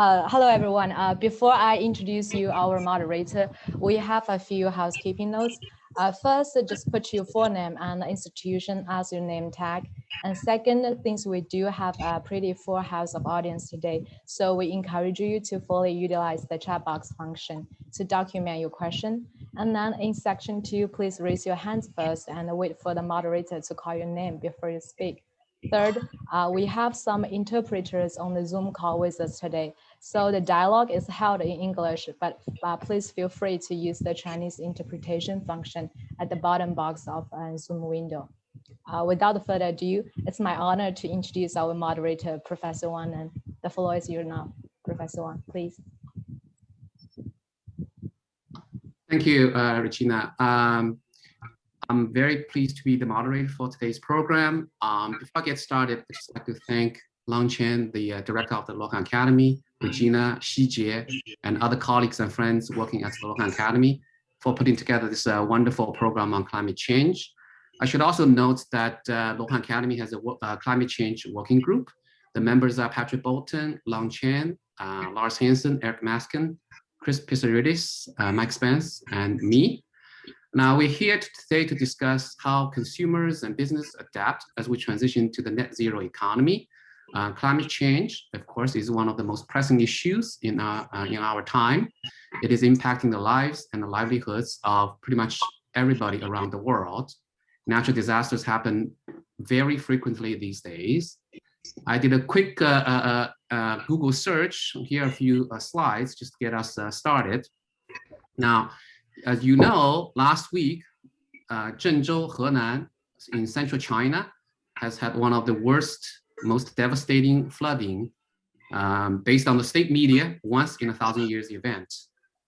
Hello, everyone. Before I introduce you, our moderator, we have a few housekeeping notes. First, just put your full name and institution as your name tag. And second, things we do have a pretty full house of audience today. So we encourage you to fully utilize the chat box function to document your question. And then in section 2, please raise your hands first and wait for the moderator to call your name before you speak. Third, we have some interpreters on the Zoom call with us today. So the dialogue is held in English, but please feel free to use the Chinese interpretation function at the bottom box of a Zoom window. Without further ado, it's my honor to introduce our moderator, Professor Wang, and the floor is yours now. Professor Wang, please. Thank you, Regina. I'm very pleased to be the moderator for today's program. Before I get started, I'd just like to thank Chen, the director of the Luohan Academy, Regina, Xijie, and other colleagues and friends working at the Luohan Academy for putting together this wonderful program on climate change. I should also note that Luohan Academy has a climate change working group. The members are Patrick Bolton, Chen, Lars, Hansen, Eric Maskin, Chris Pissarides, Mike Spence, and me. Now we're here today to discuss how consumers and business adapt as we transition to the net zero economy. Climate change, of course, is one of the most pressing issues in our time. It is impacting the lives and the livelihoods of pretty much everybody around the world. Natural disasters happen very frequently these days. I did a quick Google search. Here are a few slides just to get us started. Now, as you know, last week, Zhengzhou, Henan, in central China, has had one of the worst, most devastating flooding based on the state media, once in 1,000 years event.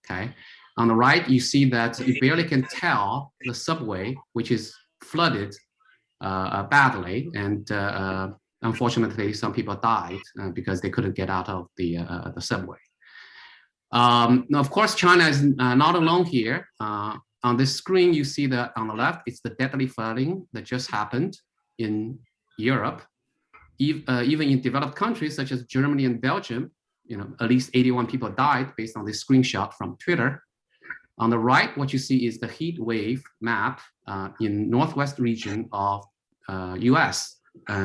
Okay, on the right, you see that you barely can tell the subway, which is flooded badly, and unfortunately, some people died because they couldn't get out of the subway. Now, of course, China is not alone here. On this screen, you see that on the left, it's the deadly flooding that just happened in Europe. Even in developed countries such as Germany and Belgium, at least 81 people died based on this screenshot from Twitter. On the right, what you see is the heat wave map in northwest region of US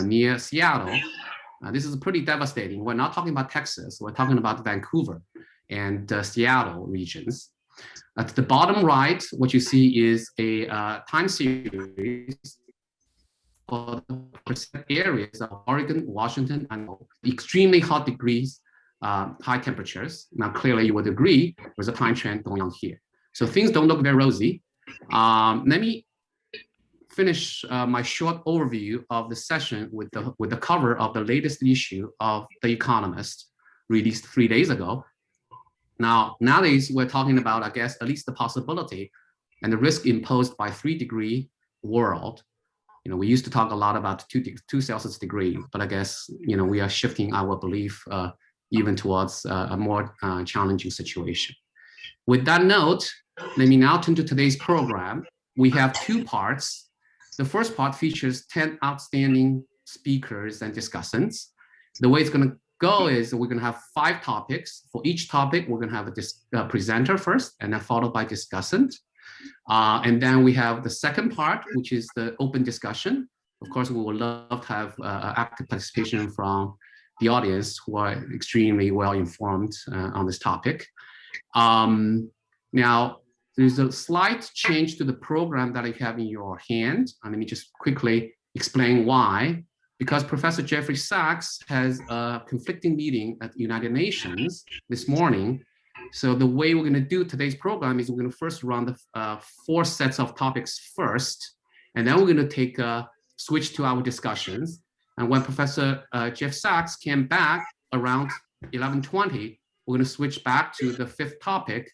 near Seattle. This is pretty devastating. We're not talking about Texas, we're talking about Vancouver and Seattle regions. At the bottom right, what you see is a time series for the percent areas of Oregon, Washington, and extremely hot degrees, high temperatures. Now, clearly you would agree there's a time trend going on here. So things don't look very rosy. Let me finish my short overview of the session with the cover of the latest issue of The Economist, released 3 days ago. Now, nowadays, we're talking about, I guess, at least the possibility and the risk imposed by 3-degree world. We used to talk a lot about 2 Celsius degree, but I guess, we are shifting our belief even towards a more challenging situation. With that note, let me now turn to today's program. We have 2 parts. The first part features 10 outstanding speakers and discussants. The way it's going to go is we're going to have 5 topics. For each topic, we're going to have a presenter first, and then followed by discussant. And then we have the second part, which is the open discussion. Of course, we would love to have active participation from the audience who are extremely well informed on this topic. Now, there's a slight change to the program that I have in your hand. And let me just quickly explain why. Because Professor Jeffrey Sachs has a conflicting meeting at the United Nations this morning. So the way we're going to do today's program is we're going to first run the 4 sets of topics first, and then we're going to switch to our discussions. And when Professor Jeff Sachs came back around 11:20, we're going to switch back to the 5th topic.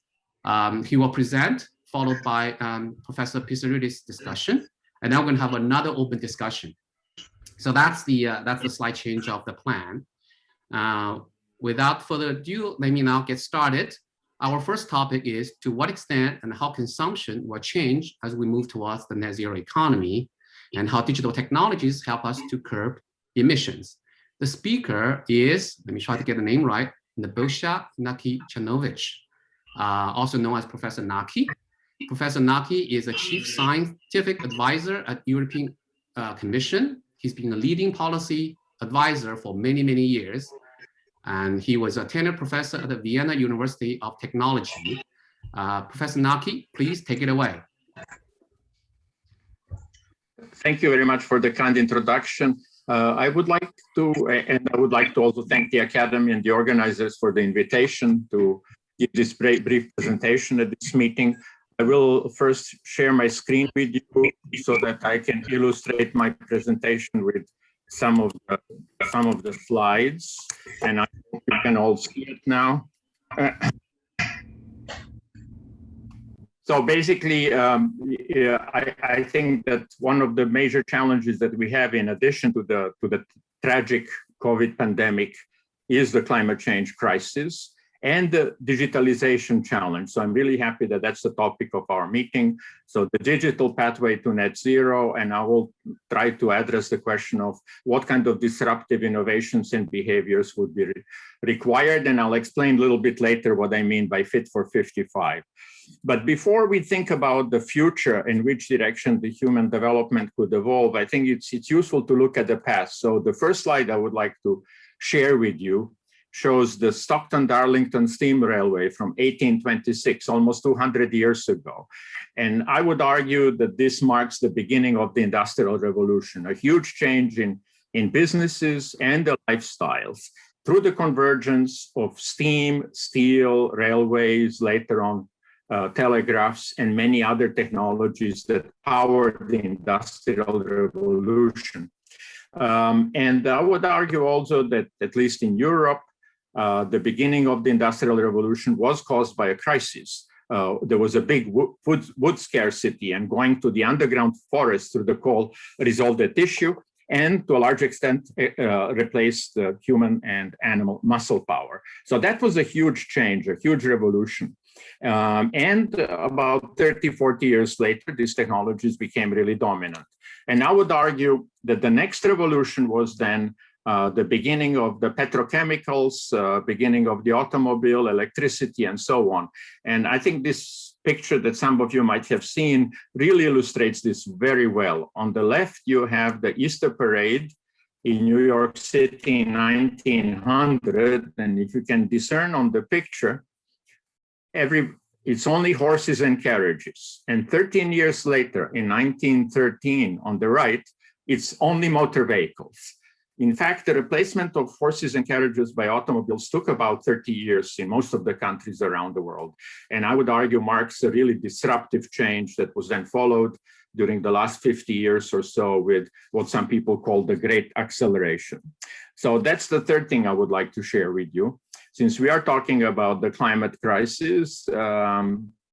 He will present, followed by Professor Pissarides' discussion, and then we're going to have another open discussion. So that's the slight change of the plan. Without further ado, let me now get started. Our first topic is to what extent and how consumption will change as we move towards the net zero economy, and how digital technologies help us to curb emissions. The speaker is, let me try to get the name right, Nebojsa Nakicenovic, also known as Professor Naki. Professor Naki is a chief scientific advisor at European Commission. He's been a leading policy advisor for many, many years. And he was a tenured professor at the Vienna University of Technology. Professor Naki, please take it away. Thank you very much for the kind introduction. I would like to also thank the Academy and the organizers for the invitation to give this brief presentation at this meeting. I will first share my screen with you so that I can illustrate my presentation with some of the slides, and I hope you can all see it now. So basically, I think that one of the major challenges that we have, in addition to the tragic COVID pandemic, is the climate change crisis and the digitalization challenge. So I'm really happy that that's the topic of our meeting. So the digital pathway to net zero, and I will try to address the question of what kind of disruptive innovations and behaviors would be required. And I'll explain a little bit later what I mean by Fit for 55. But before we think about the future, in which direction the human development could evolve, I think it's useful to look at the past. So the first slide I would like to share with you shows the Stockton-Darlington steam railway from 1826, almost 200 years ago. And I would argue that this marks the beginning of the Industrial Revolution, a huge change in businesses and the lifestyles through the convergence of steam, steel, railways, later on telegraphs, and many other technologies that powered the Industrial Revolution. And I would argue also that, at least in Europe, the beginning of the Industrial Revolution was caused by a crisis. There was a big wood scarcity, and going to the underground forest through the coal resolved that issue, and to a large extent replaced the human and animal muscle power. So that was a huge change, a huge revolution. And about 30, 40 years later, these technologies became really dominant. And I would argue that the next revolution was then the beginning of the petrochemicals, beginning of the automobile, electricity, and so on. And I think this picture that some of you might have seen really illustrates this very well. On the left, you have the Easter Parade in New York City in 1900. And if you can discern on the picture, it's only horses and carriages. And 13 years later, in 1913, on the right, it's only motor vehicles. In fact, the replacement of horses and carriages by automobiles took about 30 years in most of the countries around the world. And I would argue marks a really disruptive change that was then followed during the last 50 years or so with what some people call the Great Acceleration. So that's the third thing I would like to share with you. Since we are talking about the climate crisis,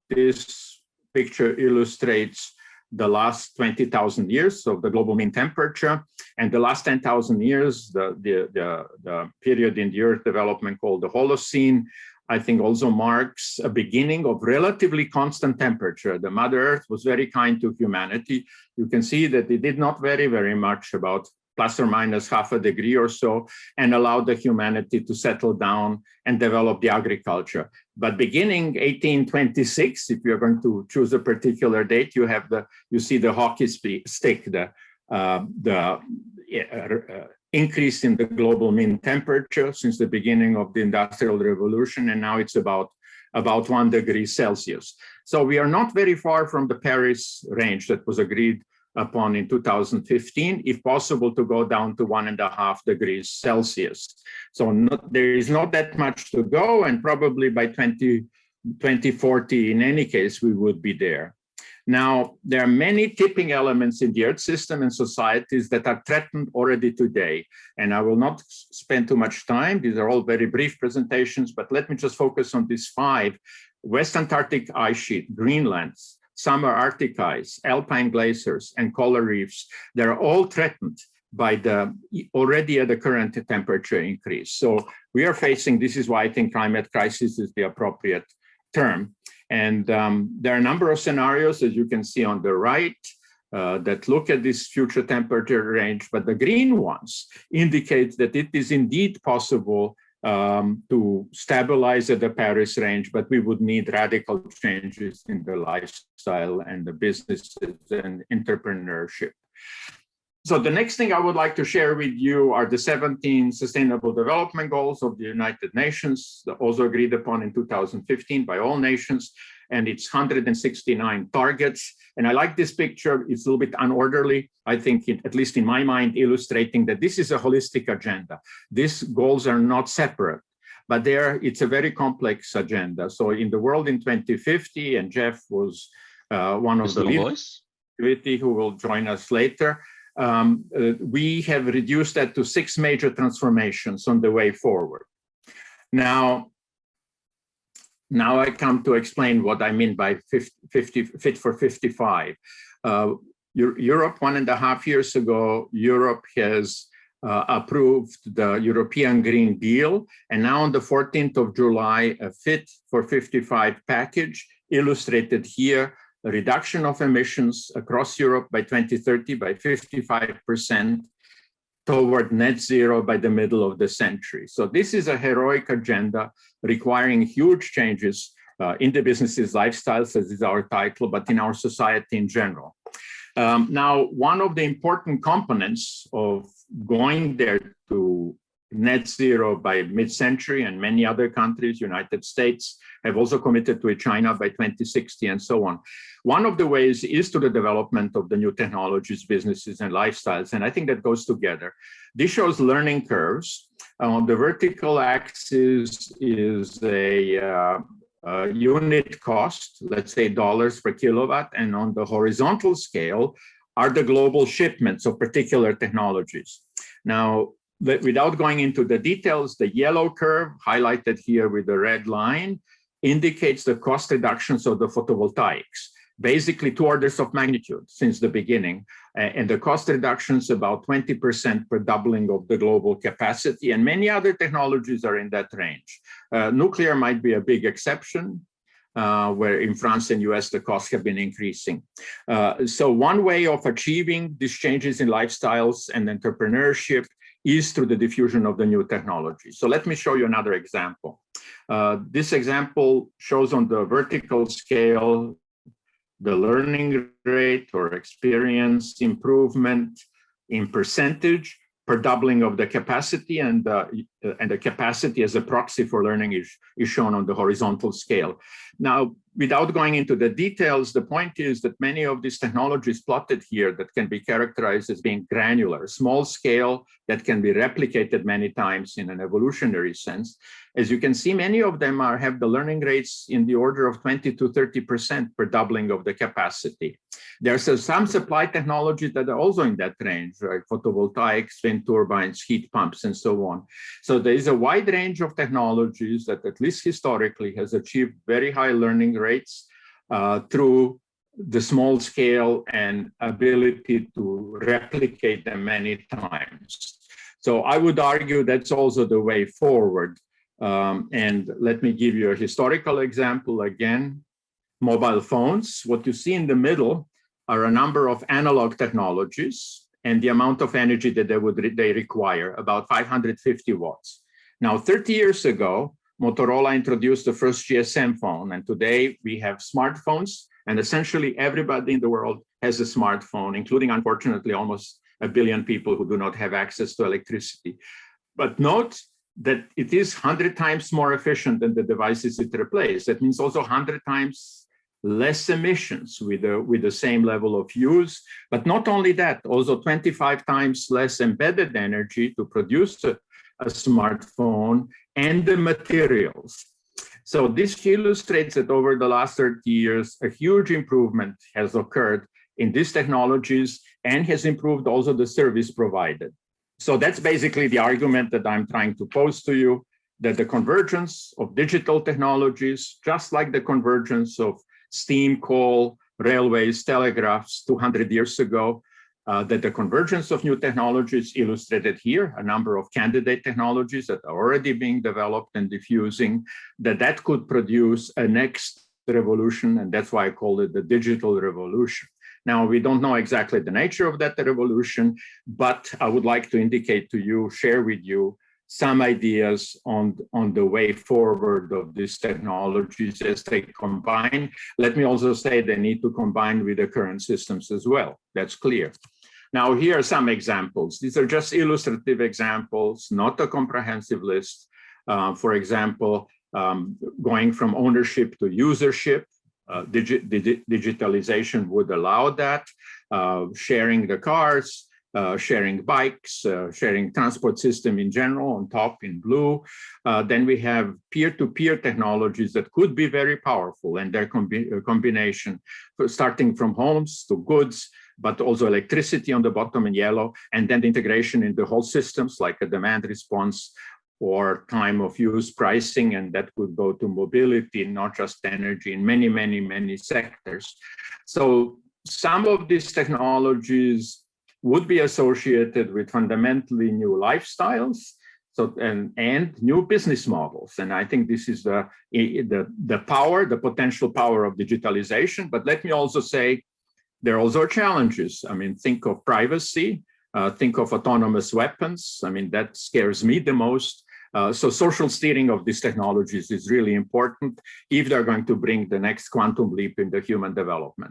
this picture illustrates the last 20,000 years of the global mean temperature, and the last 10,000 years, the period in the Earth development called the Holocene, I think also marks a beginning of relatively constant temperature. The Mother Earth was very kind to humanity. You can see that it did not vary very much, about plus or minus half a degree or so, and allowed the humanity to settle down and develop the agriculture. But beginning 1826, if you're going to choose a particular date, you see the hockey stick, the increase in the global mean temperature since the beginning of the Industrial Revolution, and now it's about 1 degree Celsius. So we are not very far from the Paris range that was agreed upon in 2015, if possible, to go down to 1.5 degrees Celsius. So there is not that much to go, and probably by 2040, in any case, we would be there. Now, there are many tipping elements in the Earth system and societies that are threatened already today. And I will not spend too much time. These are all very brief presentations, but let me just focus on these 5. West Antarctic ice sheet, Greenland, summer Arctic ice, alpine glaciers, and coral reefs. They're all threatened by already at the current temperature increase. So we are facing, this is why I think climate crisis is the appropriate term. And there are a number of scenarios, as you can see on the right, that look at this future temperature range, but the green ones indicate that it is indeed possible to stabilize at the Paris range, but we would need radical changes in the lifestyle and the businesses and entrepreneurship. So the next thing I would like to share with you are the 17 Sustainable Development Goals of the United Nations, also agreed upon in 2015 by all nations, and it's 169 targets. And I like this picture. It's a little bit unorderly. I think, at least in my mind, illustrating that this is a holistic agenda. These goals are not separate, but it's a very complex agenda. So in the world in 2050, and Jeff was one of the leaders who will join us later, we have reduced that to 6 major transformations on the way forward. Now I come to explain what I mean by Fit for 55. Europe, 1.5 years ago, Europe has approved the European Green Deal, and now on the 14th of July, a Fit for 55 package illustrated here, a reduction of emissions across Europe by 2030 by 55% toward net zero by the middle of the century. So this is a heroic agenda requiring huge changes in the business's lifestyles, as is our title, but in our society in general. Now, one of the important components of going there to net zero by mid-century, and many other countries, United States, have also committed to it, China by 2060 and so on. One of the ways is to the development of the new technologies, businesses, and lifestyles, and I think that goes together. This shows learning curves. On the vertical axis is a unit cost, let's say dollars per kilowatt, and on the horizontal scale are the global shipments of particular technologies. Now, without going into the details, the yellow curve highlighted here with the red line indicates the cost reductions of the photovoltaics, basically 2 orders of magnitude since the beginning. And the cost reductions about 20% per doubling of the global capacity, and many other technologies are in that range. Nuclear might be a big exception, where in France and US, the costs have been increasing. So one way of achieving these changes in lifestyles and entrepreneurship is through the diffusion of the new technology. So let me show you another example. This example shows on the vertical scale the learning rate or experience improvement in percentage per doubling of the capacity, and the capacity as a proxy for learning is shown on the horizontal scale. Now, without going into the details, the point is that many of these technologies plotted here that can be characterized as being granular, small scale, that can be replicated many times in an evolutionary sense. As you can see, many of them have the learning rates in the order of 20 to 30% per doubling of the capacity. There's some supply technologies that are also in that range, right? Photovoltaics, wind turbines, heat pumps, and so on. So there is a wide range of technologies that, at least historically, has achieved very high learning rates through the small scale and ability to replicate them many times. So I would argue that's also the way forward. And let me give you a historical example again. Mobile phones, what you see in the middle are a number of analog technologies and the amount of energy that they require, about 550 watts. Now, 30 years ago, Motorola introduced the first GSM phone, and today we have smartphones, and essentially everybody in the world has a smartphone, including, unfortunately, almost 1 billion people who do not have access to electricity. But note that it is 100 times more efficient than the devices it replaced. That means also 100 times less emissions with the same level of use. But not only that, also 25 times less embedded energy to produce a smartphone and the materials. So this illustrates that over the last 30 years, a huge improvement has occurred in these technologies and has improved also the service provided. So that's basically the argument that I'm trying to pose to you, that the convergence of digital technologies, just like the convergence of steam, coal, railways, telegraphs 200 years ago, that the convergence of new technologies illustrated here, a number of candidate technologies that are already being developed and diffusing, that could produce a next revolution, and that's why I call it the digital revolution. Now, we don't know exactly the nature of that revolution, but I would like to indicate to you, share with you, some ideas on the way forward of these technologies as they combine. Let me also say they need to combine with the current systems as well. That's clear. Now, here are some examples. These are just illustrative examples, not a comprehensive list. For example, going from ownership to usership, digitalization would allow that, sharing the cars, sharing bikes, sharing transport system in general on top in blue. Then we have peer-to-peer technologies that could be very powerful, and their combination, starting from homes to goods, but also electricity on the bottom in yellow, and then the integration in the whole systems like a demand response or time of use pricing, and that could go to mobility, not just energy, in many, many, many sectors. So some of these technologies would be associated with fundamentally new lifestyles, so and new business models. And I think this is the power, the potential power of digitalization. But let me also say, there are also challenges. I mean, think of privacy, think of autonomous weapons. I mean, that scares me the most. So social steering of these technologies is really important if they're going to bring the next quantum leap in the human development.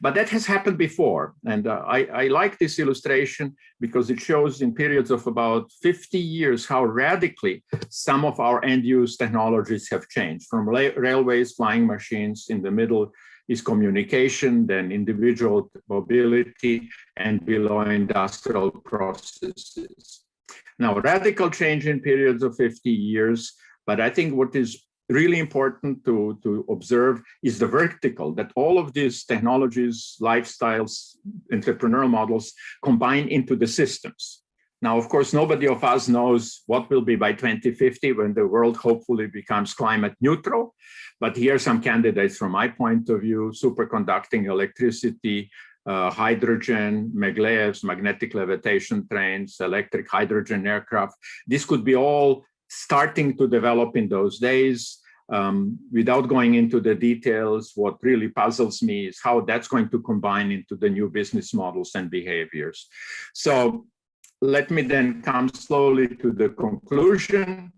But that has happened before. And I like this illustration because it shows in periods of about 50 years how radically some of our end-use technologies have changed, from railways, flying machines. In the middle is communication, then individual mobility, and below industrial processes. Now, radical change in periods of 50 years, but I think what is really important to observe is the vertical, that all of these technologies, lifestyles, entrepreneurial models combine into the systems. Now, of course, nobody of us knows what will be by 2050 when the world hopefully becomes climate neutral. But here are some candidates from my point of view: superconducting electricity, hydrogen, maglevs, magnetic levitation trains, electric hydrogen aircraft. This could be all starting to develop in those days. Without going into the details, what really puzzles me is how that's going to combine into the new business models and behaviors. So let me then come slowly to the conclusion.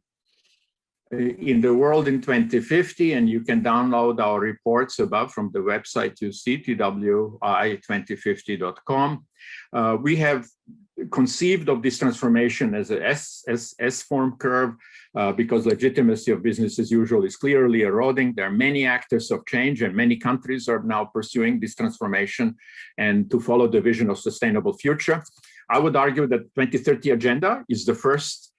In the world in 2050, and you can download our reports above from the website you see, twi2050.com. We have conceived of this transformation as a S-form curve because legitimacy of business as usual is clearly eroding. There are many actors of change, and many countries are now pursuing this transformation and to follow the vision of sustainable future. I would argue that 2030 agenda is the first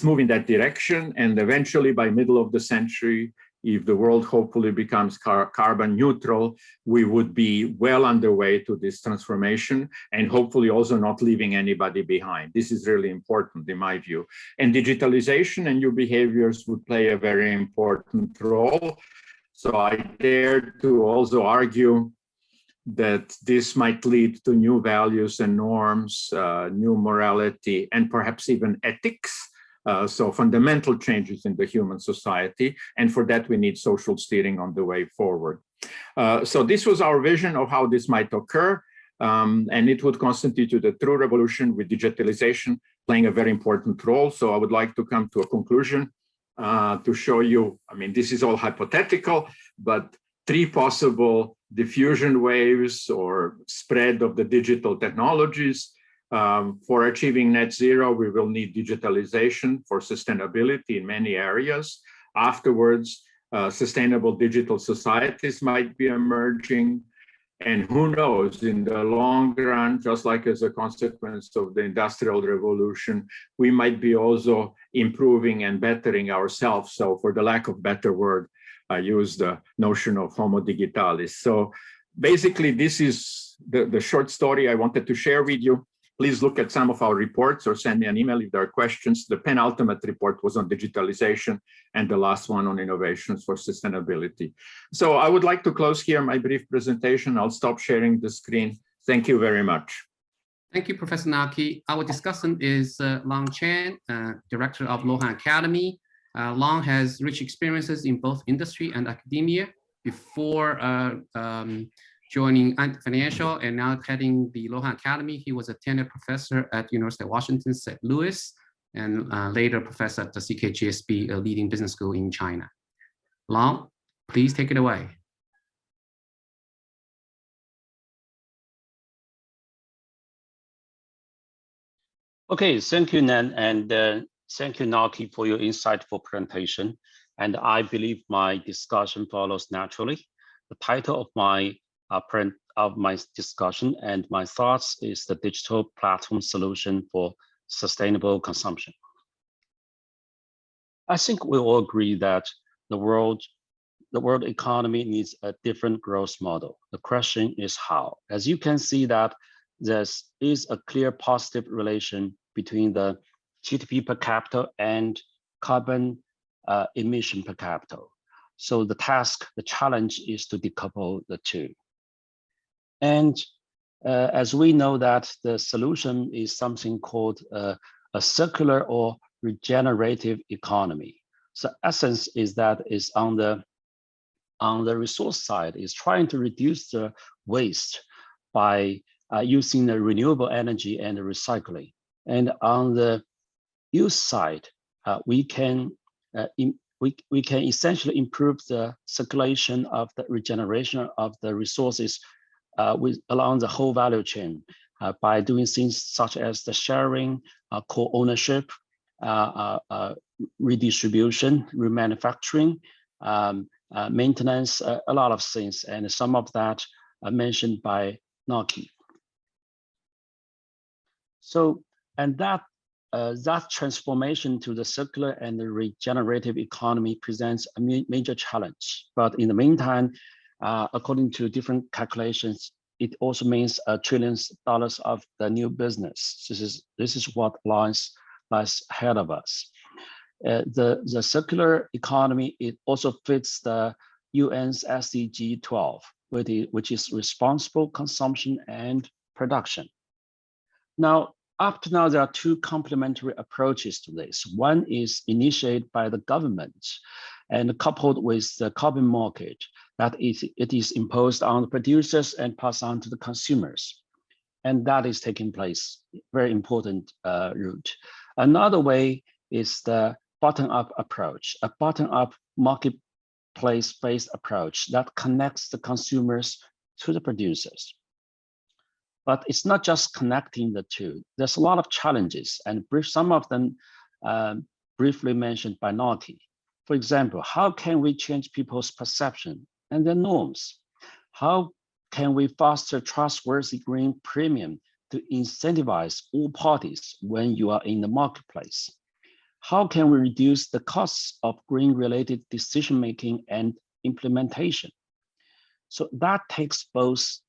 move in that direction, and eventually by middle of the century, if the world hopefully becomes carbon neutral, we would be well underway to this transformation, and hopefully also not leaving anybody behind. This is really important in my view. And digitalization and new behaviors would play a very important role. So I dare to also argue that this might lead to new values and norms, new morality, and perhaps even ethics. So fundamental changes in the human society. And for that, we need social steering on the way forward. So this was our vision of how this might occur. And it would constitute a true revolution with digitalization playing a very important role. So I would like to come to a conclusion to show you, I mean, this is all hypothetical, but 3 possible diffusion waves or spread of the digital technologies. For achieving net zero, we will need digitalization for sustainability in many areas. Afterwards, sustainable digital societies might be emerging. And who knows, in the long run, just like as a consequence of the Industrial Revolution, we might be also improving and bettering ourselves. So for the lack of better word, I use the notion of homo digitalis. So basically, this is the short story I wanted to share with you. Please look at some of our reports or send me an email if there are questions. The penultimate report was on digitalization and the last one on innovations for sustainability. So I would like to close here my brief presentation. I'll stop sharing the screen. Thank you very much. Thank you, Professor Naki. Our discussant is Chen, Director of Luohan Academy. Long has rich experiences in both industry and academia. Before joining Ant Financial and now heading the Luohan Academy, he was a tenured professor at University of Washington, St. Louis. and later professor at the CKGSB, a leading business school in China. Long, please take it away. Okay, thank you, Neng, and thank you, Naki, for your insightful presentation. And I believe my discussion follows naturally. The title of my discussion and my thoughts is the digital platform solution for sustainable consumption. I think we all agree that the world economy needs a different growth model. The question is how. As you can see that there is a clear positive relation between the GDP per capita and carbon emission per capita. So the challenge is to decouple the two. And as we know that the solution is something called a circular or regenerative economy. So essence is that is on the resource side is trying to reduce the waste by using the renewable energy and the recycling. And on the use side, we can essentially improve the circulation of the regeneration of the resources along the whole value chain by doing things such as the sharing, co-ownership, redistribution, remanufacturing, maintenance, a lot of things, and some of that are mentioned by Naki. So, and that transformation to the circular and the regenerative economy presents a major challenge. But in the meantime, according to different calculations, it also means trillions of dollars of the new business. This is what lies ahead of us. The circular economy, it also fits the UN's SDG 12, which is responsible consumption and production. Now, up to now, there are two complementary approaches to this. One is initiated by the government and coupled with the carbon market, that it is imposed on the producers and passed on to the consumers. And that is taking place, very important route. Another way is the bottom-up approach, a bottom-up marketplace-based approach that connects the consumers to the producers. But it's not just connecting the two. There's a lot of challenges, and some of them briefly mentioned by Naki. For example, how can we change people's perception and their norms? How can we foster trustworthy green premium to incentivize all parties when you are in the marketplace? How can we reduce the costs of green-related decision-making and implementation? So that takes both,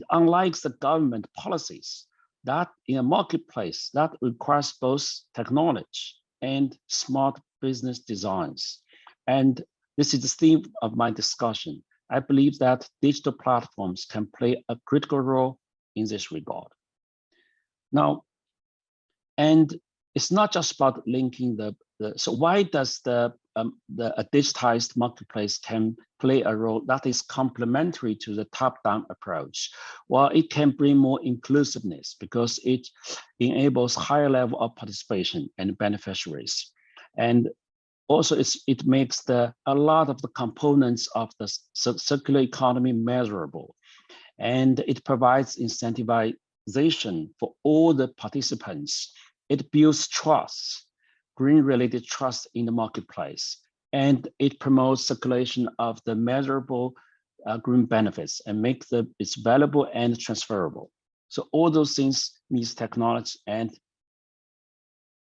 unlike the government policies, that in a marketplace, that requires both technology and smart business designs. And this is the theme of my discussion. I believe that digital platforms can play a critical role in this regard. Now, and it's not just about linking so why does a digitized marketplace can play a role that is complementary to the top-down approach? Well, it can bring more inclusiveness because it enables higher level of participation and beneficiaries. And also it makes a lot of the components of the circular economy measurable. And it provides incentivization for all the participants. It builds trust, green-related trust in the marketplace, and it promotes circulation of the measurable green benefits and makes it's valuable and transferable. So all those things needs technology and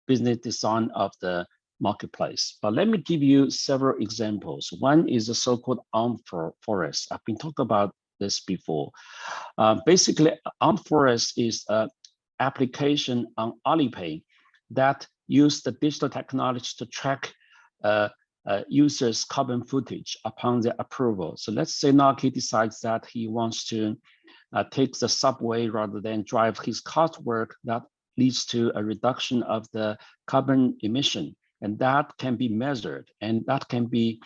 business design of the marketplace. But let me give you several examples. One is the so-called armed forest. I've been talking about this before. Basically, armed forest is an application on Alipay that use the digital technology to track users' carbon footage upon their approval. So let's say Naki decides that he wants to take the subway rather than drive his car to work. That leads to a reduction of the carbon emission, and that can be measured, and that can be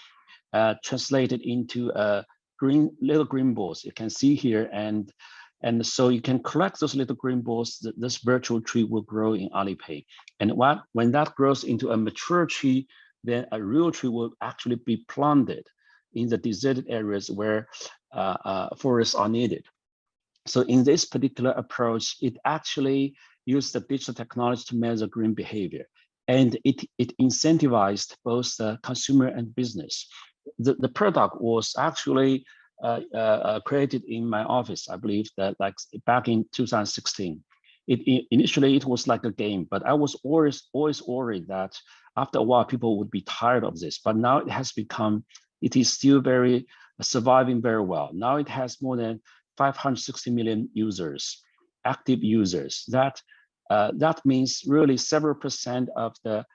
translated into little green balls. You can see here, and And so you can collect those little green balls. This virtual tree will grow in Alipay. And when that grows into a mature tree, then a real tree will actually be planted in the deserted areas where forests are needed. So in this particular approach, it actually used the digital technology to measure green behavior. And it incentivized both the consumer and business. The product was actually created in my office, I believe that like back in 2016. Initially it was like a game, but I was always worried that after a while people would be tired of this. But now it is still surviving very well. Now it has more than 560 million users, active users. That means really several percent of the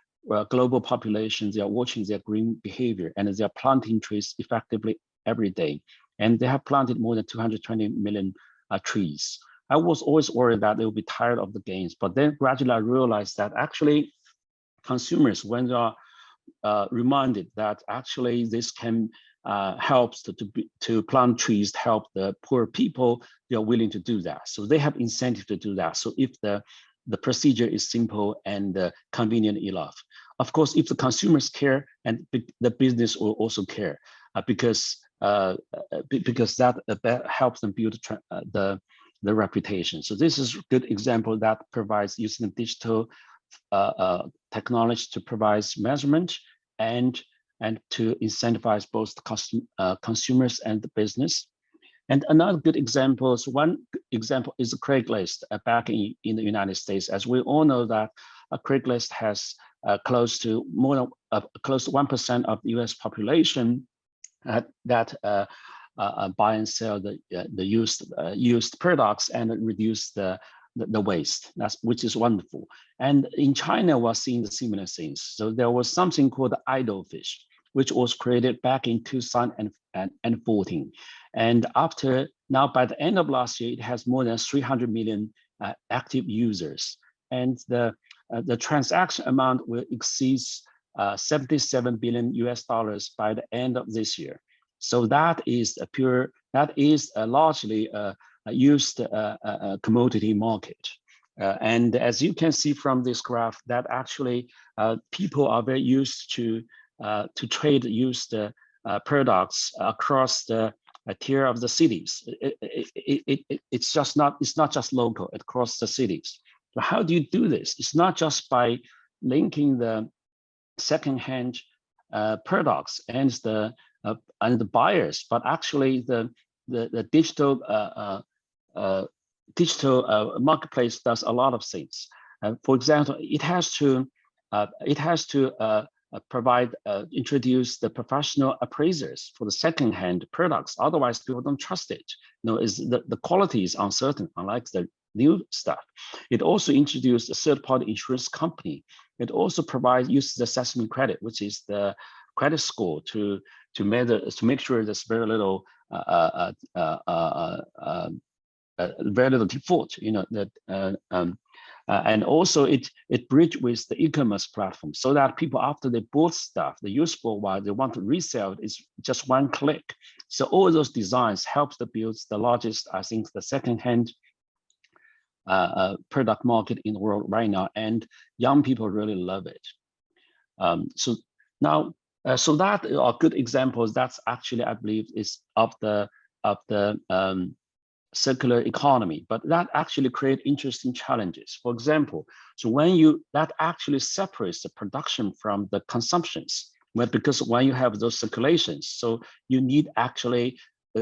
global population, they are watching their green behavior and they are planting trees effectively every day. And they have planted more than 220 million trees. I was always worried that they would be tired of the games, but then gradually I realized that actually consumers, when they are reminded that actually this can help to plant trees, to help the poor people, they are willing to do that. So they have incentive to do that. So if the procedure is simple and convenient enough. Of course, if the consumers care, and the business will also care, because that helps them build the reputation. So this is a good example that provides using digital technology to provide measurement and to incentivize both consumers and the business. And another good example is Craigslist back in the United States. As we all know that Craigslist has close to 1% of the US population that buy and sell the used products and reduce the waste, which is wonderful. And in China, we're seeing the similar things. So there was something called the idle fish, which was created back in 2014. And now by the end of last year, it has more than 300 million active users. And the transaction amount will exceed $77 billion by the end of this year. So that is largely a used commodity market. And as you can see from this graph, that actually people are very used to trade used products across the tier of the cities. It's not just local, across the cities. So how do you do this? It's not just by linking the secondhand products and the buyers, but actually the digital marketplace does a lot of things. For example, it has to introduce the professional appraisers for the secondhand products. Otherwise, people don't trust it. The quality is uncertain, unlike the new stuff. It also introduced a third-party insurance company. It also uses the assessment credit, which is the credit score to make sure there's very little default. And also it bridged with the e-commerce platform, so that people, after they bought stuff, they use for a while, they want to resell it, it's just one click. So all those designs helps to build the largest, I think, the secondhand product market in the world right now, and young people really love it. So that are good examples. That's actually, I believe, is of the circular economy, but that actually create interesting challenges. For example, so that actually separates the production from the consumptions, because when you have those circulations, so you need actually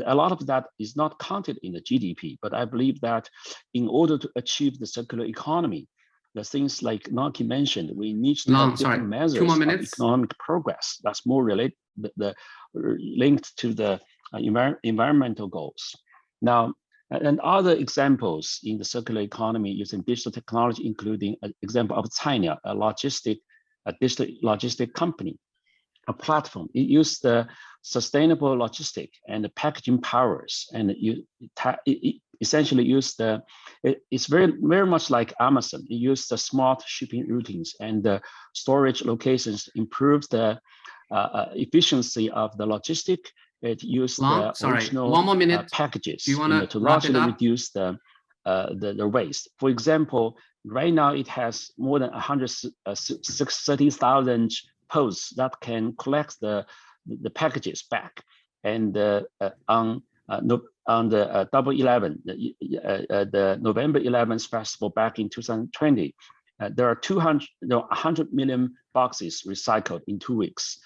a lot of that is not counted in the GDP. But I believe that in order to achieve the circular economy, the things like Naki mentioned, we need to have different measures of economic progress that's more related, linked to the environmental goals. Now, and other examples in the circular economy using digital technology, including an example of China, a digital logistic company, a platform. It used the sustainable logistic and the packaging powers, and it essentially used it's very much like Amazon. It used the smart shipping routines and the storage locations to improve the efficiency of the logistic it used Long, the original one more minute. packages wrap to largely reduce the waste. For example, right now it has more than 130,000 posts that can collect the packages back. And on the Double 11, the November 11th festival back in 2020, there are 100 million boxes recycled in 2 weeks,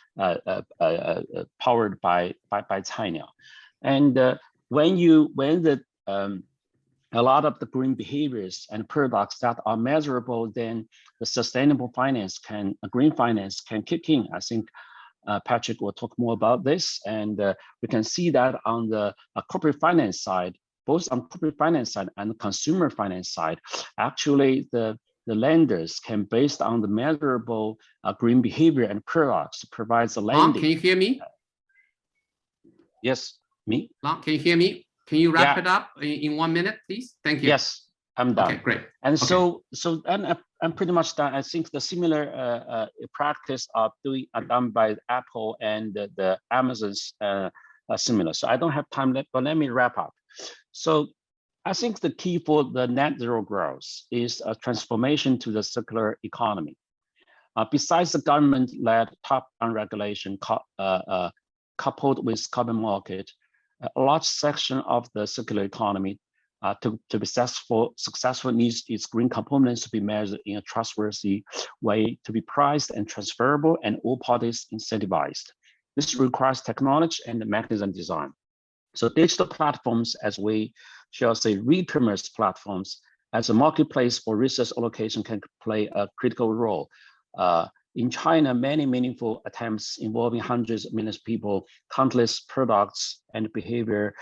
powered by China. And a lot of the green behaviors and products that are measurable, then the sustainable green finance can kick in. I think Patrick will talk more about this, and we can see that on the corporate finance side, both on corporate finance side and the consumer finance side, actually the lenders can, based on the measurable green behavior and products, provides the lending. Can you hear me? Yes, me? Can you hear me? Can you wrap it up in 1 minute, please? Thank you. Yes, I'm done. Okay, great. And so I'm pretty much done. I think the similar practice are done by Apple and the Amazon's similar. So I don't have time left, but let me wrap up. So I think the key for the net zero growth is a transformation to the circular economy. Besides the government-led top-down regulation coupled with carbon market, a large section of the circular economy to be successful needs its green components to be measured in a trustworthy way, to be priced and transferable, and all parties incentivized. This requires technology and mechanism design. So digital platforms, as we shall say, e-commerce platforms, as a marketplace for resource allocation can play a critical role. In China, many meaningful attempts involving hundreds of millions of people, countless products and behavior,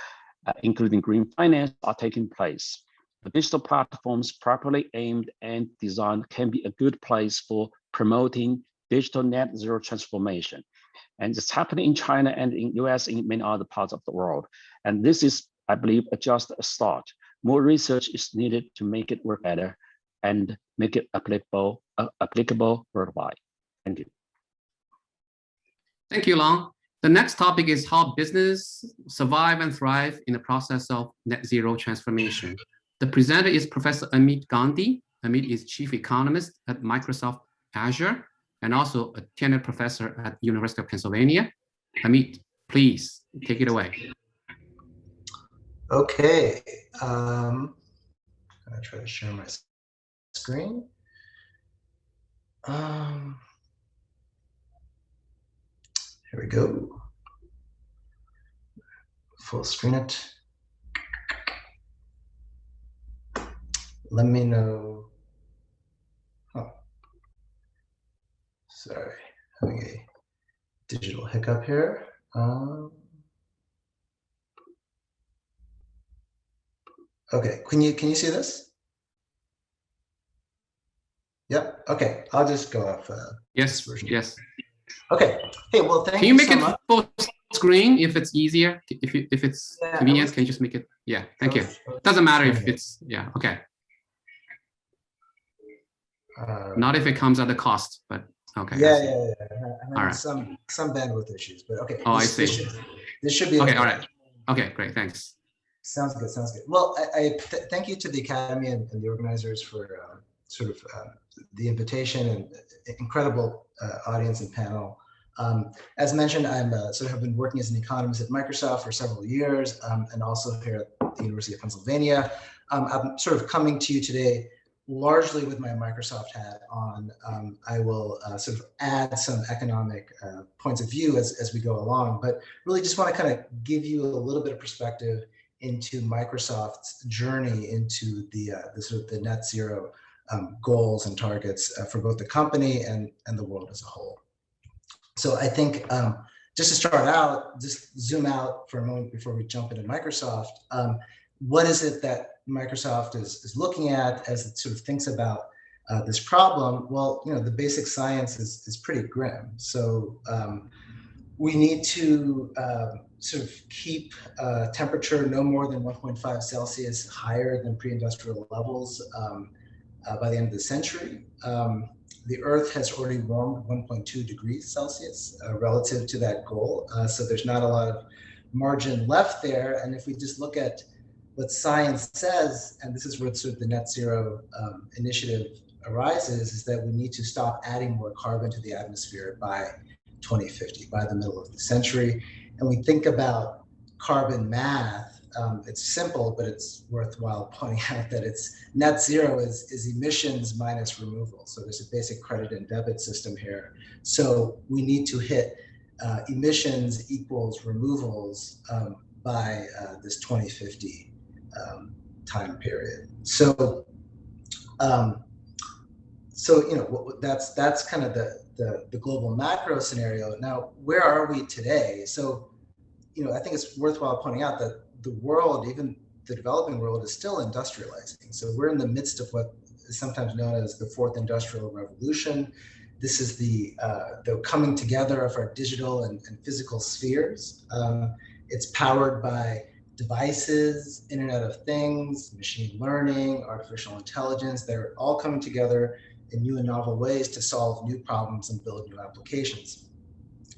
including green finance, are taking place. The digital platforms properly aimed and designed can be a good place for promoting digital net zero transformation. And it's happening in China and in US and in many other parts of the world. And this is, I believe, just a start. More research is needed to make it work better and make it applicable worldwide. Thank you. Thank you, Long. The next topic is how business survive and thrive in the process of net zero transformation. The presenter is Professor Amit Gandhi. Amit is Chief Economist at Microsoft Azure and also a tenured professor at University of Pennsylvania. Amit, please take it away. Okay, I'm gonna try to share my screen. Here we go. Full screen it. Let me know. Oh, sorry, having a digital hiccup here. Okay, can you see this? Yep. Okay, I'll just go off. Yes. Yes. Okay. Hey, well, thank you. Can you make so it much. full screen if it's easier? If it's convenient, can you just make it? Yeah. Thank you. Doesn't matter if it's Okay. Not if it comes at a cost, but okay. Yeah. All right. Some bandwidth issues, but okay. Oh, I see. This should be okay. All right. Okay. Great. Thanks. Sounds good. Sounds good. Well, I thank you to the Academy and the organizers for the invitation and incredible audience and panel. As mentioned, I'm have been working as an economist at Microsoft for several years, and also here at the University of Pennsylvania. I'm coming to you today largely with my Microsoft hat on. I will add some economic points of view as we go along, but really just want to kind of give you a little bit of perspective into Microsoft's journey into the net zero goals and targets for both the company and the world as a whole. So I think just to start out, just zoom out for a moment before we jump into Microsoft. What is it that Microsoft is looking at as it thinks about this problem? Well, the basic science is pretty grim. So we need to keep temperature no more than 1.5 Celsius higher than pre-industrial levels by the end of the century. The Earth has already warmed 1.2 degrees Celsius relative to that goal. So there's not a lot of margin left there. And if we just look at what science says, and this is where sort of the net zero initiative arises, is that we need to stop adding more carbon to the atmosphere by 2050, by the middle of the century. And we think about carbon math, it's simple, but it's worthwhile pointing out that it's net zero is emissions minus removal. So there's a basic credit and debit system here. So we need to hit emissions equals removals by this 2050 time period. So, that's kind of the global macro scenario. Now, where are we today? So, I think it's worthwhile pointing out that the world, even the developing world, is still industrializing. So we're in the midst of what is sometimes known as the fourth industrial revolution. This is the coming together of our digital and physical spheres. It's powered by devices, Internet of Things, machine learning, artificial intelligence. They're all coming together in new and novel ways to solve new problems and build new applications.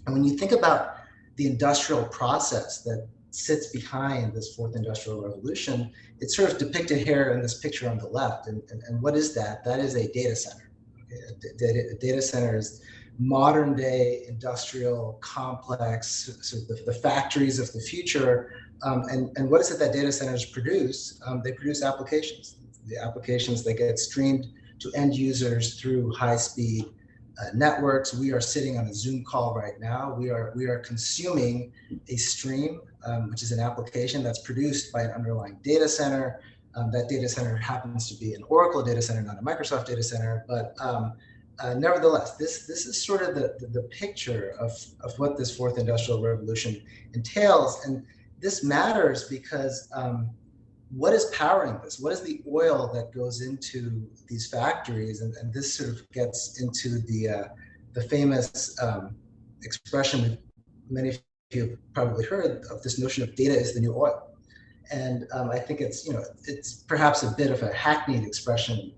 And when you think about the industrial process that sits behind this fourth industrial revolution, it's sort of depicted here in this picture on the left. And what is that? That is a data center. Okay? A data center is modern day industrial complex, sort of the factories of the future. And what is it that data centers produce? They produce applications. The applications that get streamed to end users through high-speed networks. We are sitting on a Zoom call right now. We are consuming a stream, which is an application that's produced by an underlying data center. That data center happens to be an Oracle data center, not a Microsoft data center. But nevertheless, this is sort of the picture of what this fourth industrial revolution entails. And this matters because what is powering this? What is the oil that goes into these factories? And this sort of gets into the famous expression many of you have probably heard of, this notion of data is the new oil. And I think it's perhaps a bit of a hackneyed expression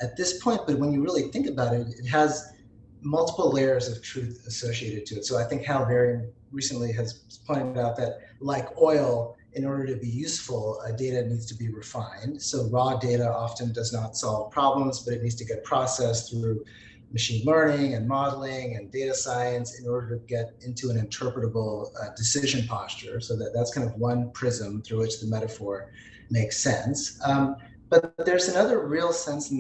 at this point, but when you really think about it, it has multiple layers of truth associated to it. So I think Hal Varian recently has pointed out that, like oil, in order to be useful, data needs to be refined. So raw data often does not solve problems, but it needs to get processed through machine learning and modeling and data science in order to get into an interpretable decision posture. So that's kind of one prism through which the metaphor makes sense. But there's another real sense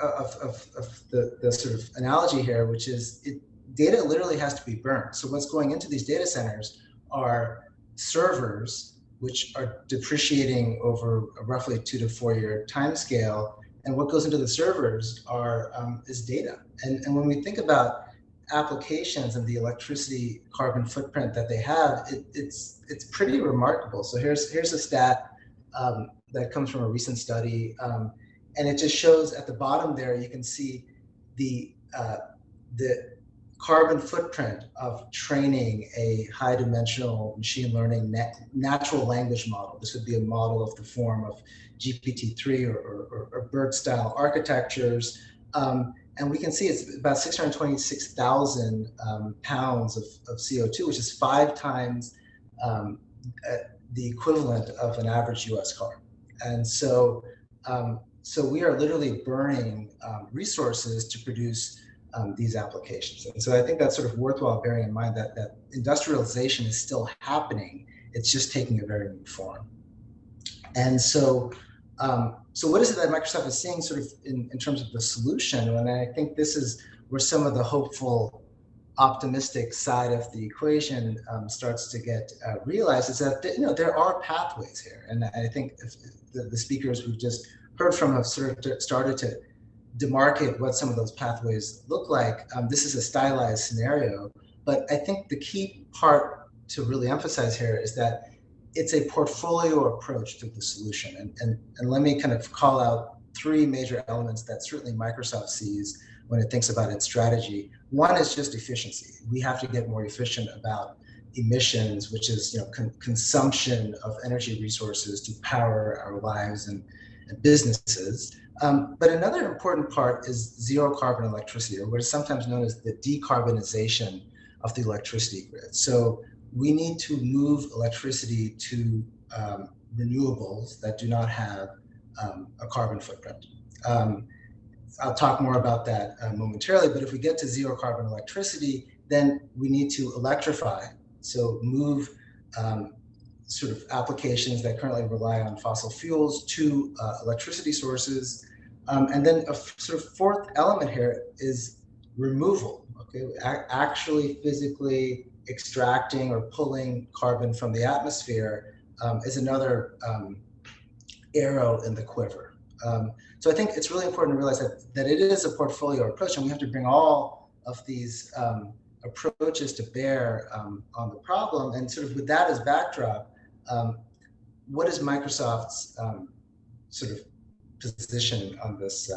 of the sort of analogy here, which is data literally has to be burned. So what's going into these data centers are servers, which are depreciating over a roughly 2 to 4 year time scale. And what goes into the servers is data. And when we think about applications and the electricity carbon footprint that they have, it's pretty remarkable. So here's a stat that comes from a recent study. And it just shows at the bottom there, you can see the carbon footprint of training a high dimensional machine learning natural language model. This would be a model of the form of GPT-3 or BERT style architectures. And we can see it's about 626,000 pounds of CO2, which is 5 times the equivalent of an average US car. And so we are literally burning resources to produce these applications. And so I think that's sort of worthwhile bearing in mind that industrialization is still happening. It's just taking a very new form. And so what is it that Microsoft is seeing sort of in terms of the solution? And I think this is where some of the hopeful, optimistic side of the equation starts to get realized, is that there are pathways here. And I think if the speakers we've just heard from have sort of started to demarcate what some of those pathways look like. This is a stylized scenario, but I think the key part to really emphasize here is that it's a portfolio approach to the solution. And let me kind of call out 3 major elements that certainly Microsoft sees when it thinks about its strategy. One is just efficiency. We have to get more efficient about emissions, which is consumption of energy resources to power our lives and businesses. But another important part is zero carbon electricity, or what is sometimes known as the decarbonization of the electricity grid. So we need to move electricity to renewables that do not have a carbon footprint. I'll talk more about that momentarily, but if we get to zero carbon electricity, then we need to electrify. So move sort of applications that currently rely on fossil fuels to electricity sources. And then a sort of fourth element here is removal, okay? Actually physically extracting or pulling carbon from the atmosphere is another arrow in the quiver. So I think it's really important to realize that it is a portfolio approach, and we have to bring all of these approaches to bear on the problem. And sort of with that as backdrop, what is Microsoft's sort of position on this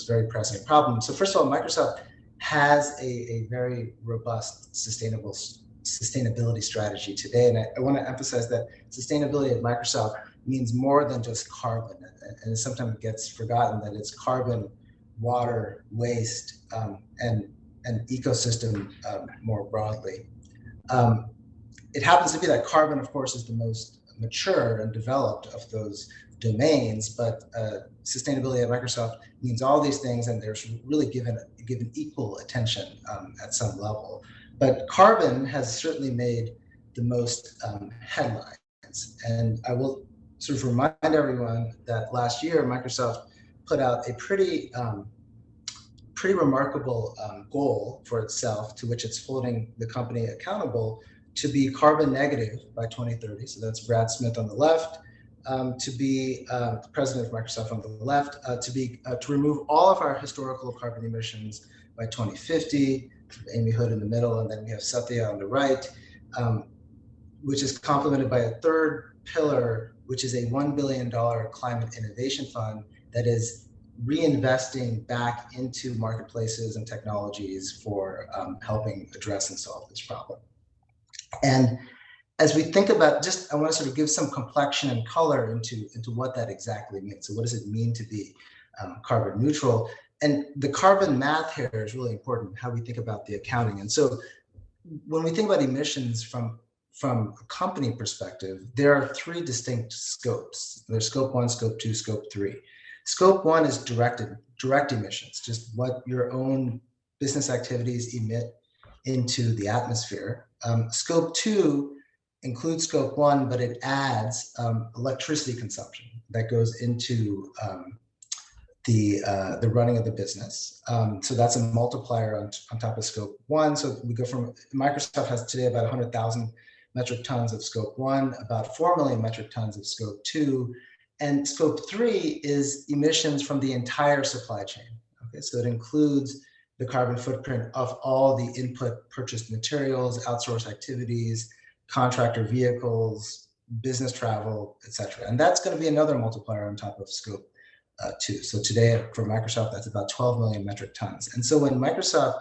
very pressing problem? So first of all, Microsoft has a very robust sustainability strategy today, and I want to emphasize that sustainability at Microsoft means more than just carbon, and sometimes it gets forgotten that it's carbon, water, waste, and ecosystem more broadly. It happens to be that carbon, of course, is the most mature and developed of those domains, but sustainability at Microsoft means all these things, and there's really given equal attention at some level. But carbon has certainly made the most headlines, and I will sort of remind everyone that last year Microsoft put out a pretty remarkable goal for itself, to which it's holding the company accountable, to be carbon negative by 2030. So that's Brad Smith on the left, to be the president of Microsoft on the left, to remove all of our historical carbon emissions by 2050, Amy Hood in the middle, and then we have Satya on the right, which is complemented by a third pillar, which is a $1 billion climate innovation fund that is reinvesting back into marketplaces and technologies for helping address and solve this problem. And as we think about, I want to sort of give some complexion and color into what that exactly means. So what does it mean to be carbon neutral? And the carbon math here is really important, how we think about the accounting. And so when we think about emissions from a company perspective, there are three distinct scopes. There's scope 1, scope 2, scope 3. Scope 1 is direct emissions, just what your own business activities emit into the atmosphere. Scope 2 includes scope 1, but it adds electricity consumption that goes into the running of the business. So that's a multiplier on top of scope 1. So we go from, Microsoft has today about 100,000 metric tons of scope 1, about 4 million metric tons of scope 2, and scope 3 is emissions from the entire supply chain. Okay, so it includes the carbon footprint of all the input purchased materials, outsourced activities, contractor vehicles, business travel, etc. And that's going to be another multiplier on top of scope 2. So today for Microsoft, that's about 12 million metric tons. And so when Microsoft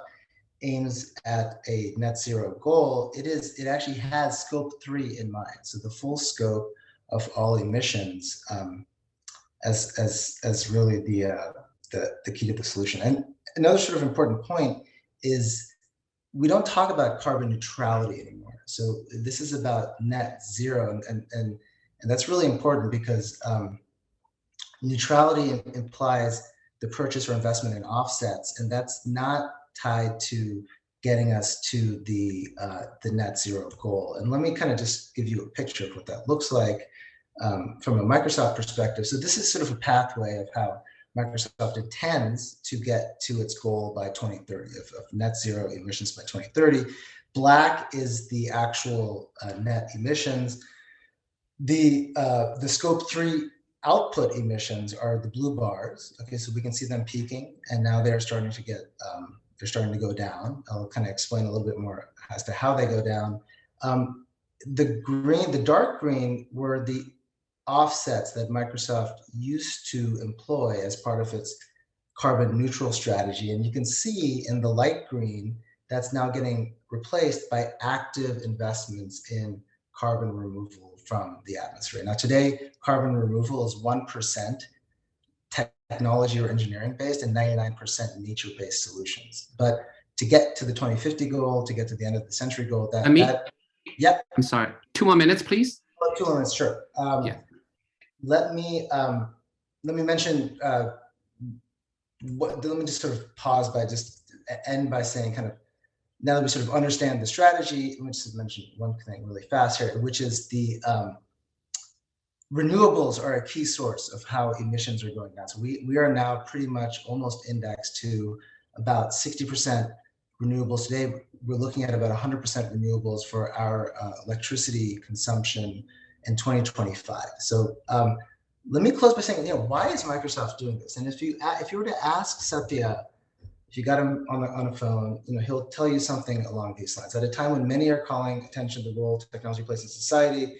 aims at a net zero goal, it actually has scope 3 in mind. So the full scope of all emissions as really the key to the solution. And another sort of important point is we don't talk about carbon neutrality anymore. So this is about net zero, and that's really important because neutrality implies the purchase or investment in offsets, and that's not tied to getting us to the net zero goal. And let me kind of just give you a picture of what that looks like from a Microsoft perspective. So this is sort of a pathway of how Microsoft intends to get to its goal by 2030 of net zero emissions by 2030. Black is the actual net emissions. The scope 3 output emissions are the blue bars. Okay, so we can see them peaking, and now they're starting to get they're starting to go down. I'll kind of explain a little bit more as to how they go down. The dark green were the offsets that Microsoft used to employ as part of its carbon neutral strategy. And you can see in the light green, that's now getting replaced by active investments in carbon removal from the atmosphere. Now today, carbon removal is 1% technology or engineering based and 99% nature-based solutions. But to get to the 2050 goal, to get to the end of the century goal, Amit, Yep. I'm sorry, 2 more minutes, please. Oh, 2 more minutes, sure. Yeah. Let me mention, let me just sort of pause by just end by saying kind of, now that we sort of understand the strategy, let me just mention one thing really fast here, which is the renewables are a key source of how emissions are going down. So we are now pretty much almost indexed to about 60% renewables. Today, we're looking at about 100% renewables for our electricity consumption in 2025. So let me close by saying, why is Microsoft doing this? And if you were to ask Satya, if you got him on a phone, he'll tell you something along these lines. At a time when many are calling attention to the role technology plays in society,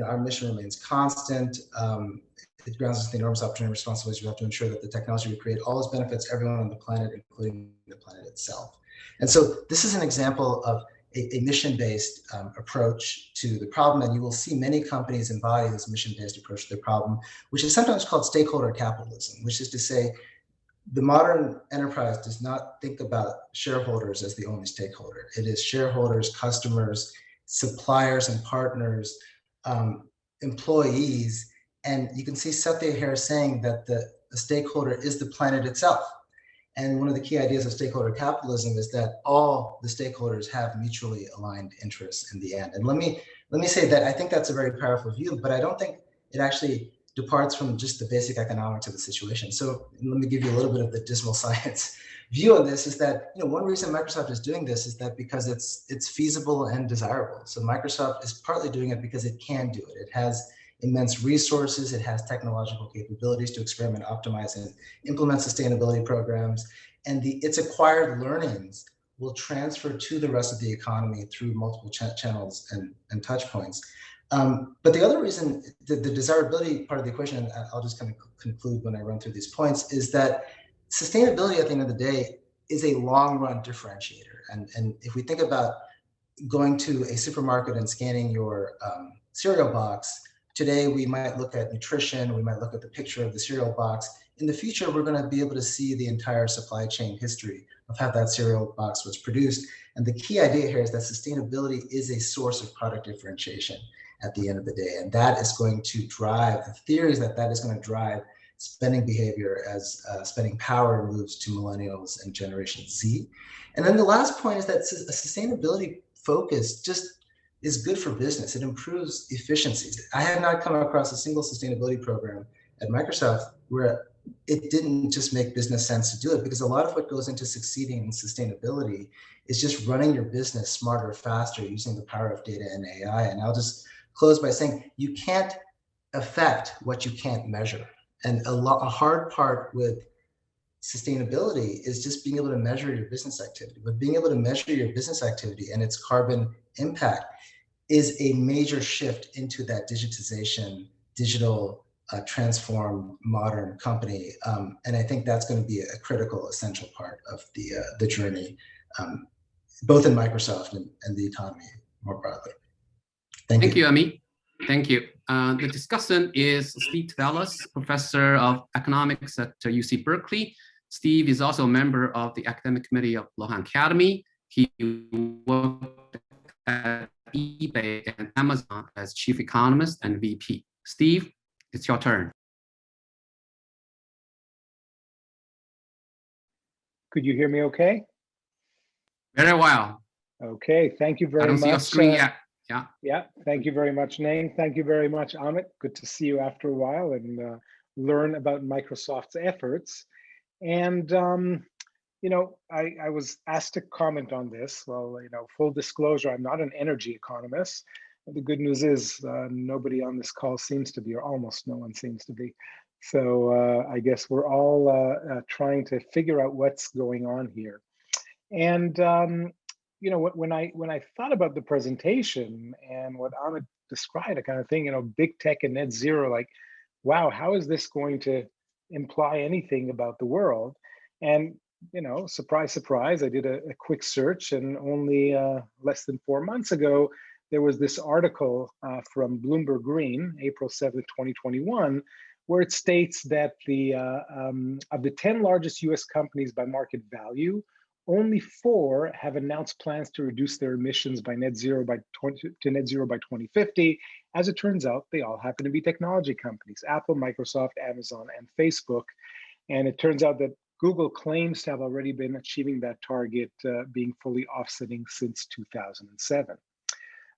our mission remains constant. It grounds us in the enormous opportunity and responsibilities we have to ensure that the technology we create always benefits everyone on the planet, including the planet itself. And so this is an example of a mission-based approach to the problem, and you will see many companies embody this mission-based approach to the problem, which is sometimes called stakeholder capitalism, which is to say, the modern enterprise does not think about shareholders as the only stakeholder. It is shareholders, customers, suppliers and partners, employees, and you can see Satya here saying that the stakeholder is the planet itself. And one of the key ideas of stakeholder capitalism is that all the stakeholders have mutually aligned interests in the end. And let me say that I think that's a very powerful view, but I don't think it actually departs from just the basic economics of the situation. So let me give you a little bit of the dismal science view on this, is that one reason Microsoft is doing this is that because it's feasible and desirable. So Microsoft is partly doing it because it can do it. It has immense resources, it has technological capabilities to experiment, optimize, and implement sustainability programs, and its acquired learnings will transfer to the rest of the economy through multiple channels and touch points. But the other reason, the desirability part of the equation, and I'll just kind of conclude when I run through these points, is that sustainability at the end of the day is a long run differentiator. And if we think about going to a supermarket and scanning your cereal box, today we might look at nutrition, we might look at the picture of the cereal box. In the future, we're going to be able to see the entire supply chain history of how that cereal box was produced. And the key idea here is that sustainability is a source of product differentiation at the end of the day. And that is going to drive, the theory is that is going to drive spending behavior as spending power moves to millennials and Generation Z. And then the last point is that a sustainability focus just is good for business. It improves efficiencies. I have not come across a single sustainability program at Microsoft where it didn't just make business sense to do it, because a lot of what goes into succeeding in sustainability is just running your business smarter, faster, using the power of data and AI. And I'll just close by saying you can't affect what you can't measure. And a hard part with sustainability is just being able to measure your business activity. But being able to measure your business activity and its carbon impact is a major shift into that digitization, digital, transformed, modern company. And I think that's going to be a critical, essential part of the journey, both in Microsoft and the economy more broadly. Thank you, Amit. Thank you. The discussant is Steve Tadelis, Professor of Economics at UC Berkeley. Steve is also a member of the Academic Committee of Luohan Academy. He worked at eBay and Amazon as Chief Economist and VP. Steve, it's your turn. Could you hear me okay? Very well. Okay, thank you very much. I don't see your screen yet. Yeah, thank you very much, Neng. Thank you very much, Amit. Good to see you after a while and learn about Microsoft's efforts. And, I was asked to comment on this. Well, full disclosure, I'm not an energy economist. The good news is nobody on this call seems to be, or almost no one seems to be. So I guess we're all trying to figure out what's going on here. And when I thought about the presentation and what Amit described, I kind of think, big tech and net zero, like, wow, how is this going to imply anything about the world? And, surprise, surprise, I did a quick search, and only less than 4 months ago, there was this article from Bloomberg Green, April 7th, 2021, where it states that of the 10 largest US companies by market value, only 4 have announced plans to reduce their emissions by net zero by 2050. As it turns out, they all happen to be technology companies: Apple, Microsoft, Amazon, and Facebook. And it turns out that Google claims to have already been achieving that target, being fully offsetting since 2007.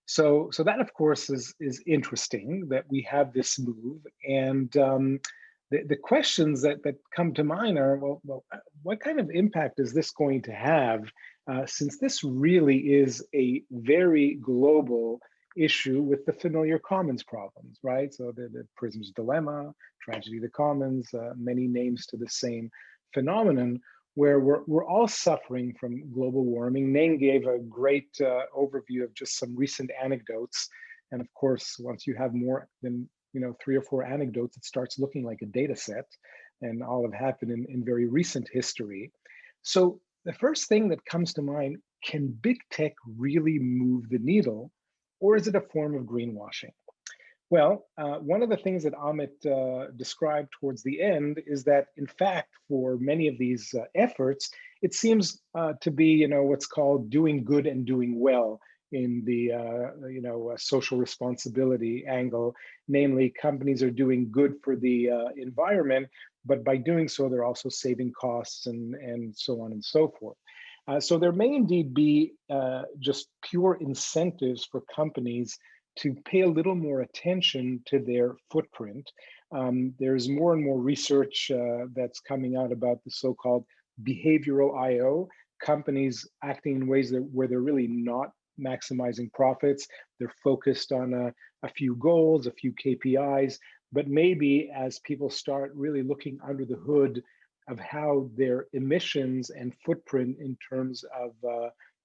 So that, of course, is interesting that we have this move. And the questions that come to mind are, well, what kind of impact is this going to have, since this really is a very global issue with the familiar commons problems, right? So the Prism's dilemma, tragedy of the commons, many names to the same phenomenon, where we're all suffering from global warming. Neng gave a great overview of just some recent anecdotes. And of course, once you have more than 3 or 4 anecdotes, it starts looking like a data set, and all have happened in very recent history. So the first thing that comes to mind, can big tech really move the needle, or is it a form of greenwashing? Well, one of the things that Amit described towards the end is that, in fact, for many of these efforts, it seems to be, what's called doing good and doing well in the, social responsibility angle. Namely, companies are doing good for the environment, but by doing so, they're also saving costs and so on and so forth. So there may indeed be just pure incentives for companies to pay a little more attention to their footprint. There's more and more research that's coming out about the so-called behavioral IO, companies acting in ways where they're really not maximizing profits. They're focused on a few goals, a few KPIs, but maybe as people start really looking under the hood of how their emissions and footprint in terms of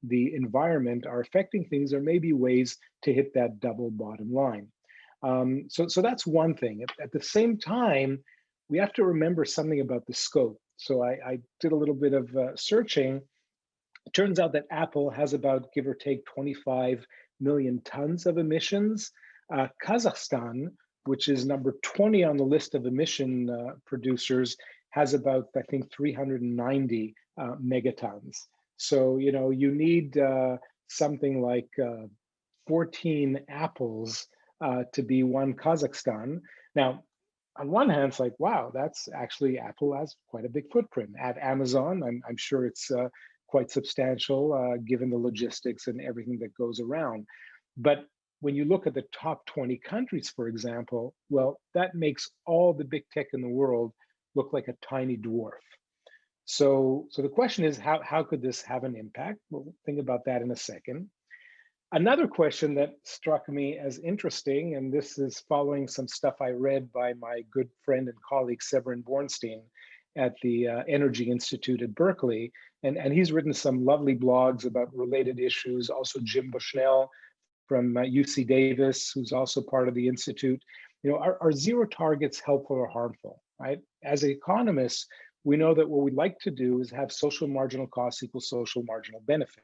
the environment are affecting things, there may be ways to hit that double bottom line. So that's one thing. At the same time, we have to remember something about the scope. So I did a little bit of searching. It turns out that Apple has about, give or take, 25 million tons of emissions. Kazakhstan, which is number 20 on the list of emission producers, has about, I think, 390 megatons. So, you need something like 14 apples to be one Kazakhstan. Now, on one hand, it's like, wow, that's actually, Apple has quite a big footprint. At Amazon, I'm sure it's quite substantial given the logistics and everything that goes around. But when you look at the top 20 countries, for example, well, that makes all the big tech in the world look like a tiny dwarf. So the question is, how could this have an impact? We'll think about that in a second. Another question that struck me as interesting, and this is following some stuff I read by my good friend and colleague Severin Bornstein at the Energy Institute at Berkeley, and he's written some lovely blogs about related issues. Also, Jim Bushnell from UC Davis, who's also part of the Institute. Are zero targets helpful or harmful, right? As economists, we know that what we'd like to do is have social marginal costs equal social marginal benefit.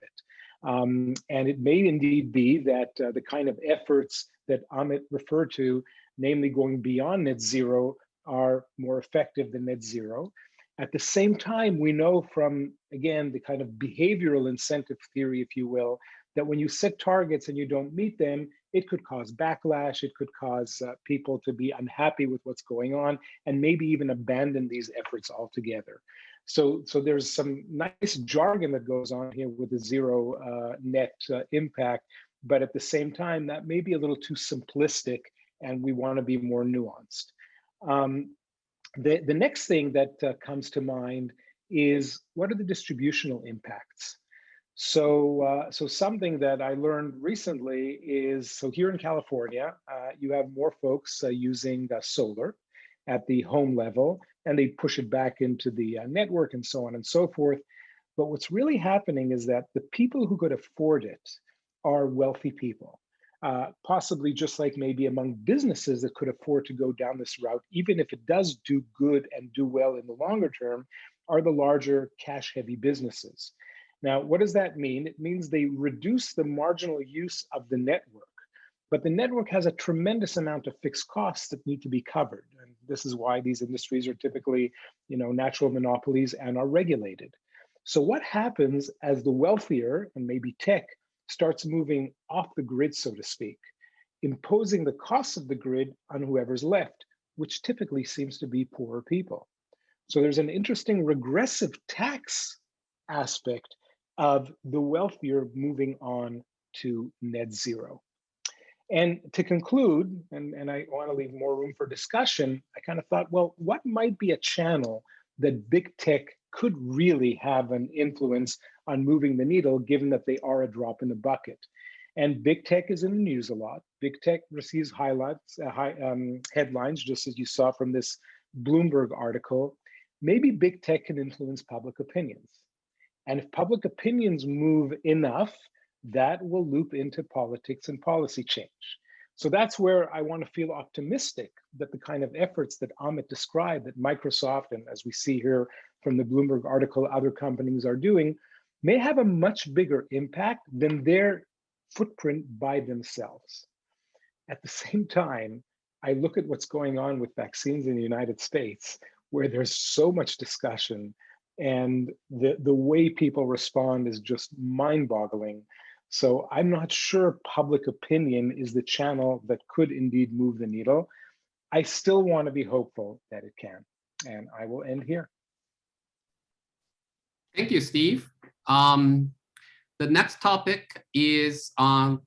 And it may indeed be that the kind of efforts that Amit referred to, namely going beyond net zero, are more effective than net zero. At the same time, we know from, again, the kind of behavioral incentive theory, if you will, that when you set targets and you don't meet them, it could cause backlash, it could cause people to be unhappy with what's going on, and maybe even abandon these efforts altogether. So there's some nice jargon that goes on here with the zero net impact, but at the same time, that may be a little too simplistic, and we want to be more nuanced. The next thing that comes to mind is, what are the distributional impacts? So something that I learned recently is, so here in California, you have more folks using solar at the home level, and they push it back into the network and so on and so forth. But what's really happening is that the people who could afford it are wealthy people, possibly just like maybe among businesses that could afford to go down this route, even if it does do good and do well in the longer term, are the larger cash-heavy businesses. Now, what does that mean? It means they reduce the marginal use of the network, but the network has a tremendous amount of fixed costs that need to be covered. And this is why these industries are typically, natural monopolies and are regulated. So what happens as the wealthier, and maybe tech, starts moving off the grid, so to speak, imposing the costs of the grid on whoever's left, which typically seems to be poorer people. So there's an interesting regressive tax aspect of the wealthier moving on to net zero. And to conclude, and I want to leave more room for discussion, I kind of thought, well, what might be a channel that big tech could really have an influence on moving the needle, given that they are a drop in the bucket? And big tech is in the news a lot. Big tech receives headlines, just as you saw from this Bloomberg article. Maybe big tech can influence public opinions. And if public opinions move enough, that will loop into politics and policy change. So that's where I want to feel optimistic that the kind of efforts that Amit described, that Microsoft, and as we see here from the Bloomberg article, other companies are doing, may have a much bigger impact than their footprint by themselves. At the same time, I look at what's going on with vaccines in the United States, where there's so much discussion and the way people respond is just mind-boggling. So I'm not sure public opinion is the channel that could indeed move the needle. I still want to be hopeful that it can. And I will end here. Thank you, Steve. The next topic is on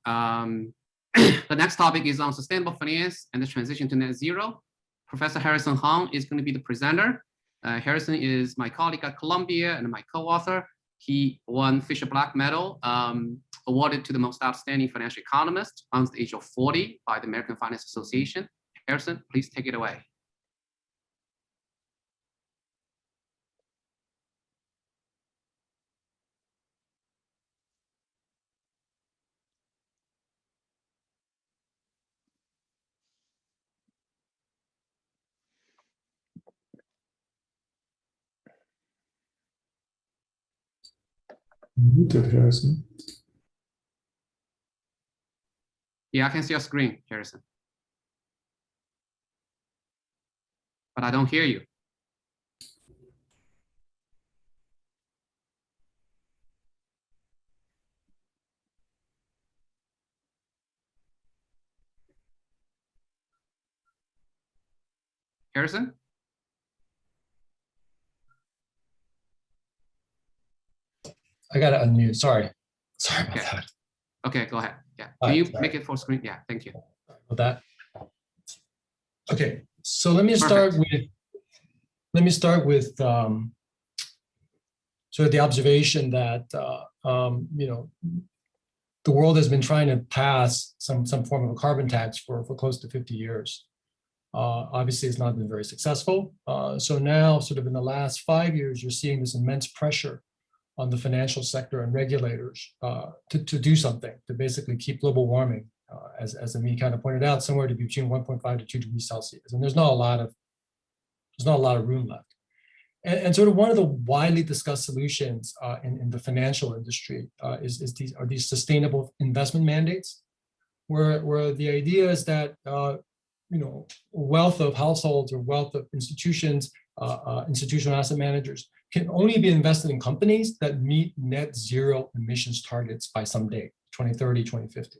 sustainable finance and the transition to net zero. Professor Harrison Hong is going to be the presenter. Harrison is my colleague at Columbia and my co-author. He won Fisher Black Medal, awarded to the most outstanding financial economist under the age of 40 by the American Finance Association. Harrison, please take it away. Muted, Harrison. Yeah, I can see your screen, Harrison. But I don't hear you. Harrison? I got to unmute. Sorry about that. Okay, go ahead. Yeah, can you make it full screen? Yeah, thank you. With that. Okay, so let me start with sort of the observation that you know, the world has been trying to pass some form of a carbon tax for close to 50 years. Obviously, it's not been very successful. So now, sort of in the last 5 years, you're seeing this immense pressure on the financial sector and regulators to do something, to basically keep global warming, as Amit kind of pointed out, somewhere to be between 1.5 to 2 degrees Celsius. And there's not a lot of room left. And sort of one of the widely discussed solutions in the financial industry are these sustainable investment mandates, where the idea is that you know, wealth of households or wealth of institutions, institutional asset managers can only be invested in companies that meet net zero emissions targets by some date, 2030, 2050.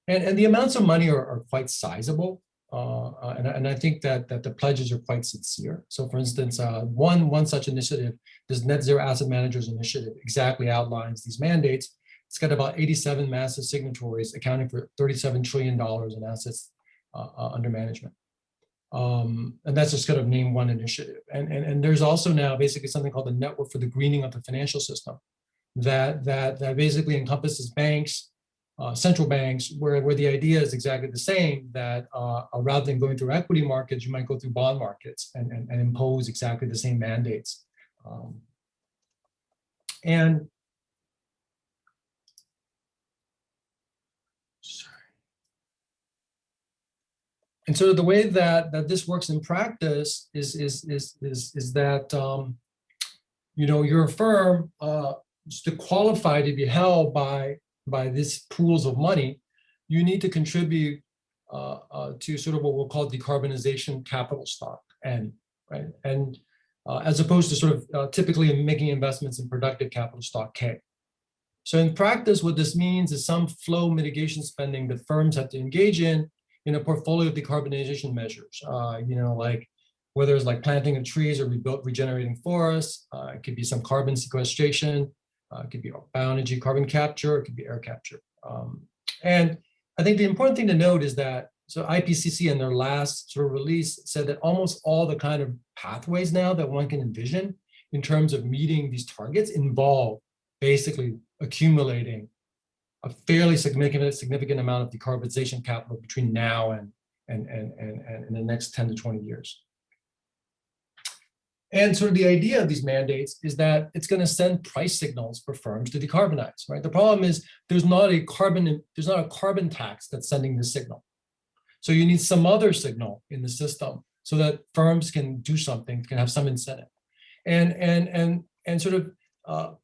And the amounts of money are quite sizable. And I think that the pledges are quite sincere. So for instance, one such initiative, this Net Zero Asset Managers Initiative, exactly outlines these mandates. It's got about 87 massive signatories, accounting for $37 trillion in assets under management. And that's just kind of name one initiative. And there's also now basically something called the Network for the Greening of the Financial System that basically encompasses banks, central banks, where the idea is exactly the same, that rather than going through equity markets, you might go through bond markets and impose exactly the same mandates. And so the way that this works in practice is that you know, your firm, to qualify to be held by these pools of money, you need to contribute to sort of what we'll call decarbonization capital stock, right? And as opposed to sort of typically making investments in productive capital stock K. So in practice, what this means is some flow mitigation spending that firms have to engage in a portfolio of decarbonization measures, like whether it's like planting of trees or regenerating forests, it could be some carbon sequestration, it could be bioenergy carbon capture, it could be air capture. And I think the important thing to note is that, so IPCC in their last sort of release said that almost all the kind of pathways now that one can envision in terms of meeting these targets involve basically accumulating a fairly significant amount of decarbonization capital between now and the next 10 to 20 years. And sort of the idea of these mandates is that it's going to send price signals for firms to decarbonize, right? The problem is there's not a carbon tax that's sending the signal. So you need some other signal in the system so that firms can do something, can have some incentive. And sort of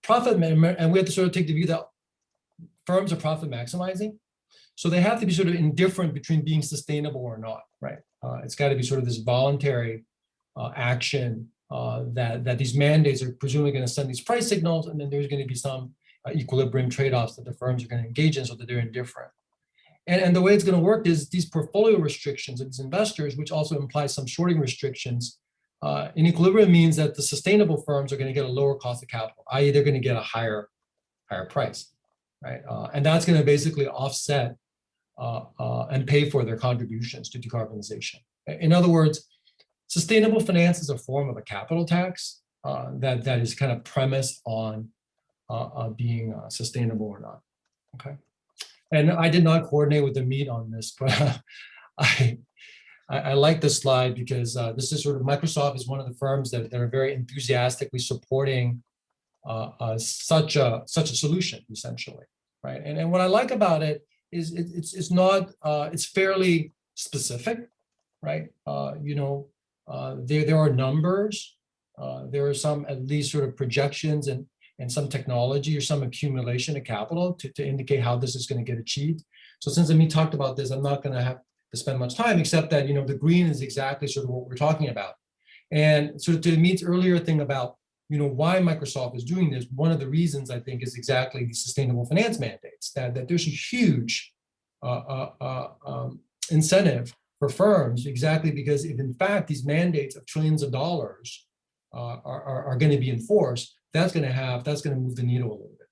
profit, and we have to sort of take the view that firms are profit maximizing. So they have to be sort of indifferent between being sustainable or not, right? It's got to be sort of this voluntary action that these mandates are presumably going to send these price signals, and then there's going to be some equilibrium trade-offs that the firms are going to engage in so that they're indifferent. And the way it's going to work is these portfolio restrictions of these investors, which also implies some shorting restrictions. In equilibrium means that the sustainable firms are going to get a lower cost of capital, i.e. they're going to get a higher price, right? And that's going to basically offset and pay for their contributions to decarbonization. In other words, sustainable finance is a form of a capital tax that is kind of premised on being sustainable or not, okay? And I did not coordinate with Amit on this, but I like this slide because this is sort of, Microsoft is one of the firms that are very enthusiastically supporting such a solution, essentially, right? And what I like about it is it's fairly specific, right? There are numbers, there are some at least sort of projections and some technology or some accumulation of capital to indicate how this is going to get achieved. So since Amit talked about this, I'm not going to have to spend much time, except that, the green is exactly sort of what we're talking about. And sort of to Amit's earlier thing about, why Microsoft is doing this, one of the reasons I think is exactly the sustainable finance mandates, that there's a huge incentive for firms, exactly because if in fact these mandates of trillions of dollars are going to be enforced, that's going to move the needle a little bit.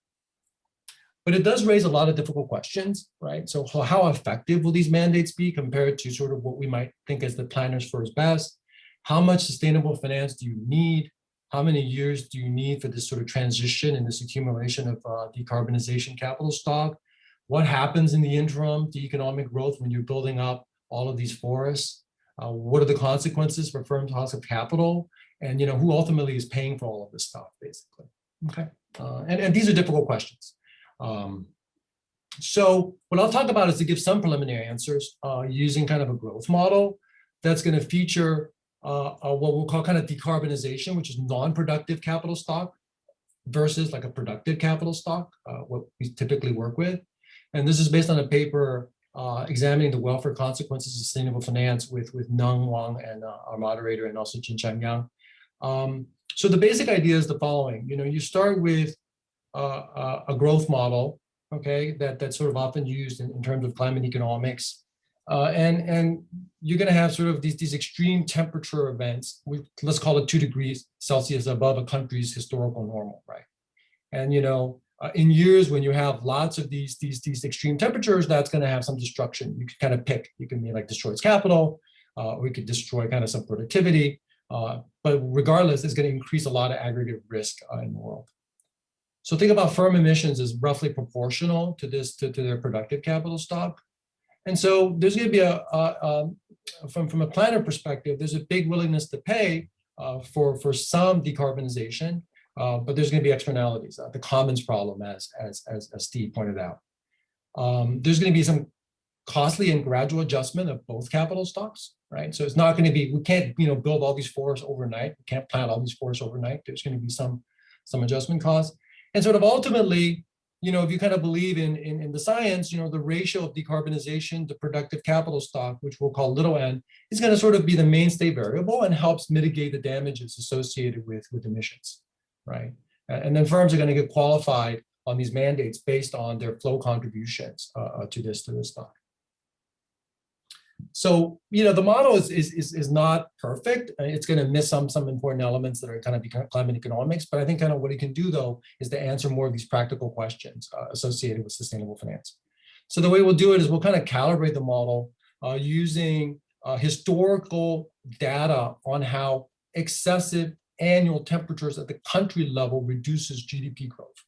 But it does raise a lot of difficult questions, right? So how effective will these mandates be compared to sort of what we might think as the planner's first best? How much sustainable finance do you need? How many years do you need for this sort of transition and this accumulation of decarbonization capital stock? What happens in the interim to economic growth when you're building up all of these forests? What are the consequences for firms' cost of capital? And who ultimately is paying for all of this stuff, basically? Okay, and these are difficult questions. So what I'll talk about is to give some preliminary answers using kind of a growth model that's going to feature what we'll call kind of decarbonization, which is non-productive capital stock versus like a productive capital stock, what we typically work with. And this is based on a paper examining the welfare consequences of sustainable finance with Neng, Wang, and our moderator, and also Chen Yang. So the basic idea is the following. You start with a growth model, okay, that's sort of often used in terms of climate economics. And you're going to have sort of these extreme temperature events, let's call it 2 degrees Celsius above a country's historical normal, right? And in years when you have lots of these extreme temperatures, that's going to have some destruction. You can kind of pick. You can like destroy its capital, or you could destroy kind of some productivity. But regardless, it's going to increase a lot of aggregate risk in the world. So think about firm emissions as roughly proportional to their productive capital stock. And so there's going to be from a planner perspective, there's a big willingness to pay for some decarbonization, but there's going to be externalities, the commons problem, as Steve pointed out. There's going to be some costly and gradual adjustment of both capital stocks, right? So it's not going to be, we can't build all these forests overnight. We can't plant all these forests overnight. There's going to be some adjustment costs. And sort of ultimately, if you kind of believe in the science, the ratio of decarbonization to productive capital stock, which we'll call little n, is going to sort of be the mainstay variable and helps mitigate the damages associated with emissions, right? And then firms are going to get qualified on these mandates based on their flow contributions to this stock. So, the model is not perfect. It's going to miss some important elements that are kind of climate economics, but I think kind of what it can do, though, is to answer more of these practical questions associated with sustainable finance. So the way we'll do it is we'll kind of calibrate the model using historical data on how excessive annual temperatures at the country level reduces GDP growth.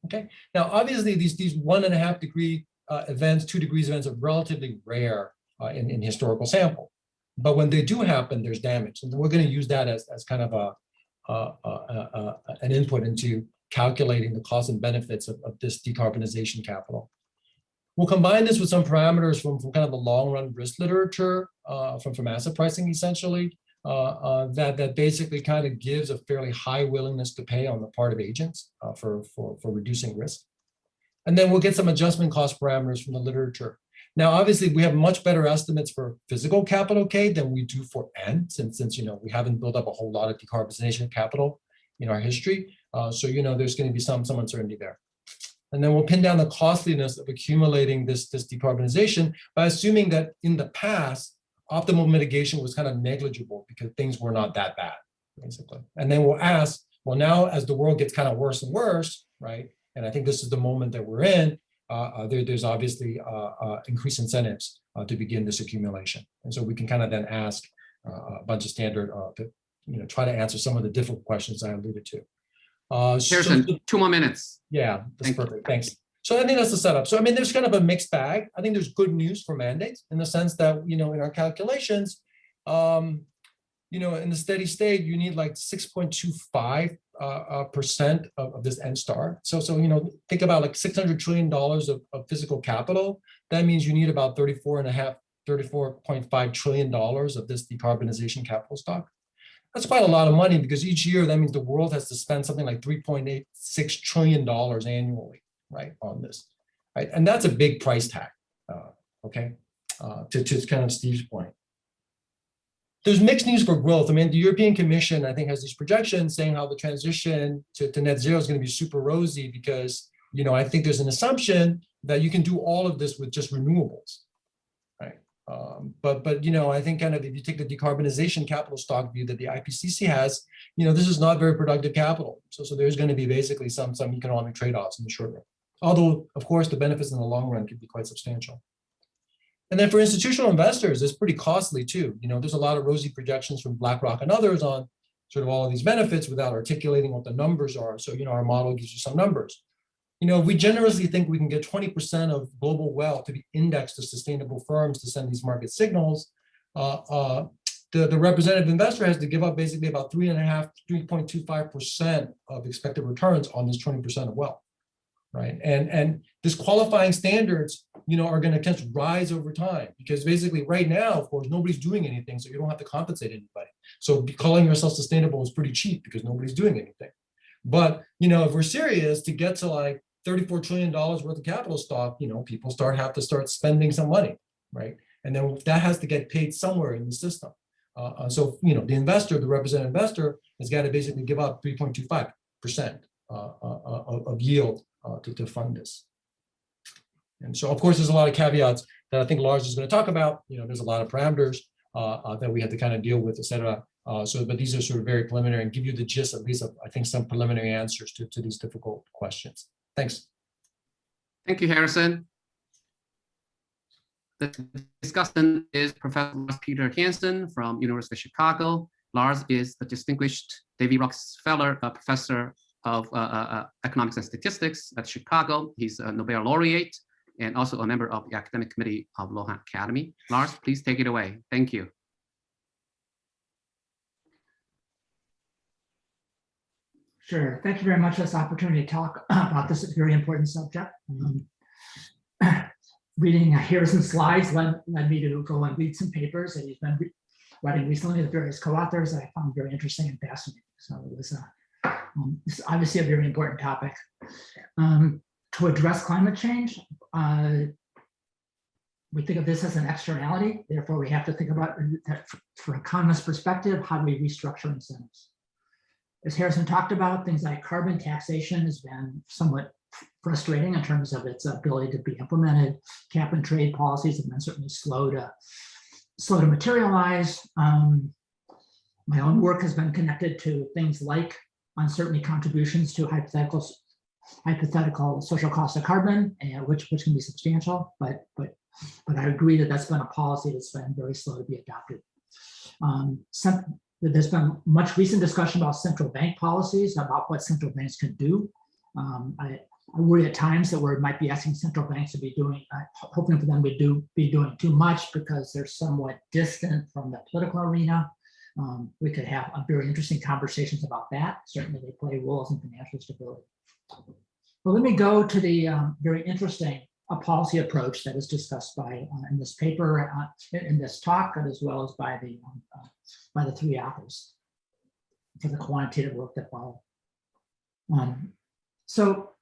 Okay. Now, obviously, these 1.5 degree events, 2 degrees events are relatively rare in historical sample, but when they do happen, there's damage, and we're going to use that as kind of an input into calculating the costs and benefits of this decarbonization capital. We'll combine this with some parameters from kind of the long-run risk literature from asset pricing, essentially, that basically kind of gives a fairly high willingness to pay on the part of agents for reducing risk. And then we'll get some adjustment cost parameters from the literature. Now, obviously, we have much better estimates for physical capital K than we do for N, since we haven't built up a whole lot of decarbonization capital in our history. So there's going to be some uncertainty there. And then we'll pin down the costliness of accumulating this decarbonization by assuming that in the past, optimal mitigation was kind of negligible because things were not that bad, basically. And then we'll ask, well, now as the world gets kind of worse and worse, right? And I think this is the moment that we're in. There's obviously increased incentives to begin this accumulation. And so we can kind of then ask a bunch of standard, try to answer some of the difficult questions I alluded to. Harrison, 2 more minutes. Yeah, that's perfect. Thanks. So I think that's the setup. So I mean, there's kind of a mixed bag. I think there's good news for mandates in the sense that, in our calculations, in the steady state, you need like 6.25% of this N star. So think about like $600 trillion of physical capital. That means you need about $34.5 trillion of this decarbonization capital stock. That's quite a lot of money because each year that means the world has to spend something like $3.86 trillion annually, right, on this, right? And that's a big price tag, okay, to kind of Steve's point. There's mixed news for growth. I mean, the European Commission, I think, has these projections saying how the transition to net zero is going to be super rosy because, I think there's an assumption that you can do all of this with just renewables, right? But I think kind of if you take the decarbonization capital stock view that the IPCC has, this is not very productive capital. So there's going to be basically some economic trade-offs in the short run. Although, of course, the benefits in the long run could be quite substantial. And then for institutional investors, it's pretty costly too. There's a lot of rosy projections from BlackRock and others on sort of all of these benefits without articulating what the numbers are. So, our model gives you some numbers. We generously think we can get 20% of global wealth to be indexed to sustainable firms to send these market signals. The representative investor has to give up basically about 3.25% of expected returns on this 20% of wealth, right? And this qualifying standards, are going to tend to rise over time because basically right now, of course, nobody's doing anything, so you don't have to compensate anybody. So calling yourself sustainable is pretty cheap because nobody's doing anything. But, if we're serious to get to like $34 trillion worth of capital stock, people have to start spending some money, right? And then that has to get paid somewhere in the system. So, the investor, the representative investor has got to basically give up 3.25% of yield to fund this. And so, of course, there's a lot of caveats that I think Lars is going to talk about. There's a lot of parameters that we have to kind of deal with, et cetera. But these are sort of very preliminary and give you the gist, at least, of, I think, some preliminary answers to these difficult questions. Thanks. Thank you, Harrison. The discussant is Professor Peter Hansen from University of Chicago. Lars is the distinguished David Rockefeller Professor of Economics and Statistics at Chicago. He's a Nobel laureate and also a member of the academic committee of Luohan Academy. Lars, please take it away. Thank you. Sure. Thank you very much for this opportunity to talk about this very important subject. Reading Harrison's slides led me to go and read some papers that he's been writing recently with various co-authors that I found very interesting and fascinating. So it was it's obviously a very important topic. to address climate change, we think of this as an externality. Therefore, we have to think about that from an economist perspective, how do we restructure incentives? As Harrison talked about, things like carbon taxation has been somewhat frustrating in terms of its ability to be implemented. Cap and trade policies have been certainly slow to materialize. My own work has been connected to things like uncertainty contributions to hypothetical social cost of carbon, which can be substantial, but I agree that that's been a policy that's been very slow to be adopted. There's been much recent discussion about central bank policies, about what central banks can do. I worry at times that we might be asking central banks to be doing, hoping for them to be doing too much because they're somewhat distant from the political arena. We could have very interesting conversations about that. Certainly they play roles in financial stability. Well, let me go to the very interesting policy approach that is discussed by in this paper, in this talk, as well as by the three authors for the quantitative work that followed. So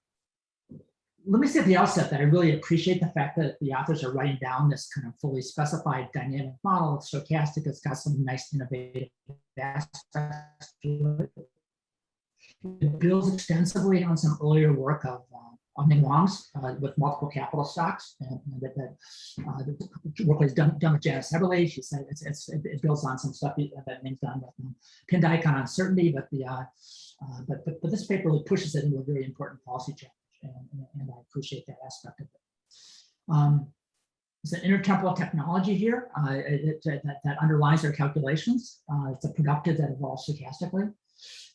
let me say at the outset that I really appreciate the fact that the authors are writing down this kind of fully specified dynamic model. It's stochastic. It's got some nice innovative aspects to it. It builds extensively on some earlier work of Wang's with multiple capital stocks, and that work was done with Janice Heberle. She said it builds on some stuff that Neng's done with pinned icon uncertainty, but this paper really pushes it into a very important policy challenge, and I appreciate that aspect of it. It's an intertemporal technology here that underlies their calculations. It's a productive that evolves stochastically.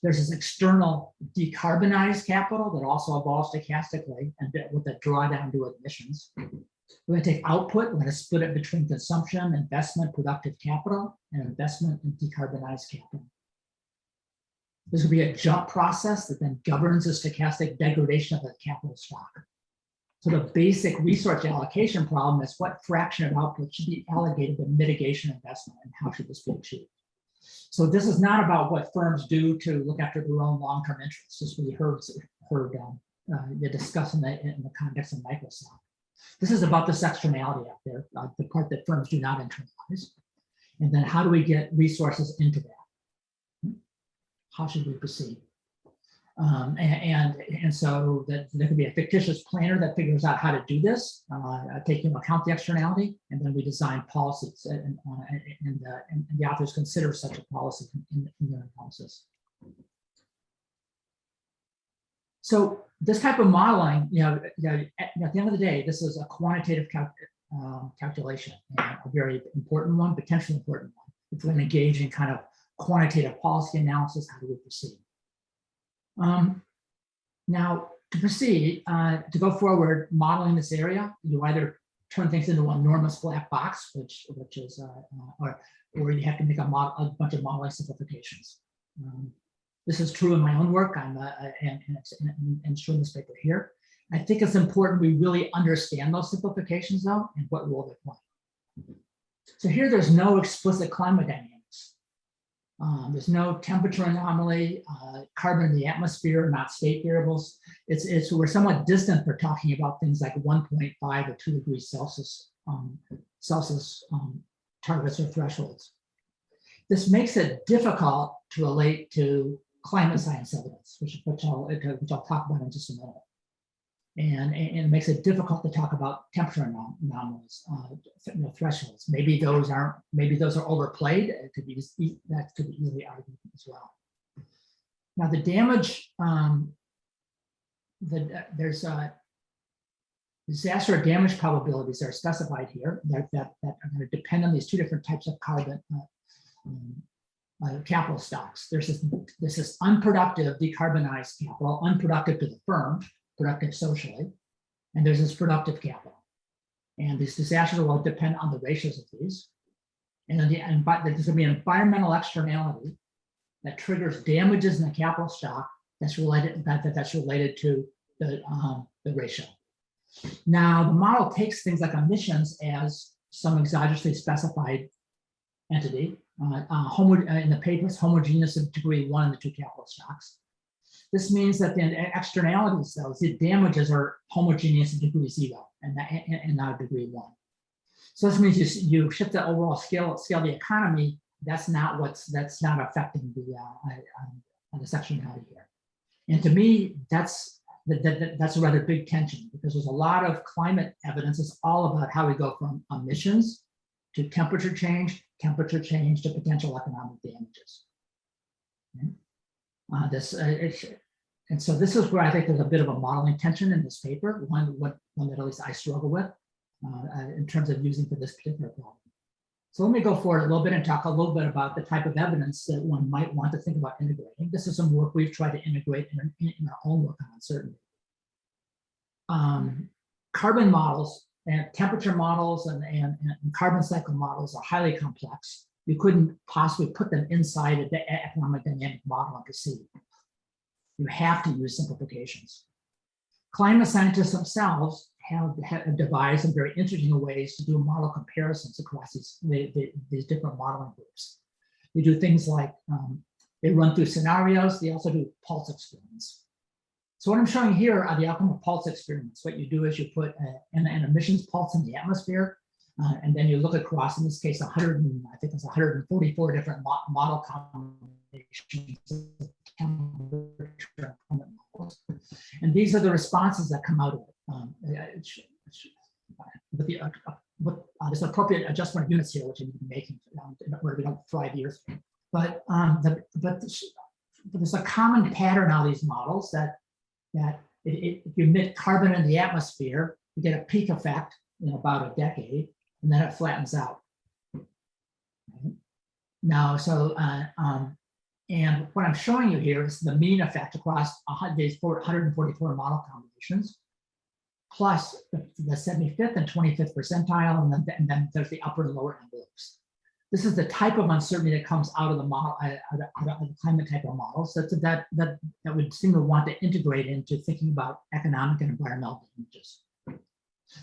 There's this external decarbonized capital that also evolves stochastically and with a drawdown to emissions. We're going to take output, we're going to split it between consumption, investment, productive capital, and investment in decarbonized capital. There's going to be a jump process that then governs the stochastic degradation of the capital stock. So the basic resource allocation problem is what fraction of output should be allocated to mitigation investment and how should this be achieved? So this is not about what firms do to look after their own long-term interests, as we heard you discuss in the context of Microsoft. This is about this externality out there, the part that firms do not internalize. And then how do we get resources into that? How should we proceed? And so that there could be a fictitious planner that figures out how to do this, taking into account the externality, and then we design policies, and the authors consider such a policy in their analysis. So this type of modeling, at the end of the day, this is a quantitative calculation, and a very important one, potentially important one. If we're going to engage in kind of quantitative policy analysis, how do we proceed? Now, to proceed, to go forward, modeling this area, you either turn things into an enormous black box, which is, or you have to make a bunch of modeling simplifications. This is true in my own work, and it's true in this paper here. I think it's important we really understand those simplifications, though, and what role they play. So here, there's no explicit climate dynamics. There's no temperature anomaly, carbon in the atmosphere, not state variables. We're somewhat distant for talking about things like 1.5 or 2 degrees Celsius targets or thresholds. This makes it difficult to relate to climate science evidence, which I'll talk about in just a minute. And it makes it difficult to talk about temperature anomalies, thresholds. Maybe those are overplayed. It could be that could be easily argued as well. Now the damage, there's disaster damage probabilities that are specified here that are going to depend on these two different types of carbon capital stocks. There's this unproductive decarbonized capital, unproductive to the firm, productive socially, and there's this productive capital. And these disasters will depend on the ratios of these. And then there's going to be an environmental externality that triggers damages in the capital stock that's related to the ratio. Now, the model takes things like emissions as some exogenously specified entity. In the paper, it's homogeneous of degree 1 in the two capital stocks. This means that the externalities, though, the damages are homogeneous at degree 0 and not degree 1. So this means you shift the overall scale of the economy. That's not affecting the sectionality here. And to me, that's a rather big tension, because there's a lot of climate evidence. It's all about how we go from emissions to temperature change to potential economic damages. And so this is where I think there's a bit of a modeling tension in this paper, one that at least I struggle with in terms of using for this particular problem. So let me go forward a little bit and talk a little bit about the type of evidence that one might want to think about integrating. This is some work we've tried to integrate in our own work on uncertainty. Carbon models and temperature models and carbon cycle models are highly complex. You couldn't possibly put them inside the economic dynamic model and proceed. You have to use simplifications. Climate scientists themselves have devised some very interesting ways to do model comparisons across these different modeling groups. They do things like they run through scenarios. They also do pulse experiments. So what I'm showing here are the outcome of pulse experiments. What you do is you put an emissions pulse in the atmosphere, and then you look across, in this case, I think it's 144 different model combinations of temperature models. And these are the responses that come out of it. There's appropriate adjustment of units here, which I'm making in order to don't 5 years. But there's a common pattern on these models that if you emit carbon in the atmosphere, you get a peak effect in about a decade, and then it flattens out. Now, and what I'm showing you here is the mean effect across these 144 model combinations, plus the 75th and 25th percentile, and then there's the upper and lower envelopes. This is the type of uncertainty that comes out of the model, out of the climate type of models that would seem to want to integrate into thinking about economic and environmental damages.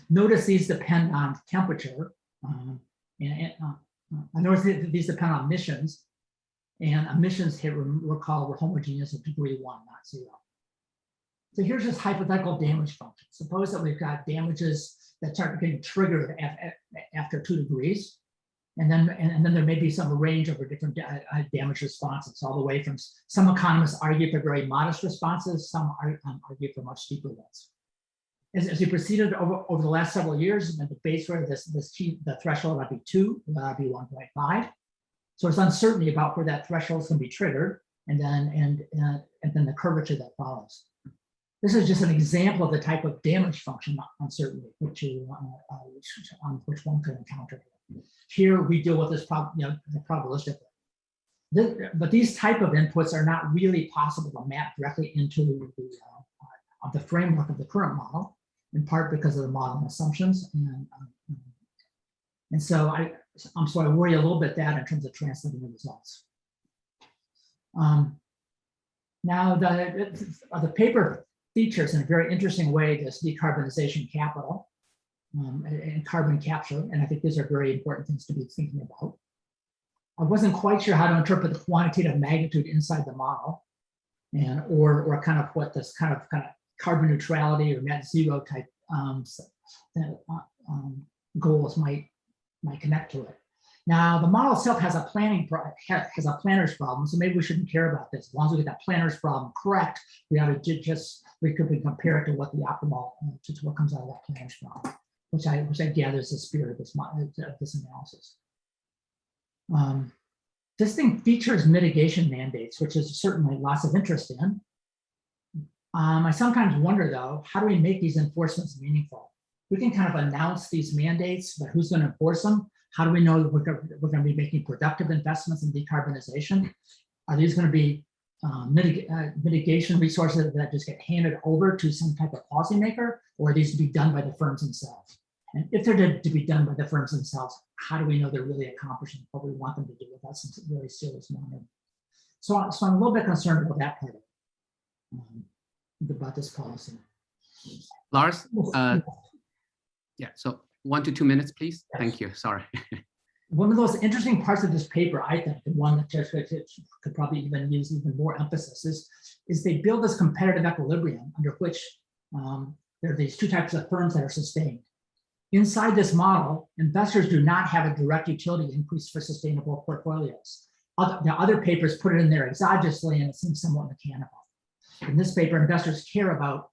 Notice these depend on temperature, I notice that these depend on emissions, and emissions here, recall, were homogeneous at degree 1, not 0. So here's this hypothetical damage function. Suppose that we've got damages that start getting triggered after 2 degrees. And then there may be some range over different damage responses, all the way from some economists argue for very modest responses, some argue for much steeper ones. As we proceeded over the last several years, the base rate of the threshold would be 2, would be 1.5. So it's uncertainty about where that threshold is going to be triggered, and then the curvature that follows. This is just an example of the type of damage function uncertainty which one could encounter. Here we deal with this problem, probabilistically. But these type of inputs are not really possible to map directly into the framework of the current model, in part because of the modeling assumptions, and so I worry a little bit that in terms of translating the results. Now the paper features in a very interesting way this decarbonization capital. And carbon capture, and I think these are very important things to be thinking about. I wasn't quite sure how to interpret the quantitative magnitude inside the model, or kind of what this kind of carbon neutrality or net zero type goals might connect to it. Now the model itself has a planner's problem, so maybe we shouldn't care about this. As long as we get that planner's problem correct, we ought to we could compare it to what the optimal to what comes out of that planner's problem. Which I gather is the spirit of this analysis. This thing features mitigation mandates, which is certainly lots of interest in. I sometimes wonder, though, how do we make these enforcements meaningful? We can kind of announce these mandates, but who's going to enforce them? How do we know that we're going to be making productive investments in decarbonization? Are these going to be mitigation resources that just get handed over to some type of policymaker, or are these to be done by the firms themselves? And if they're to be done by the firms themselves, how do we know they're really accomplishing what we want them to do without some really serious monitoring? So I'm a little bit concerned about that part of it, about this policy. Lars, yeah, so 1 to 2 minutes, please. Yes. Thank you, sorry. One of those interesting parts of this paper, I think, the one that just could probably even use even more emphasis is they build this competitive equilibrium under which there are these two types of firms that are sustained. Inside this model, investors do not have a direct utility increase for sustainable portfolios. The other papers put it in there exogenously, and it seems somewhat mechanical. In this paper, investors care about,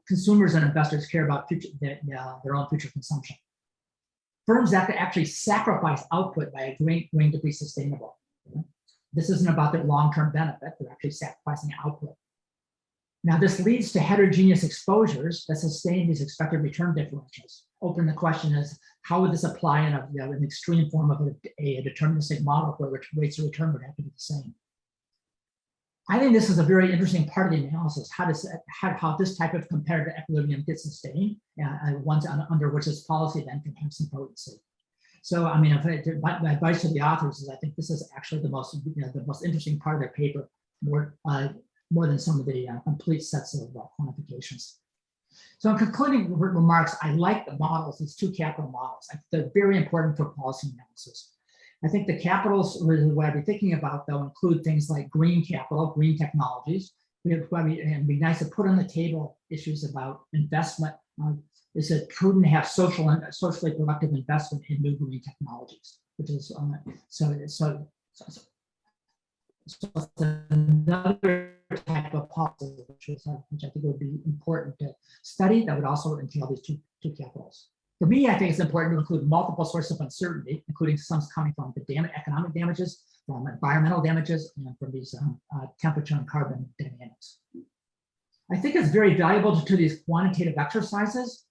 consumers and investors care about their own future consumption. Firms have to actually sacrifice output by agreeing to be sustainable. This isn't about their long-term benefit, they're actually sacrificing output. Now, this leads to heterogeneous exposures that sustain these expected return differentials. Open the question is, how would this apply in an extreme form of a deterministic model where rates of return would have to be the same? I think this is a very interesting part of the analysis, how this type of comparative equilibrium gets sustained, ones under which this policy then can have some potency. So, I mean, my advice to the authors is I think this is actually the most interesting part of their paper, more than some of the complete sets of quantifications. So in concluding remarks, I like the models, these two capital models. They're very important for policy analysis. I think the capitals, what I'd be thinking about though, include things like green capital, green technologies. It'd be nice to put on the table issues about investment. Is it prudent to have socially productive investment in new green technologies? Which is so it's another type of policy which I think would be important to study. That would also entail these two capitals. For me, I think it's important to include multiple sources of uncertainty, including some coming from the economic damages, from environmental damages, and from these temperature and carbon dynamics. I think it's very valuable to these quantitative exercises,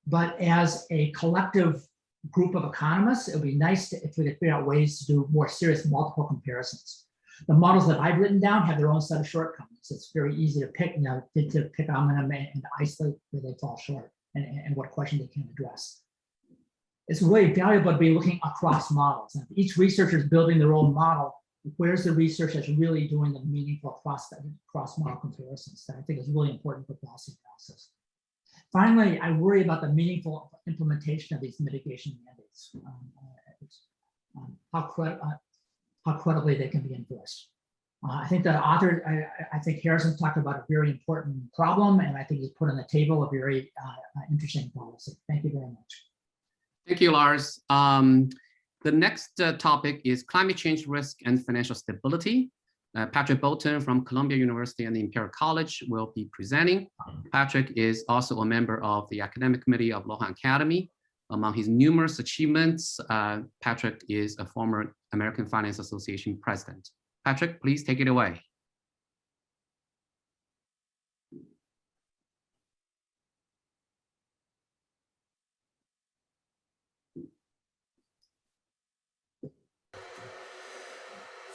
but as a collective group of economists, it would be nice if we could figure out ways to do more serious multiple comparisons. The models that I've written down have their own set of shortcomings. It's very easy to pick, to pick on them and isolate where they fall short and what question they can address. It's really valuable to be looking across models. And if each researcher is building their own model, where's the research that's really doing the meaningful cross-model comparisons that I think is really important for policy analysis. Finally, I worry about the meaningful implementation of these mitigation mandates, how credibly they can be enforced. I think the author, I think Harrison talked about a very important problem, and I think he's put on the table a very interesting policy. Thank you very much. Thank you, Lars. The next topic is climate change risk and financial stability. Patrick Bolton from Columbia University and the Imperial College will be presenting. Patrick is also a member of the academic committee of Luohan Academy. Among his numerous achievements, Patrick is a former American Finance Association president. Patrick, please take it away.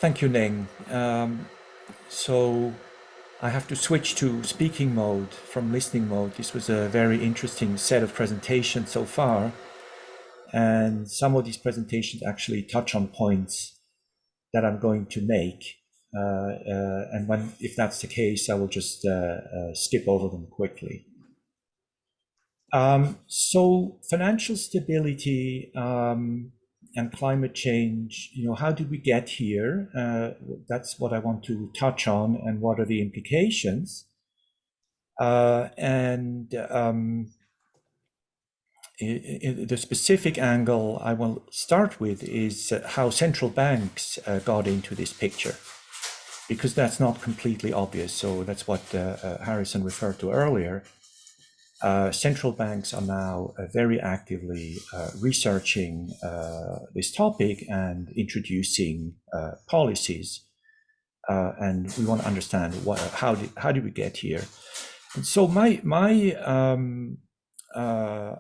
Thank you, Neng. So I have to switch to speaking mode from listening mode. This was a very interesting set of presentations so far. And some of these presentations actually touch on points that I'm going to make. And if that's the case, I will just skip over them quickly. So financial stability and climate change, how did we get here? That's what I want to touch on, and what are the implications? The specific angle I will start with is how central banks got into this picture, because that's not completely obvious. So that's what Harrison referred to earlier. Central banks are now very actively researching this topic and introducing policies, and we want to understand how did we get here. And so my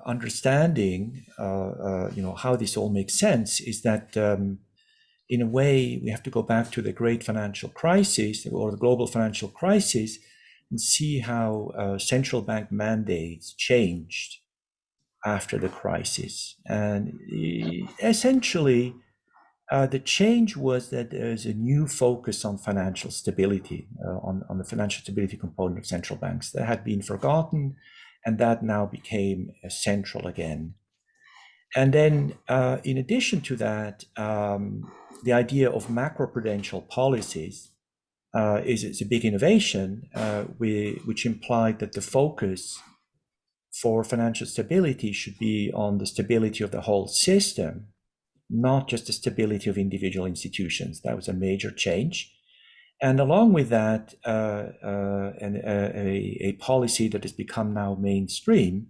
understanding, how this all makes sense is that in a way we have to go back to the great financial crisis or the global financial crisis and see how central bank mandates changed after the crisis. And essentially, the change was that there's a new focus on financial stability, on the financial stability component of central banks that had been forgotten, and that now became central again. And then in addition to that, the idea of macroprudential policies is a big innovation, which implied that the focus for financial stability should be on the stability of the whole system, not just the stability of individual institutions. That was a major change. And along with that, a policy that has become now mainstream,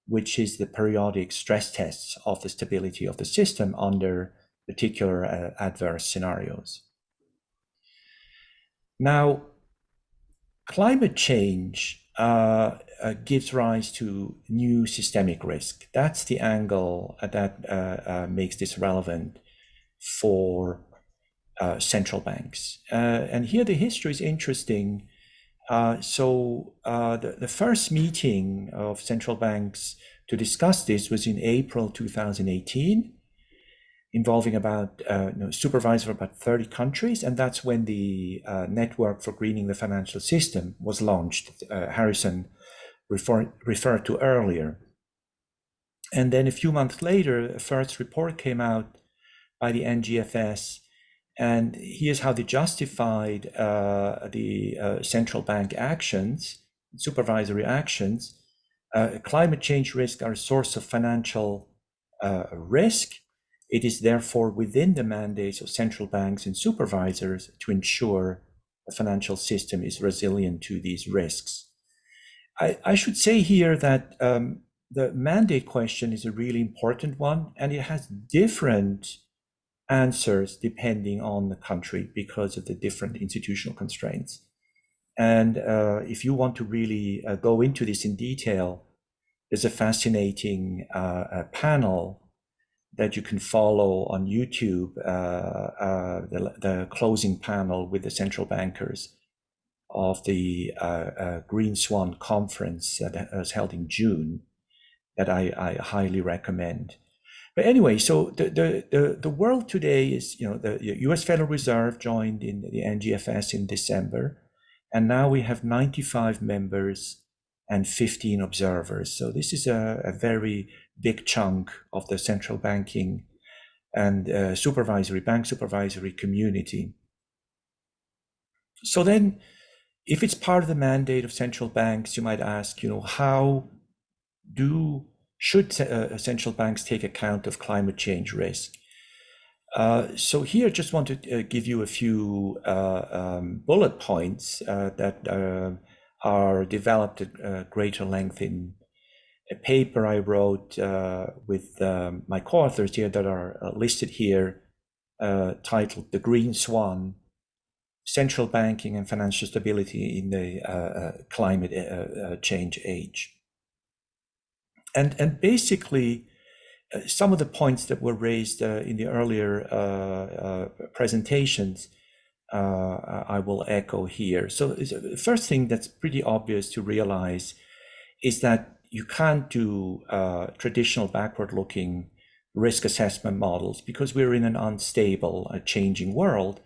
which is the periodic stress tests of the stability of the system under particular adverse scenarios. Now, climate change gives rise to new systemic risk. That's the angle that makes this relevant for central banks. And here the history is interesting. The first meeting of central banks to discuss this was in April 2018, involving supervised for about 30 countries. And that's when the Network for Greening the Financial System was launched, Harrison referred to earlier. And then a few months later, a first report came out by the NGFS. And here's how they justified the central bank actions, supervisory actions. Climate change risks are a source of financial risk. It is therefore within the mandates of central banks and supervisors to ensure the financial system is resilient to these risks. I should say here that the mandate question is a really important one, and it has different answers depending on the country because of the different institutional constraints. And if you want to really go into this in detail, there's a fascinating panel that you can follow on YouTube, the closing panel with the central bankers of the Green Swan conference that was held in June, that I highly recommend. But anyway, so the world today is, the US Federal Reserve joined in the NGFS in December, and now we have 95 members and 15 observers. So this is a very big chunk of the central banking and bank supervisory community. So then, if it's part of the mandate of central banks, you might ask, how should central banks take account of climate change risk? So here, just want to give you a few bullet points that are developed at greater length in a paper I wrote with my co-authors here that are listed here, titled "The Green Swan: Central Banking and Financial Stability in the Climate Change Age." And basically, some of the points that were raised in the earlier presentations, I will echo here. So the first thing that's pretty obvious to realize is that you can't do traditional backward-looking risk assessment models because we're in an unstable, changing world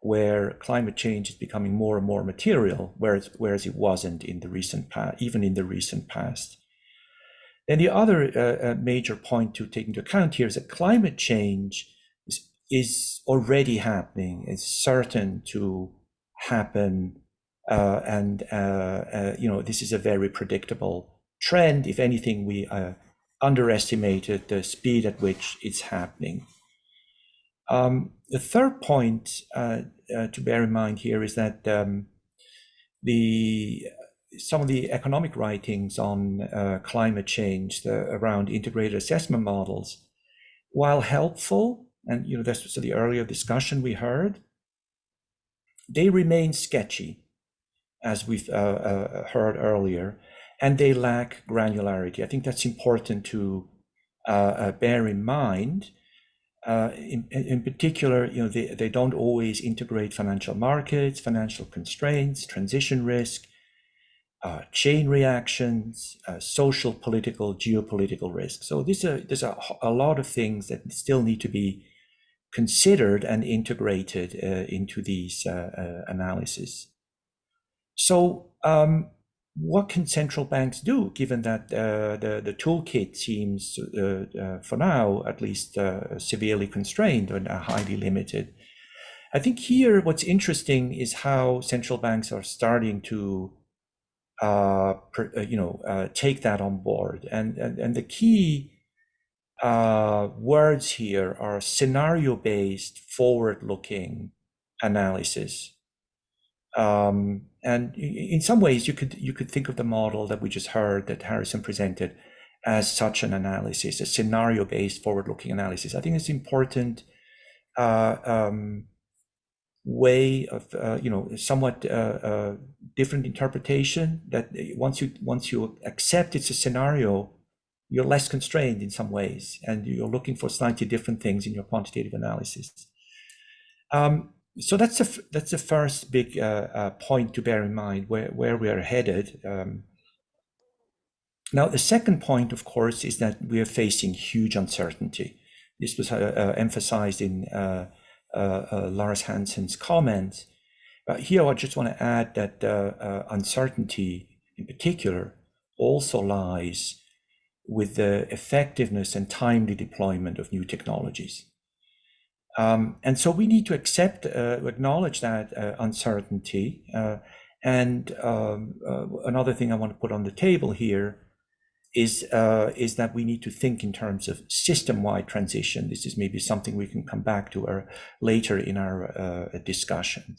where climate change is becoming more and more material, whereas it wasn't in the recent past, even in the recent past. And the other major point to take into account here is that climate change is already happening. It's certain to happen, and this is a very predictable trend. If anything, we underestimated the speed at which it's happening. The third point to bear in mind here is that some of the economic writings on climate change around integrated assessment models, while helpful, and that's the earlier discussion we heard, they remain sketchy, as we've heard earlier, and they lack granularity. I think that's important to bear in mind. In particular, they don't always integrate financial markets, financial constraints, transition risk, chain reactions, social, political, geopolitical risk. So there's a lot of things that still need to be considered and integrated into these analyses. So what can central banks do, given that the toolkit seems, for now, at least severely constrained and highly limited? I think here what's interesting is how central banks are starting to take that on board. And the key words here are scenario-based, forward-looking analysis. And in some ways, you could think of the model that we just heard that Harrison presented as such an analysis, a scenario-based, forward-looking analysis. I think it's important way of somewhat different interpretation, that once you accept it's a scenario, you're less constrained in some ways, and you're looking for slightly different things in your quantitative analysis. So that's the first big point to bear in mind, where we are headed. Now, the second point, of course, is that we are facing huge uncertainty. This was emphasized in Lars Hansen's comments. Here, I just want to add that uncertainty in particular also lies with the effectiveness and timely deployment of new technologies. And so we need to acknowledge that uncertainty. And another thing I want to put on the table here is that we need to think in terms of system-wide transition. This is maybe something we can come back to later in our discussion.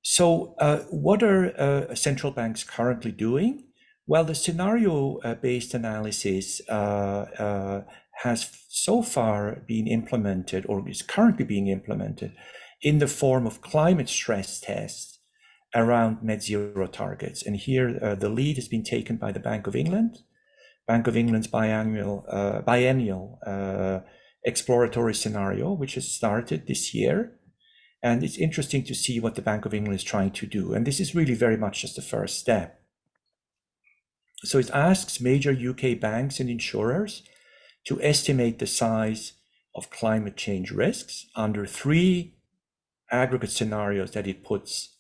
So what are central banks currently doing? Well, the scenario-based analysis has so far been implemented, or is currently being implemented, in the form of climate stress tests around net zero targets. And here the lead has been taken by the Bank of England. Bank of England's biennial exploratory scenario, which has started this year. And it's interesting to see what the Bank of England is trying to do. And this is really very much just the first step. So it asks major UK banks and insurers to estimate the size of climate change risks under 3 aggregate scenarios that it puts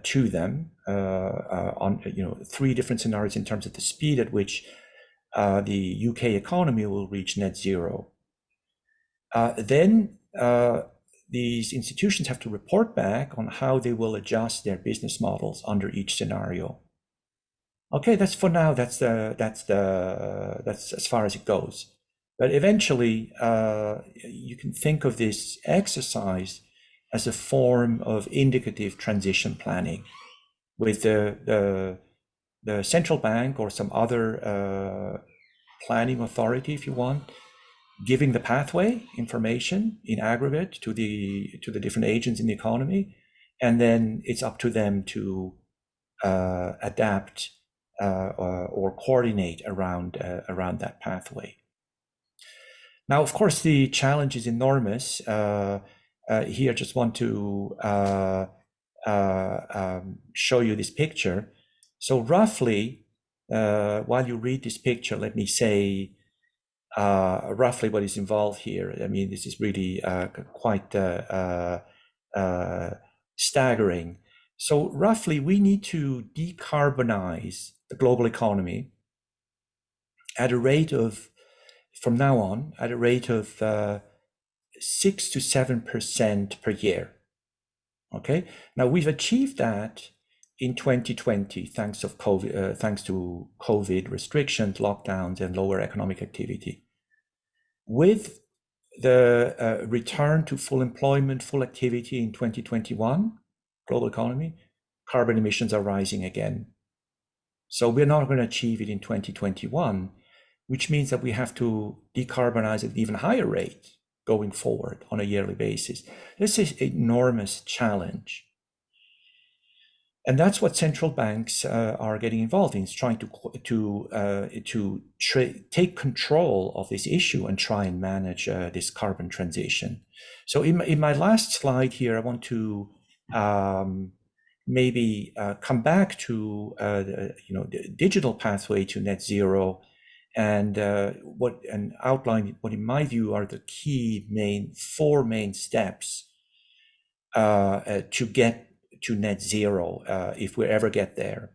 to them on 3 different scenarios in terms of the speed at which the UK economy will reach net zero. Then these institutions have to report back on how they will adjust their business models under each scenario. Okay, that's for now. That's as far as it goes. But eventually, you can think of this exercise as a form of indicative transition planning, with the central bank or some other planning authority, if you want, giving the pathway information in aggregate to the different agents in the economy, and then it's up to them to adapt or coordinate around that pathway. Now, of course, the challenge is enormous. Here, I just want to show you this picture. So roughly, while you read this picture, let me say roughly what is involved here. I mean, this is really quite staggering. So roughly, we need to decarbonize the global economy at a rate of, from now on, at a rate of 6 to 7% per year. Okay, now we've achieved that in 2020 thanks to COVID restrictions, lockdowns, and lower economic activity. With the return to full employment, full activity in 2021, global economy, carbon emissions are rising again. So we're not going to achieve it in 2021, which means that we have to decarbonize at an even higher rate going forward on a yearly basis. This is an enormous challenge. And that's what central banks are getting involved in, is trying to take control of this issue and try and manage this carbon transition. So in my last slide here, I want to maybe come back to the digital pathway to net zero, and outline what in my view are the key four main steps to get to net zero if we ever get there.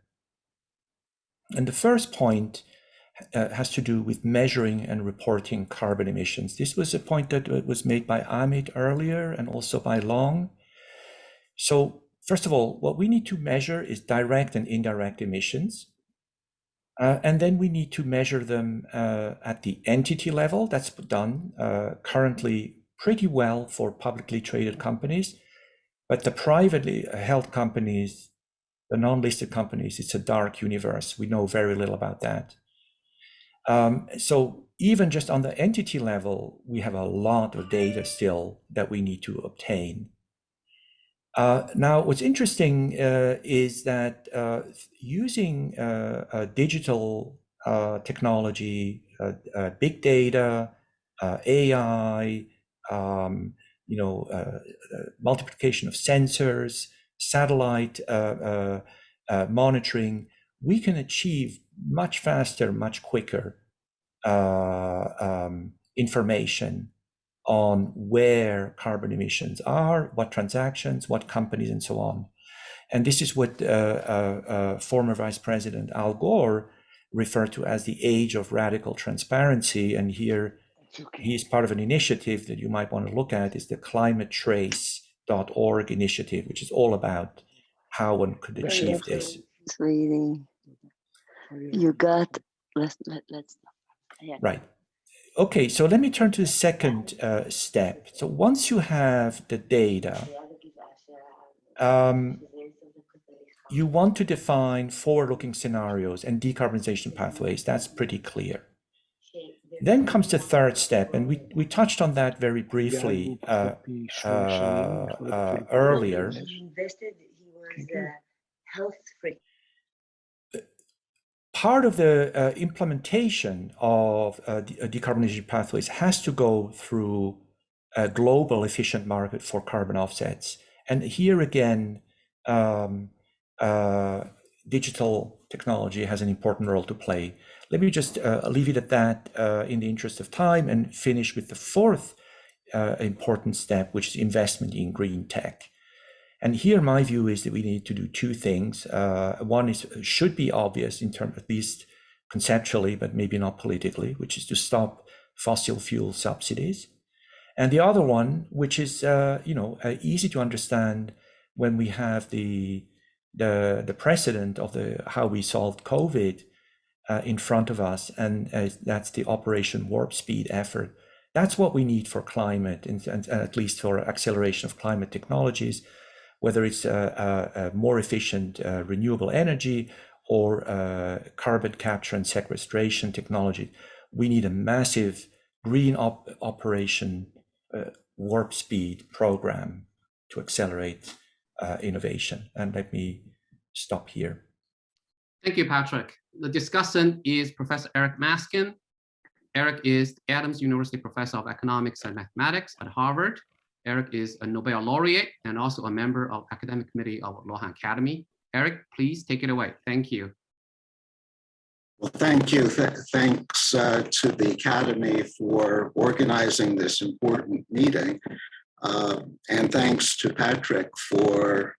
And the first point has to do with measuring and reporting carbon emissions. This was a point that was made by Amit earlier and also by Long. So first of all, what we need to measure is direct and indirect emissions. And then we need to measure them at the entity level. That's done currently pretty well for publicly traded companies, but the privately held companies, the non-listed companies, it's a dark universe. We know very little about that. So even just on the entity level, we have a lot of data still that we need to obtain. Now, what's interesting is that using digital technology, big data, AI, multiplication of sensors, satellite monitoring, we can achieve much faster, much quicker information on where carbon emissions are, what transactions, what companies, and so on. And this is what former Vice President Al Gore referred to as the age of radical transparency. And here he's part of an initiative that you might want to look at, is the climatetrace.org initiative, which is all about how one could achieve this. Reading. You got, let's yeah. Right. Okay, so let me turn to the second step. So once you have the data, you want to define forward-looking scenarios and decarbonization pathways. That's pretty clear. Then comes the third step, and we touched on that very briefly earlier. Part of the implementation of decarbonization pathways has to go through a global efficient market for carbon offsets. And here again, digital technology has an important role to play. Let me just leave it at that in the interest of time and finish with the fourth important step, which is investment in green tech. And here my view is that we need to do two things. One is should be obvious in terms, at least conceptually, but maybe not politically, which is to stop fossil fuel subsidies. And the other one, which is easy to understand when we have the precedent of how we solved COVID in front of us, and that's the Operation Warp Speed effort. That's what we need for climate, and at least for acceleration of climate technologies, whether it's a more efficient renewable energy or carbon capture and sequestration technology. We need a massive green Operation Warp Speed program to accelerate innovation. And let me stop here. Thank you, Patrick. The discussant is Professor Eric Maskin. Eric is Adams University Professor of Economics and Mathematics at Harvard. Eric is a Nobel laureate and also a member of academic committee of Luohan Academy. Eric, please take it away. Thank you. Well, thank you. Thanks to the Academy for organizing this important meeting. And thanks to Patrick for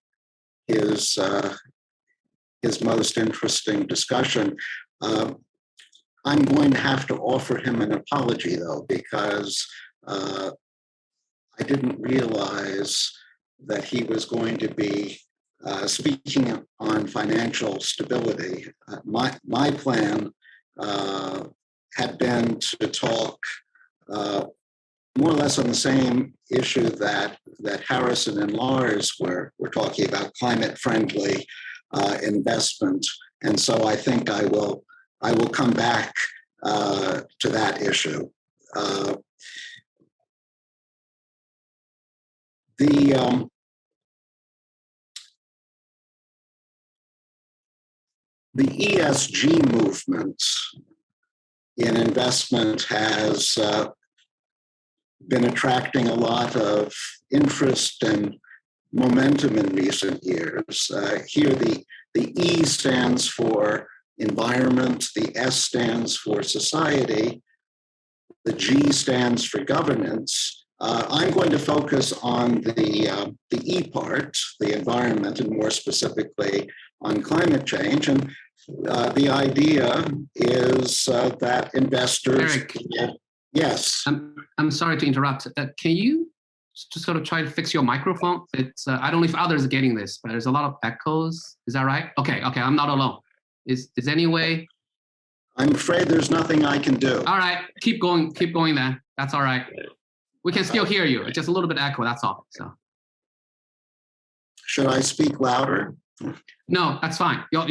his most interesting discussion. I'm going to have to offer him an apology, though, because I didn't realize that he was going to be speaking on financial stability. My plan had been to talk more or less on the same issue that Harrison and Lars were talking about, climate-friendly investment. And so I think I will come back to that issue. The ESG movement in investment has been attracting a lot of interest and momentum in recent years. Here, the E stands for environment, the S stands for society, the G stands for governance. I'm going to focus on the E part, the environment, and more specifically on climate change. And the idea is that investors. Eric, yes. I'm sorry to interrupt. Can you just sort of try to fix your microphone? It's I don't know if others are getting this, but there's a lot of echoes. Is that right? Okay, I'm not alone. Is any way? I'm afraid there's nothing I can do. All right, keep going then. That's all right. We can still hear you. It's just a little bit echo, that's all. So. Should I speak louder? No, that's fine. Your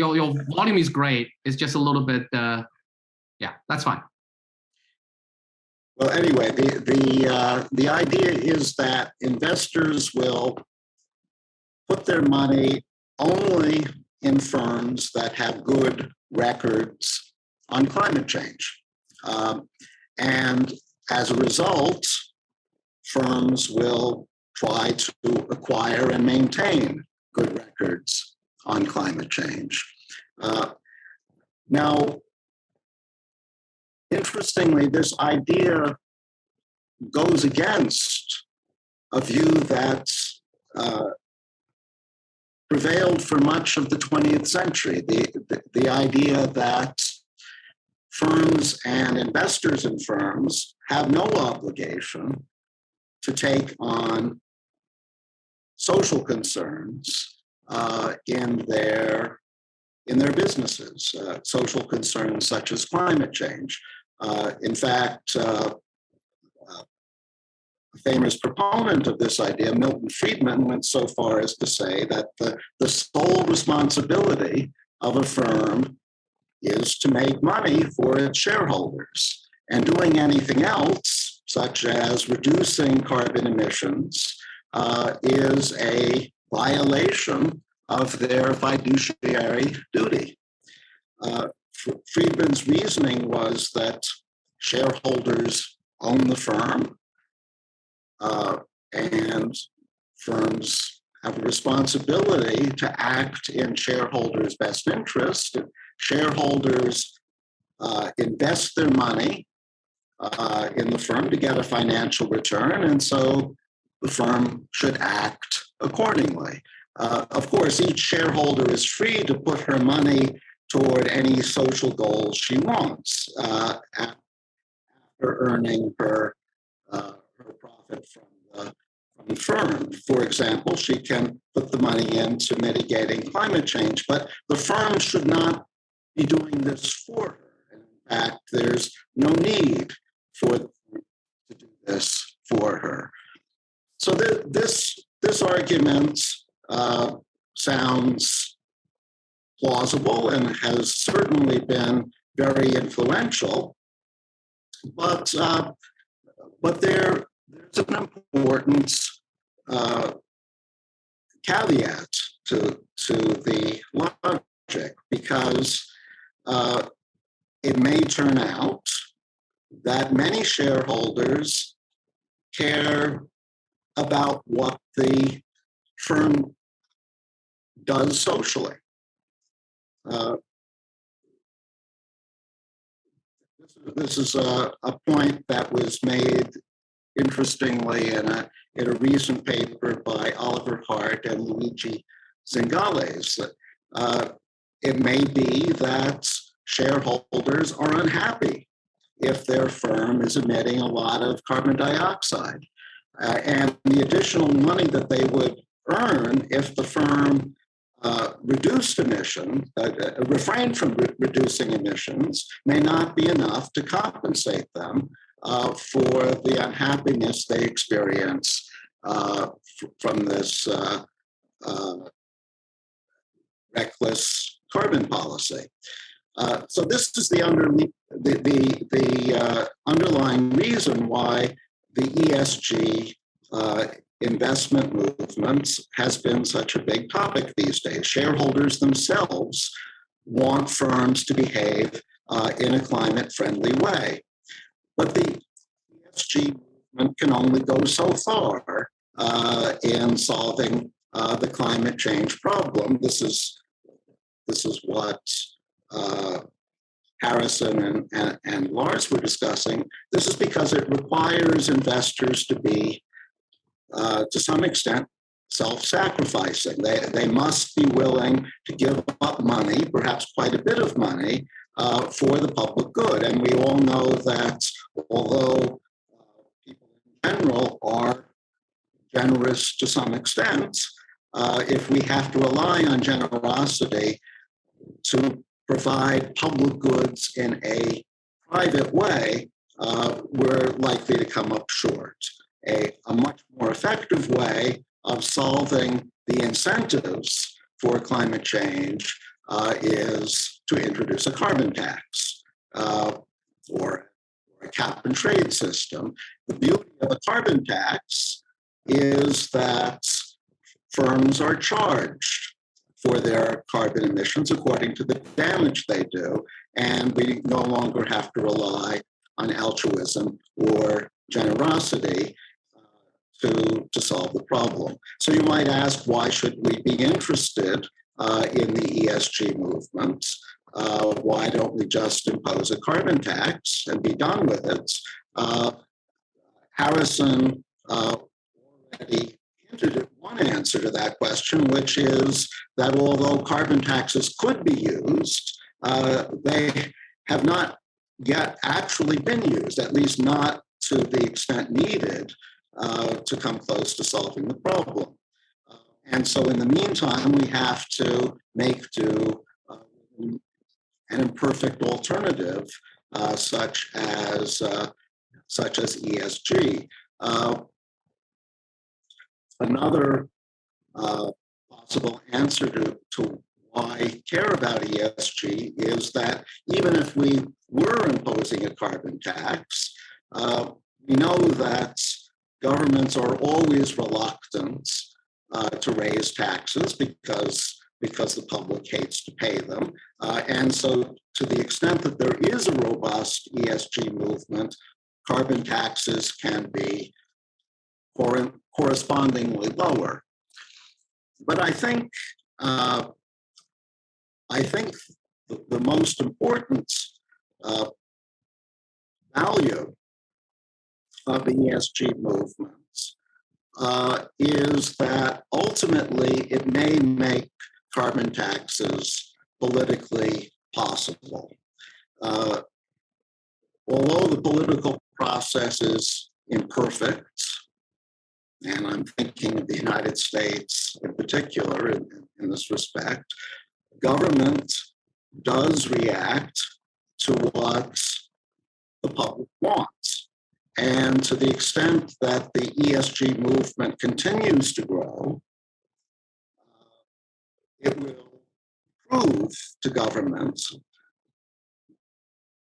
volume is great. It's just a little bit, yeah, that's fine. Well, anyway, the idea is that investors will put their money only in firms that have good records on climate change. And as a result, firms will try to acquire and maintain good records on climate change. Now, interestingly, this idea goes against a view that prevailed for much of the 20th century, the idea that firms and investors in firms have no obligation to take on social concerns in their businesses, social concerns such as climate change. In fact, a famous proponent of this idea, Milton Friedman, went so far as to say that the sole responsibility of a firm is to make money for its shareholders, and doing anything else, such as reducing carbon emissions, is a violation of their fiduciary duty. Friedman's reasoning was that shareholders own the firm, and firms have a responsibility to act in shareholders' best interest. Shareholders invest their money in the firm to get a financial return, and so the firm should act accordingly. Of course, each shareholder is free to put her money toward any social goals she wants after earning her profit from the firm. For example, she can put the money into mitigating climate change, but the firm should not be doing this for her. In fact, there's no need for the firm to do this for her. So this argument sounds plausible and has certainly been very influential, but there's an important caveat to the logic, because it may turn out that many shareholders care about what the firm does socially. This is a point that was made, interestingly, in a recent paper by Oliver Hart and Luigi Zingales. It may be that shareholders are unhappy if their firm is emitting a lot of carbon dioxide. And the additional money that they would earn if the firm refrained from reducing emissions may not be enough to compensate them for the unhappiness they experience from this reckless carbon policy. So this is the underlying reason why the ESG investment movement has been such a big topic these days. Shareholders themselves want firms to behave in a climate-friendly way. But the ESG movement can only go so far in solving the climate change problem. This is what Harrison and Lars were discussing. This is because it requires investors to be, to some extent, self-sacrificing. They must be willing to give up money, perhaps quite a bit of money, for the public good. And we all know that although people in general are generous to some extent, if we have to rely on generosity to provide public goods in a private way, we're likely to come up short. A much more effective way of solving the incentives for climate change is to introduce a carbon tax or a cap and trade system. The beauty of a carbon tax is that firms are charged for their carbon emissions according to the damage they do, and we no longer have to rely on altruism or generosity to solve the problem. So you might ask, why should we be interested in the ESG movement? Why don't we just impose a carbon tax and be done with it? Harrison already hinted at one answer to that question, which is that although carbon taxes could be used, they have not yet actually been used, at least not to the extent needed to come close to solving the problem. And so in the meantime, we have to make do an imperfect alternative, such as ESG. Another possible answer to why I care about ESG is that even if we were imposing a carbon tax, we know that governments are always reluctant to raise taxes because the public hates to pay them. And so to the extent that there is a robust ESG movement, carbon taxes can be correspondingly lower. But I think the most important value of the ESG movement is that ultimately it may make carbon taxes politically possible. Although the political process is imperfect, and I'm thinking of the United States in particular in this respect, government does react to what the public wants. And to the extent that the ESG movement continues to grow, it will prove to governments,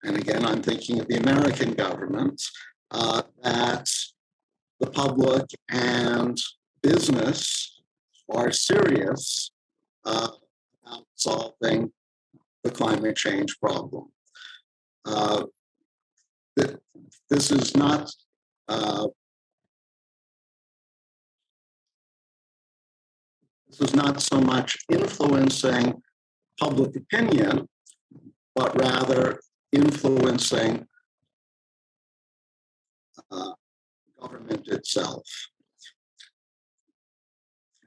and again, I'm thinking of the American government, that the public and business are serious about solving the climate change problem. This is not so much influencing public opinion, but rather influencing government itself.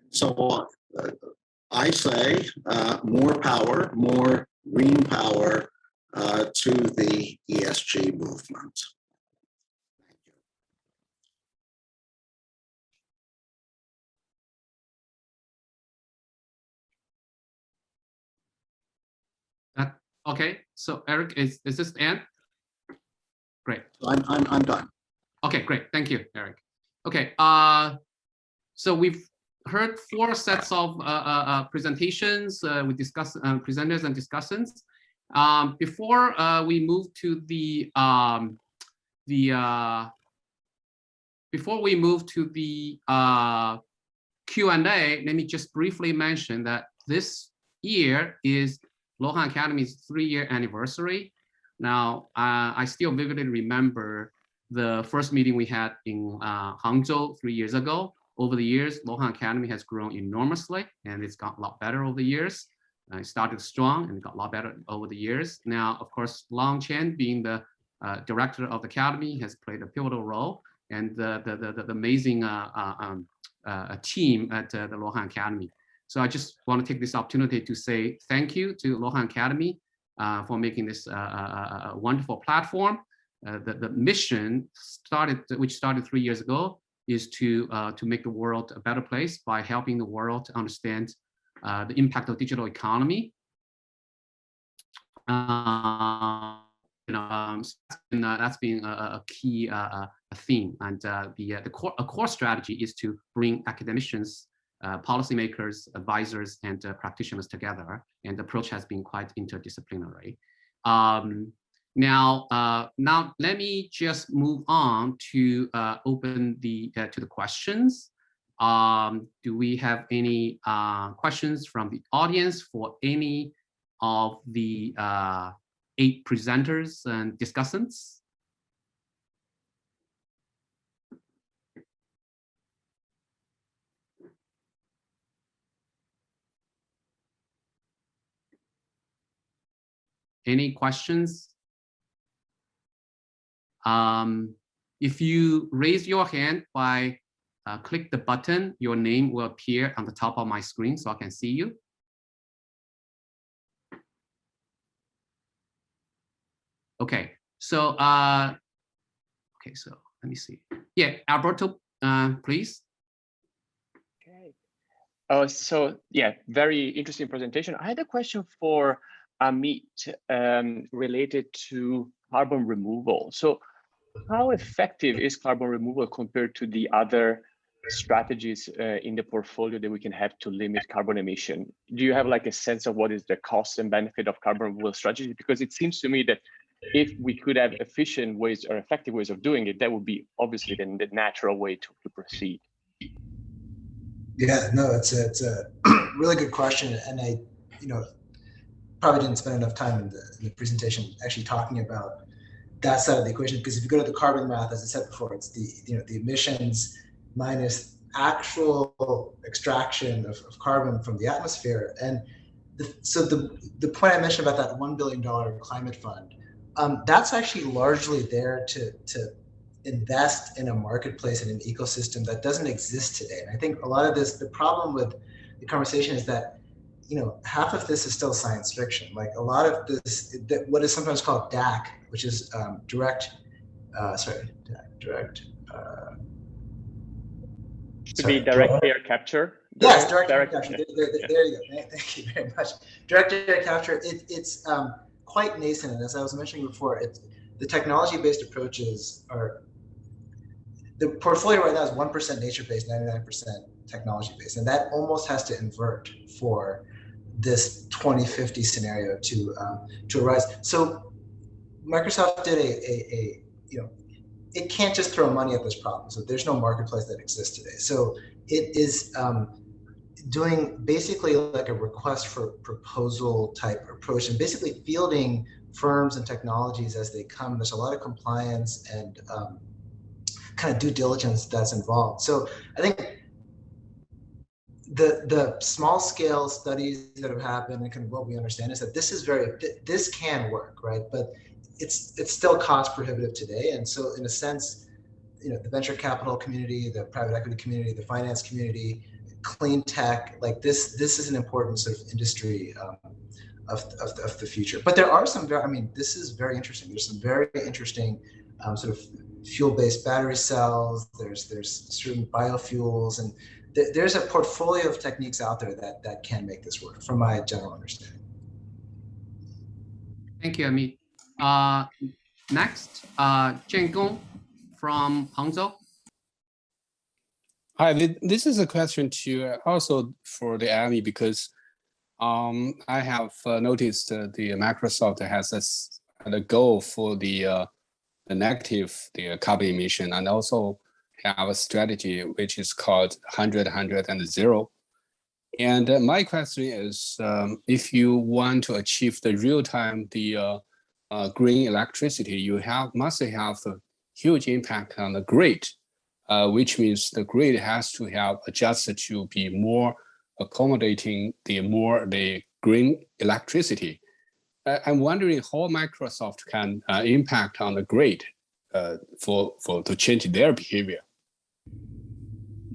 So I say more power, more green power to the ESG movement. Okay, so Eric, is this the end? Great. I'm done. Okay, great. Thank you, Eric. Okay, so we've heard 4 sets of presentations with presenters and discussants. Before we move to the Q&A, let me just briefly mention that this year is Luohan Academy's 3-year anniversary. Now, I still vividly remember the first meeting we had in Hangzhou 3 years ago. Over the years, Luohan Academy has grown enormously, and it's got a lot better over the years. It started strong and it got a lot better over the years. Now, of course, Chen, being the director of the academy, has played a pivotal role. and the amazing team at the Luohan Academy. So I just want to take this opportunity to say thank you to Luohan Academy for making this a wonderful platform. The mission which started 3 years ago, is to make the world a better place by helping the world to understand the impact of digital economy. That's been a key theme, and a core strategy is to bring academicians, policymakers, advisors, and practitioners together, and the approach has been quite interdisciplinary. Now let me just move on to open to the questions. Do we have any questions from the audience for any of the 8 presenters and discussants? Any questions? If you raise your hand by click the button, your name will appear on the top of my screen so I can see you. Okay, so so let me see. Yeah, Alberto, please. Okay. Oh, so yeah, very interesting presentation. I had a question for Amit related to carbon removal. So how effective is carbon removal compared to the other strategies in the portfolio that we can have to limit carbon emission? Do you have like a sense of what is the cost and benefit of carbon removal strategy? Because it seems to me that if we could have efficient ways or effective ways of doing it, that would be obviously then the natural way to proceed. Yeah, no, it's a really good question, and I, probably didn't spend enough time in the presentation actually talking about that side of the equation, because if you go to the carbon math, as I said before, it's the emissions minus actual extraction of carbon from the atmosphere. And so the point I mentioned about that $1 billion climate fund, that's actually largely there to invest in a marketplace and an ecosystem that doesn't exist today. And I think a lot of this, the problem with the conversation is that, half of this is still science fiction. Like a lot of this, what is sometimes called DAC, which is direct air capture. Yes, direct air capture. There you go. Thank you very much. Direct air capture. It's quite nascent, and as I was mentioning before, the technology-based approaches are. The portfolio right now is 1% nature-based, 99% technology-based, and that almost has to invert for this 2050 scenario to arise. So Microsoft did it can't just throw money at this problem. So there's no marketplace that exists today. So it is doing basically like a request for proposal type approach, and basically fielding firms and technologies as they come. There's a lot of compliance and kind of due diligence that's involved. So I think the small scale studies that have happened and kind of what we understand is that this can work, right? But it's still cost prohibitive today. And so in a sense, the venture capital community, the private equity community, the finance community, clean tech, like this is an important sort of industry of the future. But there are some this is very interesting. There's some very interesting sort of fuel-based battery cells. There's certain biofuels, and there's a portfolio of techniques out there that can make this work, from my general understanding. Thank you, Amit. Next, Chen from Hangzhou. Hi, this is a question to also for the Ami, because I have noticed the Microsoft has a goal for the negative carbon emission, and also have a strategy which is called 100, 100, and 0. And my question is, if you want to achieve the real-time green electricity, you must have a huge impact on the grid, which means the grid has to have adjusted to be more accommodating the green electricity. I'm wondering how Microsoft can impact on the grid to change their behavior?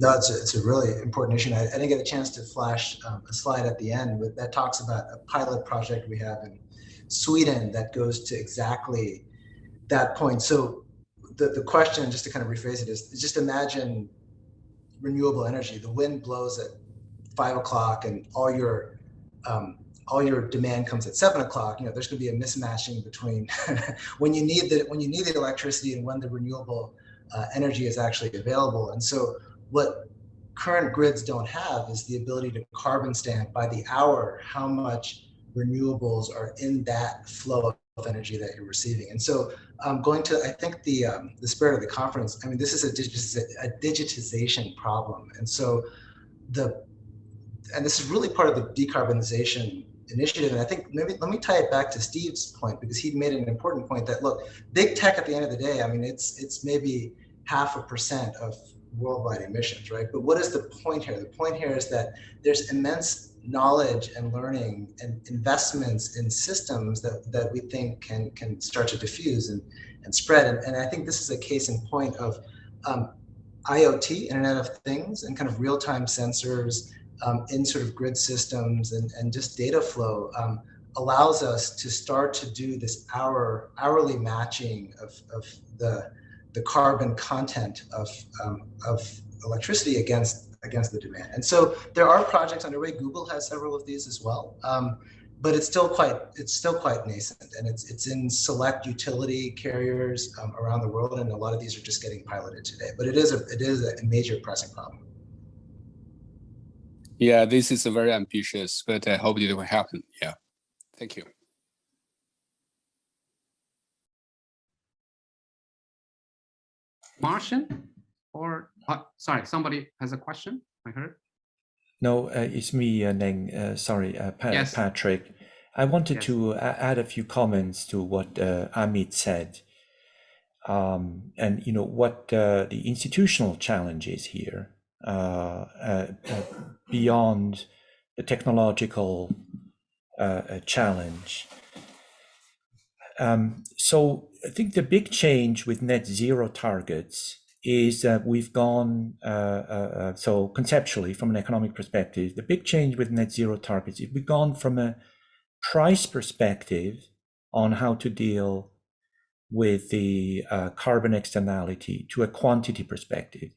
No, it's a really important issue. I didn't get a chance to flash a slide at the end, but that talks about a pilot project we have in Sweden that goes to exactly that point. So the question, just to kind of rephrase it, is just imagine renewable energy. The wind blows at 5 o'clock, and all your demand comes at 7 o'clock. There's going to be a mismatching between when you need the electricity and when the renewable energy is actually available. And so what current grids don't have is the ability to carbon stamp by the hour how much renewables are in that flow of energy that you're receiving. And so going to, I think the spirit of the conference, I mean, this is a digitization problem. And so this is really part of the decarbonization initiative. And I think maybe let me tie it back to Steve's point, because he made an important point that, look, big tech at the end of the day, I mean, it's maybe 0.5% of worldwide emissions, right? But what is the point here? The point here is that there's immense knowledge and learning and investments in systems that we think can start to diffuse and spread. And I think this is a case in point of IoT, Internet of Things, and kind of real-time sensors in sort of grid systems and just data flow allows us to start to do this hourly matching of the carbon content of electricity against the demand. And so there are projects underway. Google has several of these as well, but it's still quite nascent, and it's in select utility carriers around the world, and a lot of these are just getting piloted today. But it is a major pressing problem. Yeah, this is very ambitious, but I hope it will happen. Yeah, thank you. Martian, or sorry, somebody has a question, I heard. No, it's me, Neng. Sorry, Yes. Patrick. I wanted to add a few comments to what Amit said. And what the institutional challenge is here, beyond the technological challenge. So I think the big change with net zero targets is that we've gone, so conceptually from an economic perspective, the big change with net zero targets is we've gone from a price perspective on how to deal with the carbon externality to a quantity perspective.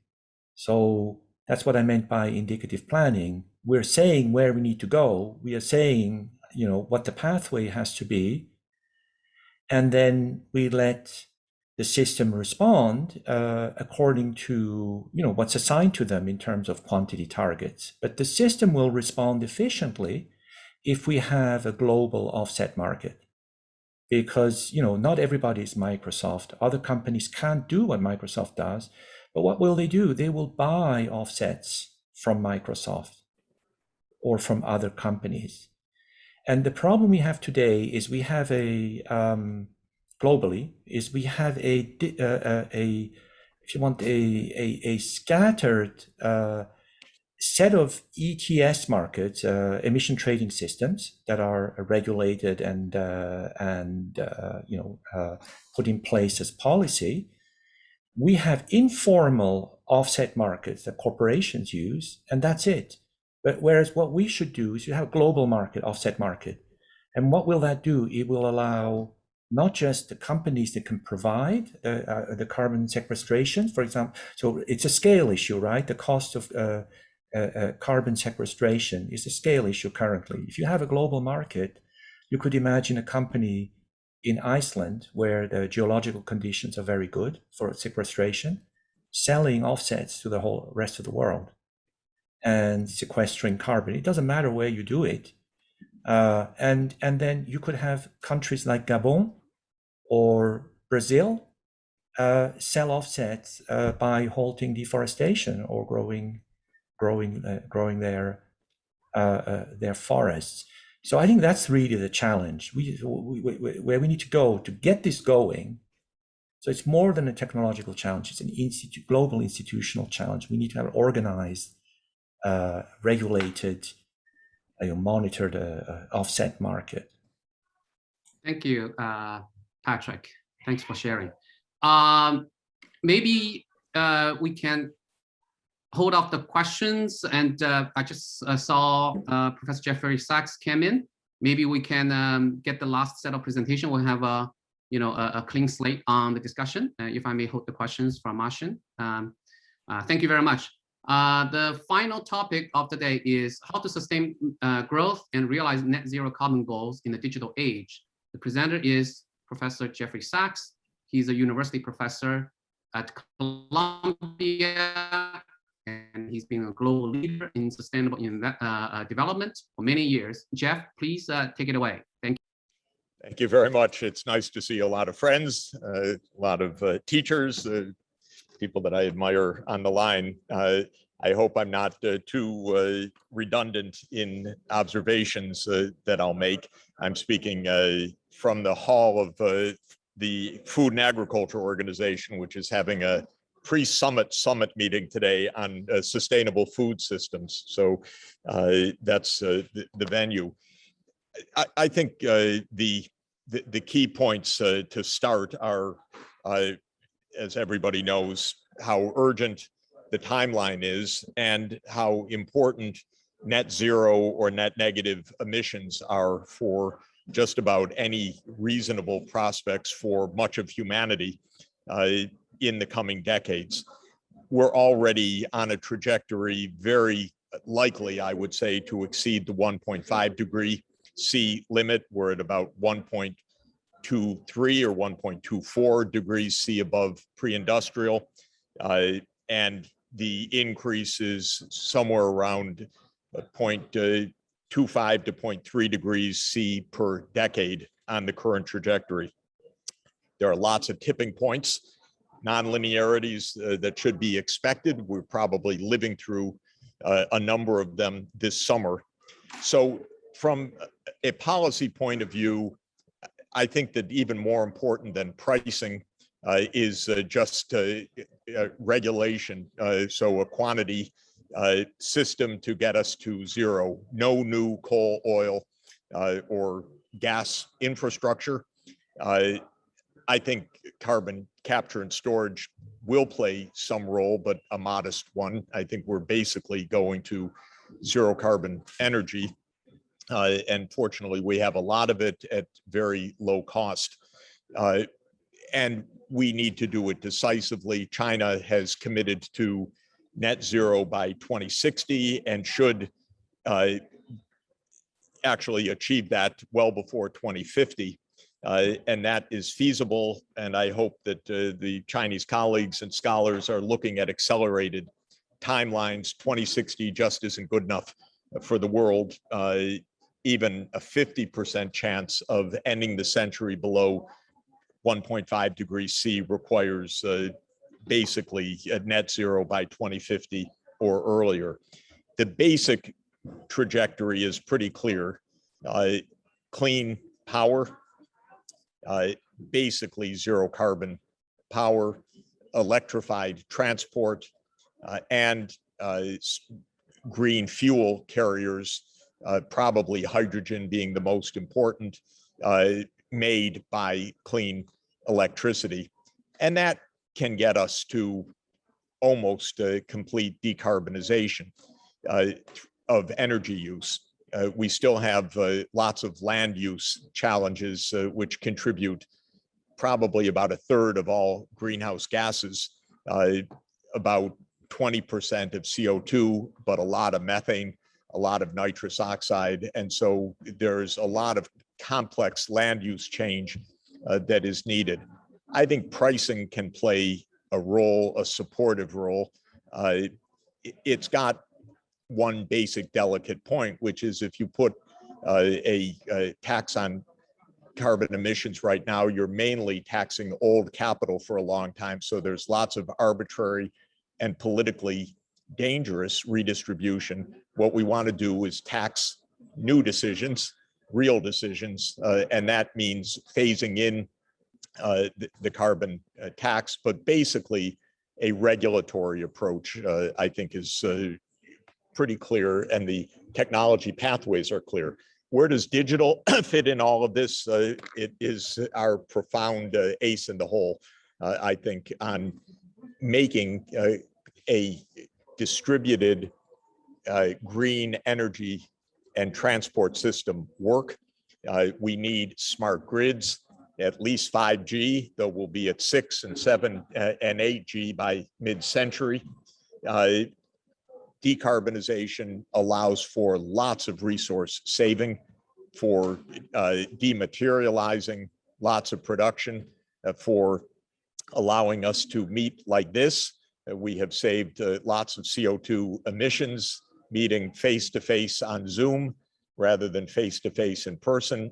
So that's what I meant by indicative planning. We're saying where we need to go. We are saying, what the pathway has to be. And then we let the system respond according to, what's assigned to them in terms of quantity targets. But the system will respond efficiently if we have a global offset market. Because, not everybody is Microsoft. Other companies can't do what Microsoft does. But what will they do? They will buy offsets from Microsoft or from other companies. And the problem we have today is we have globally, if you want, a scattered set of ETS markets, emission trading systems that are regulated and put in place as policy. We have informal offset markets that corporations use, and that's it. But whereas what we should do is you have a global market, offset market. And what will that do? It will allow not just the companies that can provide the carbon sequestration, for example. So it's a scale issue, right? The cost of carbon sequestration is a scale issue currently. If you have a global market, you could imagine a company in Iceland where the geological conditions are very good for sequestration, selling offsets to the whole rest of the world and sequestering carbon. It doesn't matter where you do it. And then you could have countries like Gabon or Brazil sell offsets by halting deforestation or growing their forests. So I think that's really the challenge where we need to go to get this going. So it's more than a technological challenge; it's an global institutional challenge. We need to have an organized, regulated, monitored offset market. Thank you, Patrick. Thanks for sharing. Maybe we can hold off the questions, and I just saw Professor Jeffrey Sachs came in. Maybe we can get the last set of presentation. We'll have a clean slate on the discussion. If I may hold the questions from Maskin. Thank you very much. The final topic of the day is how to sustain growth and realize net zero carbon goals in the digital age. The presenter is Professor Jeffrey Sachs. He's a university professor at Columbia, and he's been a global leader in sustainable development for many years. Jeff, please take it away. Thank you. Thank you very much. It's nice to see a lot of friends, a lot of teachers, people that I admire on the line. I hope I'm not too redundant in observations that I'll make. I'm speaking from the hall of the Food and Agriculture Organization, which is having a pre-summit meeting today on sustainable food systems. So that's the venue. I think the key points to start are, as everybody knows, how urgent the timeline is and how important net zero or net negative emissions are for just about any reasonable prospects for much of humanity in the coming decades. We're already on a trajectory very likely, I would say, to exceed the 1.5 degree C limit. We're at about 1.23 or 1.24 degrees C above pre-industrial, and the increase is somewhere around 0.25 to 0.3 degrees C per decade on the current trajectory. There are lots of tipping points, non-linearities that should be expected. We're probably living through a number of them this summer. So from a policy point of view, I think that even more important than pricing is just regulation. So a quantity system to get us to zero. No new coal, oil, or gas infrastructure. I think carbon capture and storage will play some role, but a modest one. I think we're basically going to zero carbon energy. And fortunately, we have a lot of it at very low cost. And we need to do it decisively. China has committed to net zero by 2060 and should actually achieve that well before 2050. And that is feasible. And I hope that the Chinese colleagues and scholars are looking at accelerated timelines. 2060 just isn't good enough for the world. Even a 50% chance of ending the century below 1.5 degrees C requires basically a net zero by 2050 or earlier. The basic trajectory is pretty clear. Clean power, basically zero carbon power, electrified transport, and green fuel carriers, probably hydrogen being the most important, made by clean electricity. And that can get us to almost a complete decarbonization of energy use. We still have lots of land use challenges, which contribute probably about a third of all greenhouse gases, about 20% of CO2, but a lot of methane, a lot of nitrous oxide. And so there's a lot of complex land use change that is needed. I think pricing can play a role, a supportive role. It's got one basic delicate point, which is if you put a tax on carbon emissions right now, you're mainly taxing old capital for a long time. So there's lots of arbitrary and politically dangerous redistribution. What we want to do is tax new decisions, real decisions, and that means phasing in the carbon tax, but basically a regulatory approach, I think, is pretty clear, and the technology pathways are clear. Where does digital fit in all of this? It is our profound ace in the hole. I think, on making a distributed green energy and transport system work. We need smart grids, at least 5G, though we'll be at 6 and 7 and 8G by mid-century. Decarbonization allows for lots of resource saving, for dematerializing lots of production, for allowing us to meet like this. We have saved lots of CO2 emissions, meeting face-to-face on Zoom rather than face-to-face in person.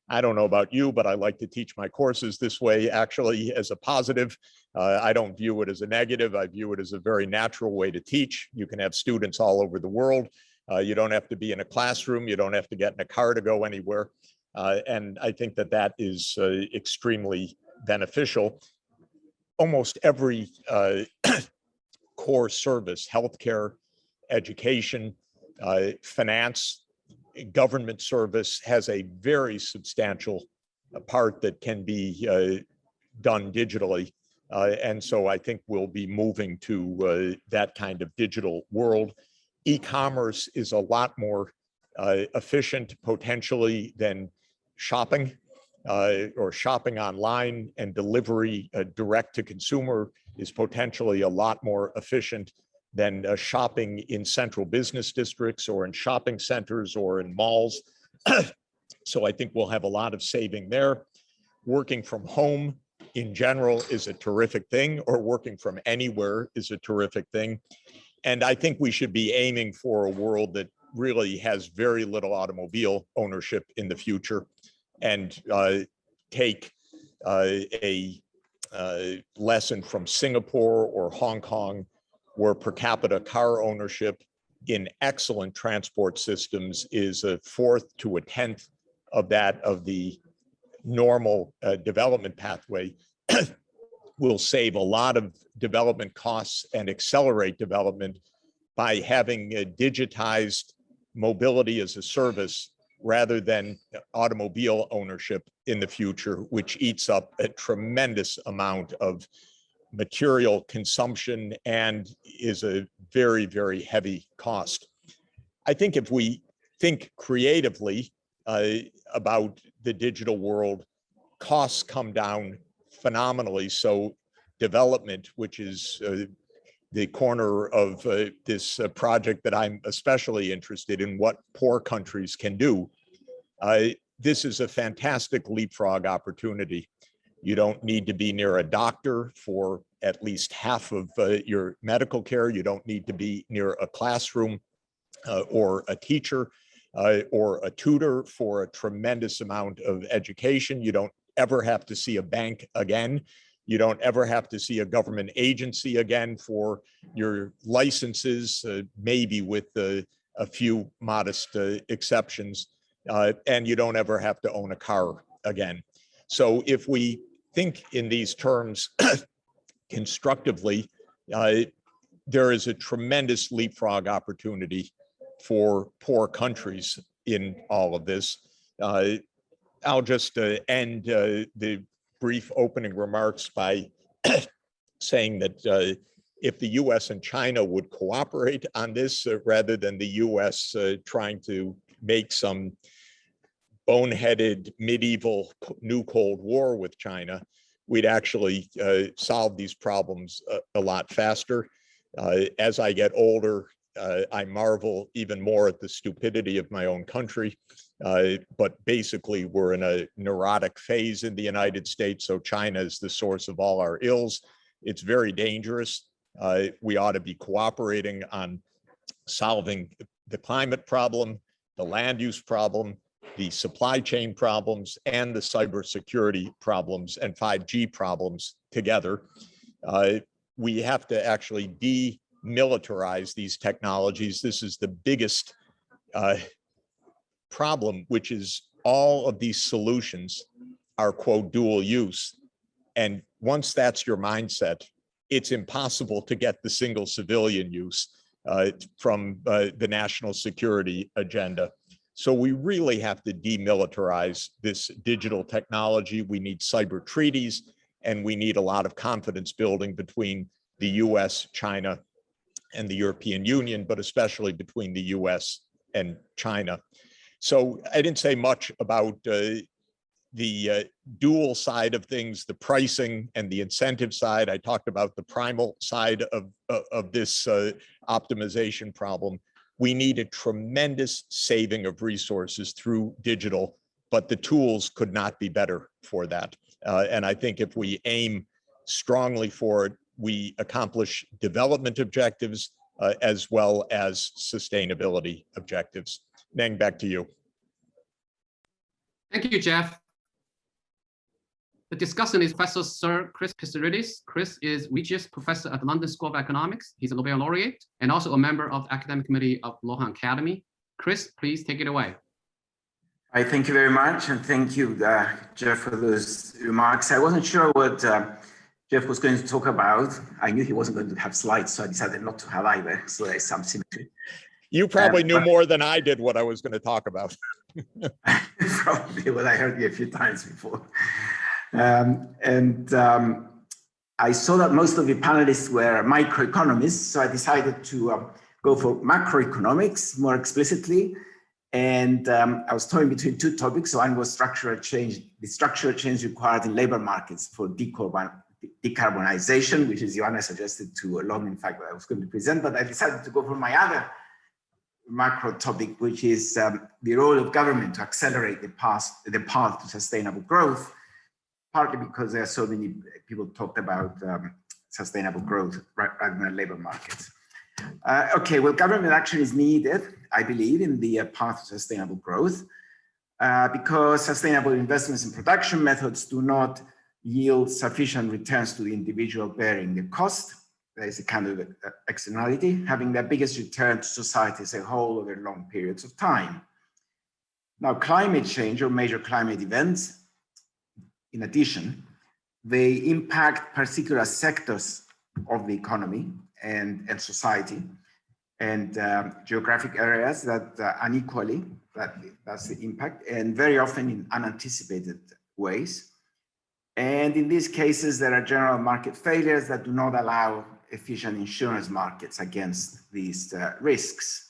I don't know about you, but I like to teach my courses this way, actually, as a positive. I don't view it as a negative. I view it as a very natural way to teach. You can have students all over the world. You don't have to be in a classroom. You don't have to get in a car to go anywhere. And I think that that is extremely beneficial. Almost every core service, healthcare, education, finance, government service has a very substantial part that can be done digitally. And so I think we'll be moving to that kind of digital world. E-commerce is a lot more efficient potentially than shopping or shopping online, and delivery direct to consumer is potentially a lot more efficient than shopping in central business districts or in shopping centers or in malls. So I think we'll have a lot of saving there. Working from home in general is a terrific thing, or working from anywhere is a terrific thing. And I think we should be aiming for a world that really has very little automobile ownership in the future, and take a lesson from Singapore or Hong Kong, where per capita car ownership in excellent transport systems is a fourth to a tenth of that of the normal development pathway. Will save a lot of development costs and accelerate development by having a digitized mobility as a service rather than automobile ownership in the future, which eats up a tremendous amount of material consumption and is a very, very heavy cost. I think if we think creatively about the digital world, costs come down phenomenally. So development, which is the corner of this project that I'm especially interested in, what poor countries can do. This is a fantastic leapfrog opportunity. You don't need to be near a doctor for at least half of your medical care. You don't need to be near a classroom or a teacher or a tutor for a tremendous amount of education. You don't ever have to see a bank again. You don't ever have to see a government agency again for your licenses, maybe with a few modest exceptions. And you don't ever have to own a car again. So if we think in these terms constructively, there is a tremendous leapfrog opportunity for poor countries in all of this. I'll just end the brief opening remarks by saying that if the US and China would cooperate on this rather than the US trying to make some boneheaded medieval new Cold War with China, we'd actually solve these problems a lot faster. As I get older, I marvel even more at the stupidity of my own country. But basically, we're in a neurotic phase in the United States, so China is the source of all our ills. It's very dangerous. We ought to be cooperating on solving the climate problem, the land use problem, the supply chain problems, and the cybersecurity problems and 5G problems together. We have to actually demilitarize these technologies. This is the biggest problem, which is all of these solutions are, quote, dual use. And once that's your mindset, it's impossible to get the single civilian use from the national security agenda. So we really have to demilitarize this digital technology. We need cyber treaties And we need a lot of confidence building between the US, China, and the European Union, but especially between the US and China. So I didn't say much about the dual side of things, the pricing and the incentive side. I talked about the primal side of this optimization problem. We need a tremendous saving of resources through digital, but the tools could not be better for that. And I think if we aim strongly for it, we accomplish development objectives as well as sustainability objectives. Neng, back to you. Thank you, Jeff. The discussant is Professor Sir Chris Pissarides. Chris is Regius Professor at the London School of Economics. He's a Nobel laureate and also a member of the Academic Committee of Luohan Academy. Chris, please take it away. I thank you very much, and thank you, Jeff, for those remarks. I wasn't sure what Jeff was going to talk about. I knew he wasn't going to have slides, so I decided not to have either. So there's some symmetry. You probably knew more than I did what I was going to talk about. Probably, well, I heard you a few times before. I saw that most of the panelists were microeconomists, so I decided to go for macroeconomics more explicitly. And I was toying between two topics. So one was structural change, the structural change required in labor markets for decarbonization, which is Joanna suggested to along, in fact, what I was going to present, but I decided to go for my other macro topic, which is the role of government to accelerate the path to sustainable growth, partly because there are so many people talked about sustainable growth rather than labor markets. Okay, well, government action is needed, I believe, in the path to sustainable growth because sustainable investments in production methods do not yield sufficient returns to the individual bearing the cost. There is a kind of externality, having the biggest return to society as a whole over long periods of time. Now, climate change or major climate events, in addition, they impact particular sectors of the economy and society and geographic areas that unequally, that's the impact, and very often in unanticipated ways. And in these cases, there are general market failures that do not allow efficient insurance markets against these risks.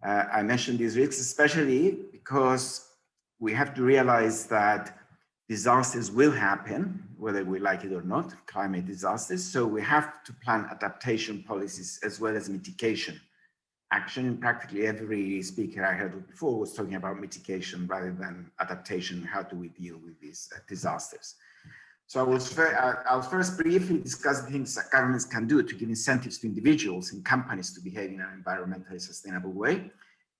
I mentioned these risks especially because we have to realize that disasters will happen, whether we like it or not, climate disasters. So we have to plan adaptation policies as well as mitigation action. And practically every speaker I heard before was talking about mitigation rather than adaptation. How do we deal with these disasters? So I'll first briefly discuss the things that governments can do to give incentives to individuals and companies to behave in an environmentally sustainable way.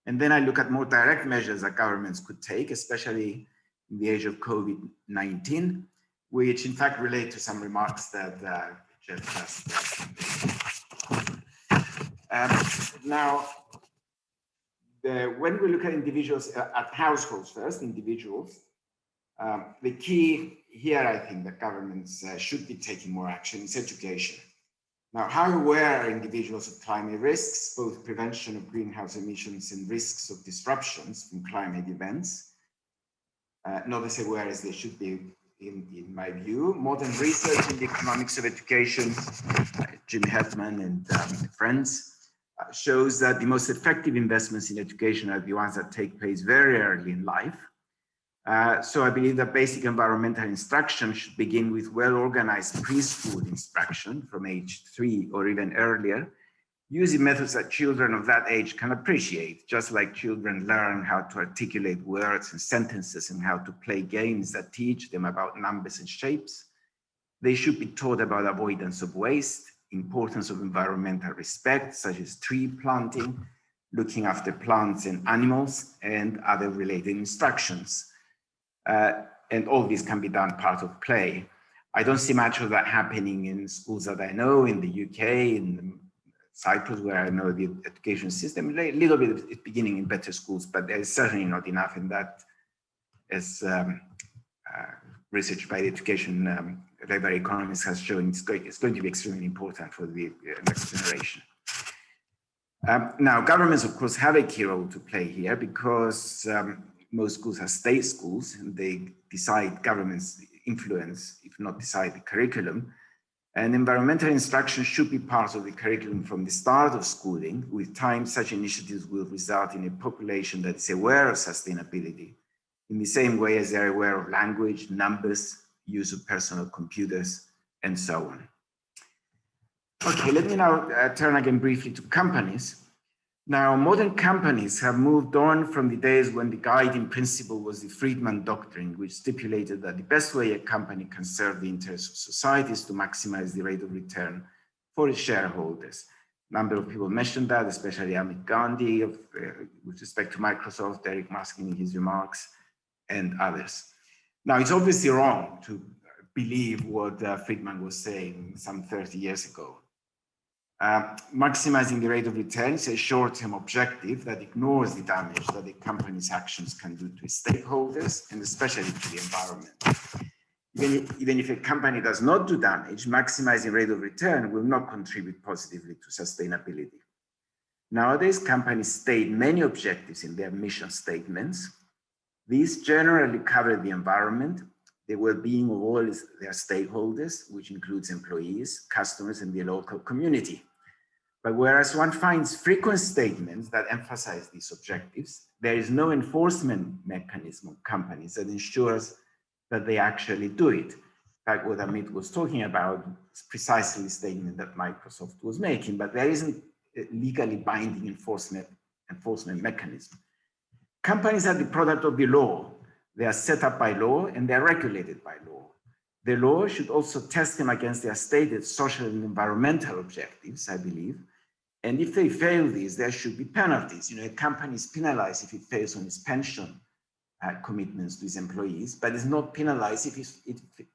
And then I look at more direct measures that governments could take, especially in the age of COVID-19, which in fact relate to some remarks that Jeff has. Now, when we look at individuals, at households first, individuals, the key here, I think that governments should be taking more action is education. Now, how aware are individuals of climate risks, both prevention of greenhouse emissions and risks of disruptions from climate events? Not as aware as they should be, in my view. Modern research in the economics of education, Jim Hetman and friends, shows that the most effective investments in education are the ones that take place very early in life. So I believe that basic environmental instruction should begin with well-organized preschool instruction from age 3 or even earlier, using methods that children of that age can appreciate, just like children learn how to articulate words and sentences and how to play games that teach them about numbers and shapes. They should be taught about avoidance of waste, importance of environmental respect, such as tree planting, looking after plants and animals, and other related instructions. And all this can be done part of play. I don't see much of that happening in schools that I know, in the UK, in Cyprus, where I know the education system, a little bit is beginning in better schools, but there's certainly not enough in that, as research by the education labor economists has shown, it's going to be extremely important for the next generation. Now, governments, of course, have a key role to play here because most schools are state schools, and they decide governments influence, if not decide the curriculum. And environmental instruction should be part of the curriculum from the start of schooling. With time, such initiatives will result in a population that is aware of sustainability in the same way as they're aware of language, numbers, use of personal computers, and so on. Okay, let me now turn again briefly to companies. Now, modern companies have moved on from the days when the guiding principle was the Friedman Doctrine, which stipulated that the best way a company can serve the interests of society is to maximize the rate of return for its shareholders. A number of people mentioned that, especially Amit Gandhi with respect to Microsoft, Eric Maskin in his remarks, and others. Now, it's obviously wrong to believe what Friedman was saying some 30 years ago. Maximizing the rate of return is a short-term objective that ignores the damage that the company's actions can do to its stakeholders and especially to the environment. Even if a company does not do damage, maximizing rate of return will not contribute positively to sustainability. Nowadays, companies state many objectives in their mission statements. These generally cover the environment, the well-being of all their stakeholders, which includes employees, customers, and the local community. But whereas one finds frequent statements that emphasize these objectives, there is no enforcement mechanism of companies that ensures that they actually do it. In fact, what Amit was talking about is precisely the statement that Microsoft was making, but there isn't a legally binding enforcement mechanism. Companies are the product of the law. They are set up by law and they are regulated by law. The law should also test them against their stated social and environmental objectives, I believe. And if they fail these, there should be penalties. You know, a company is penalized if it fails on its pension commitments to its employees, but is not penalized if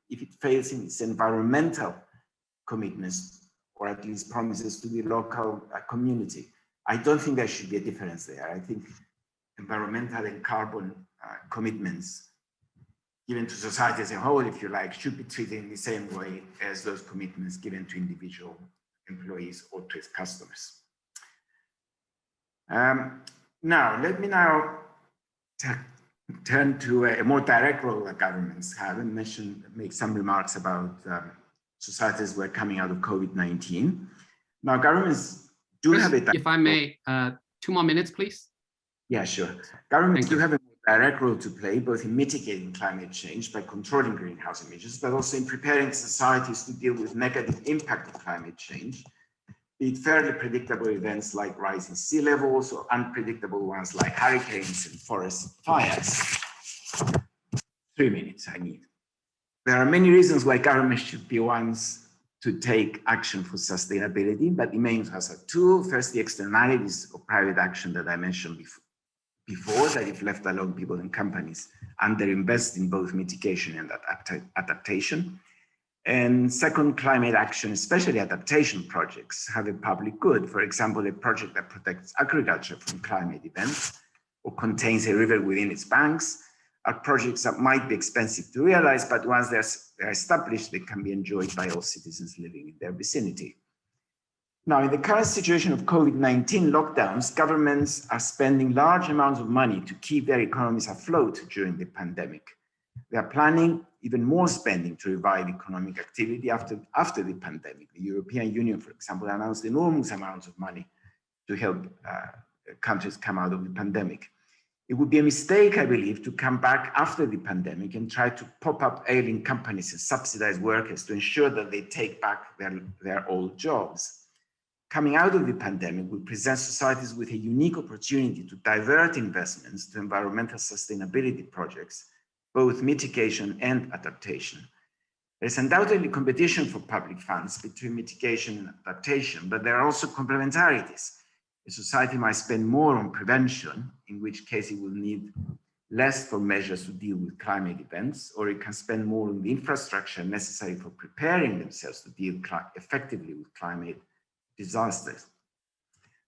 it fails in its environmental commitments, or at least promises to the local community. I don't think there should be a difference there. I think environmental and carbon commitments given to society as a whole, if you like, should be treated in the same way as those commitments given to individual employees or to its customers. Now, let me now turn to a more direct role that governments have and make some remarks about societies who are coming out of COVID-19. Now, governments do have a— If I may, 2 more minutes, please. Yeah, sure. Governments do have a more direct role to play, both in mitigating climate change by controlling greenhouse emissions, but also in preparing societies to deal with negative impact of climate change, be it fairly predictable events like rising sea levels or unpredictable ones like hurricanes and forest fires. 3 minutes I need. There are many reasons why governments should be ones to take action for sustainability, but the main ones are two. First, the externalities of private action that I mentioned before, that if left alone, people and companies underinvest in both mitigation and adaptation. And second, climate action, especially adaptation projects, have a public good. For example, a project that protects agriculture from climate events or contains a river within its banks are projects that might be expensive to realize, but once they're established, they can be enjoyed by all citizens living in their vicinity. Now, in the current situation of COVID-19 lockdowns, governments are spending large amounts of money to keep their economies afloat during the pandemic. They are planning even more spending to revive economic activity after the pandemic. The European Union, for example, announced enormous amounts of money to help countries come out of the pandemic. It would be a mistake, I believe, to come back after the pandemic and try to pop up ailing companies and subsidize workers to ensure that they take back their old jobs. Coming out of the pandemic will present societies with a unique opportunity to divert investments to environmental sustainability projects, both mitigation and adaptation. There's undoubtedly competition for public funds between mitigation and adaptation, but there are also complementarities. A society might spend more on prevention, in which case it will need less for measures to deal with climate events, or it can spend more on the infrastructure necessary for preparing themselves to deal effectively with climate disasters.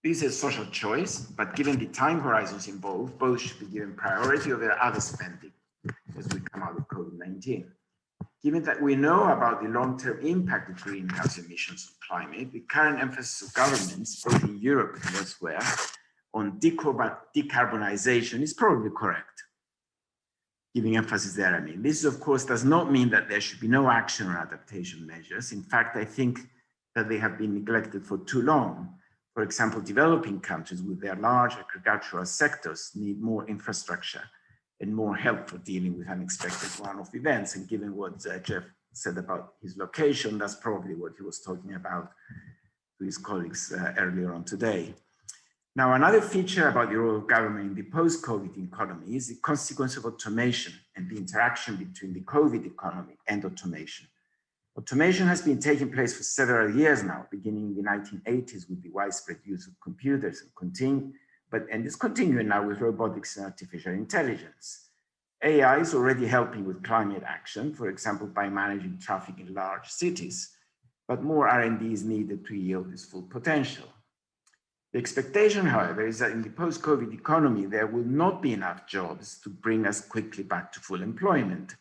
This is a social choice, but given the time horizons involved, both should be given priority over other spending as we come out of COVID-19. Given that we know about the long-term impact of greenhouse emissions on climate, the current emphasis of governments, both in Europe and elsewhere, on decarbonization is probably correct. giving emphasis there. I mean, this of course does not mean that there should be no action or adaptation measures. In fact, I think that they have been neglected for too long. For example, developing countries with their large agricultural sectors need more infrastructure and more help for dealing with unexpected one-off events. And given what Jeff said about his location, that's probably what he was talking about to his colleagues earlier on today. Now, another feature about the role of government in the post-COVID economy is the consequence of automation and the interaction between the COVID economy and automation. Automation has been taking place for several years now, beginning in the 1980s with the widespread use of computers and it's continuing now with robotics and artificial intelligence. AI is already helping with climate action, for example, by managing traffic in large cities, but more R&D is needed to yield its full potential. The expectation, however, is that in the post-COVID economy, there will not be enough jobs to bring us quickly back to full employment.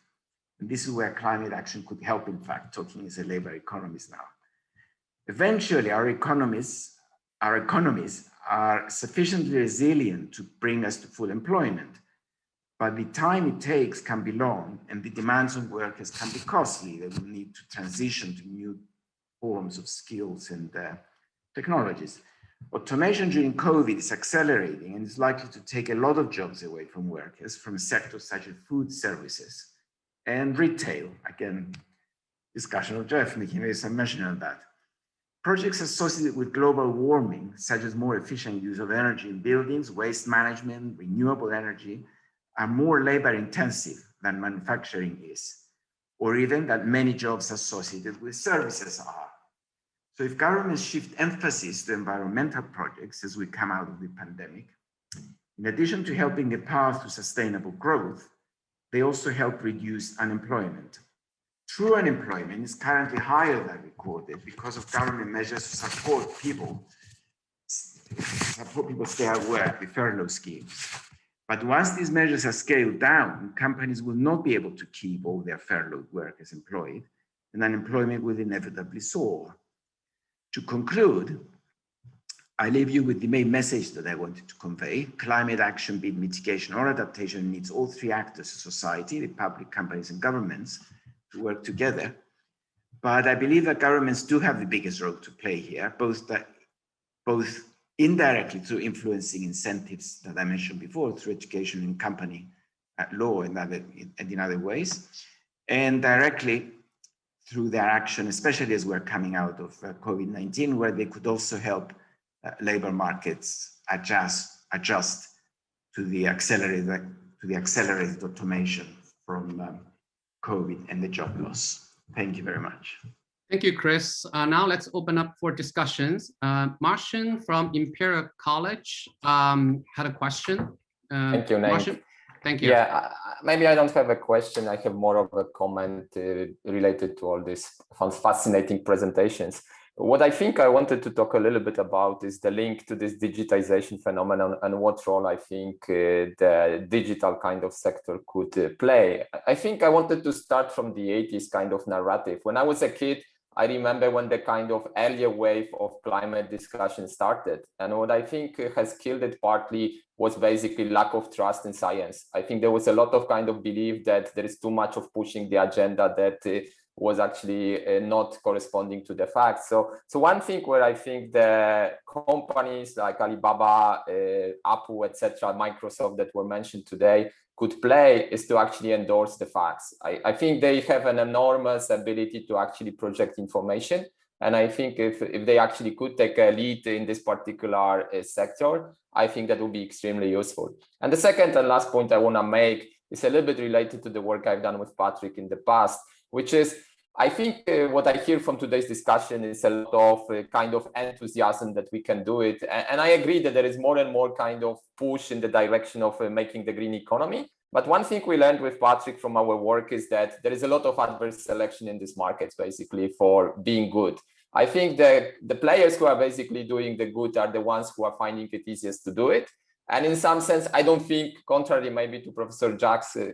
And this is where climate action could help, in fact, talking as a labor economist now. Eventually, our economies are sufficiently resilient to bring us to full employment, but the time it takes can be long and the demands on workers can be costly. They will need to transition to new forms of skills and technologies. Automation during COVID is accelerating and is likely to take a lot of jobs away from workers from sectors such as food services and retail. Again, discussion of Jeff making some mention of that. Projects associated with global warming, such as more efficient use of energy in buildings, waste management, renewable energy, are more labor intensive than manufacturing is, or even that many jobs associated with services are. So if governments shift emphasis to environmental projects as we come out of the pandemic, in addition to helping the path to sustainable growth, they also help reduce unemployment. True unemployment is currently higher than recorded because of government measures to support people stay at work, the furlough schemes. But once these measures are scaled down, companies will not be able to keep all their furloughed workers employed, and unemployment will inevitably soar. To conclude, I leave you with the main message that I wanted to convey. Climate action, be it mitigation or adaptation, needs all three actors of society, the public, companies, and governments, to work together. But I believe that governments do have the biggest role to play here, both indirectly through influencing incentives that I mentioned before, through education and company law and in other ways, and directly through their action, especially as we're coming out of COVID-19, where they could also help labor markets adjust to the accelerated automation from COVID and the job loss. Thank you very much. Thank you, Chris. Now let's open up for discussions. Martian from Imperial College had a question. Thank you, Neng. Martian, thank you. Yeah, maybe I don't have a question. I have more of a comment related to all these fascinating presentations. What I think I wanted to talk a little bit about is the link to this digitization phenomenon and what role I think the digital kind of sector could play. I think I wanted to start from the 80s kind of narrative. When I was a kid, I remember when the kind of earlier wave of climate discussion started. And what I think has killed it partly was basically lack of trust in science. I think there was a lot of kind of belief that there is too much of pushing the agenda that was actually not corresponding to the facts. So one thing where I think the companies like Alibaba, Apple, etc., Microsoft that were mentioned today could play is to actually endorse the facts. I think they have an enormous ability to actually project information. And I think if they actually could take a lead in this particular sector, I think that would be extremely useful. And the second and last point I want to make is a little bit related to the work I've done with Patrick in the past, which is I think what I hear from today's discussion is a lot of kind of enthusiasm that we can do it. And I agree that there is more and more kind of push in the direction of making the green economy. But one thing we learned with Patrick from our work is that there is a lot of adverse selection in these markets, basically, for being good. I think the players who are basically doing the good are the ones who are finding it easiest to do it. And in some sense, I don't think, contrary maybe to Professor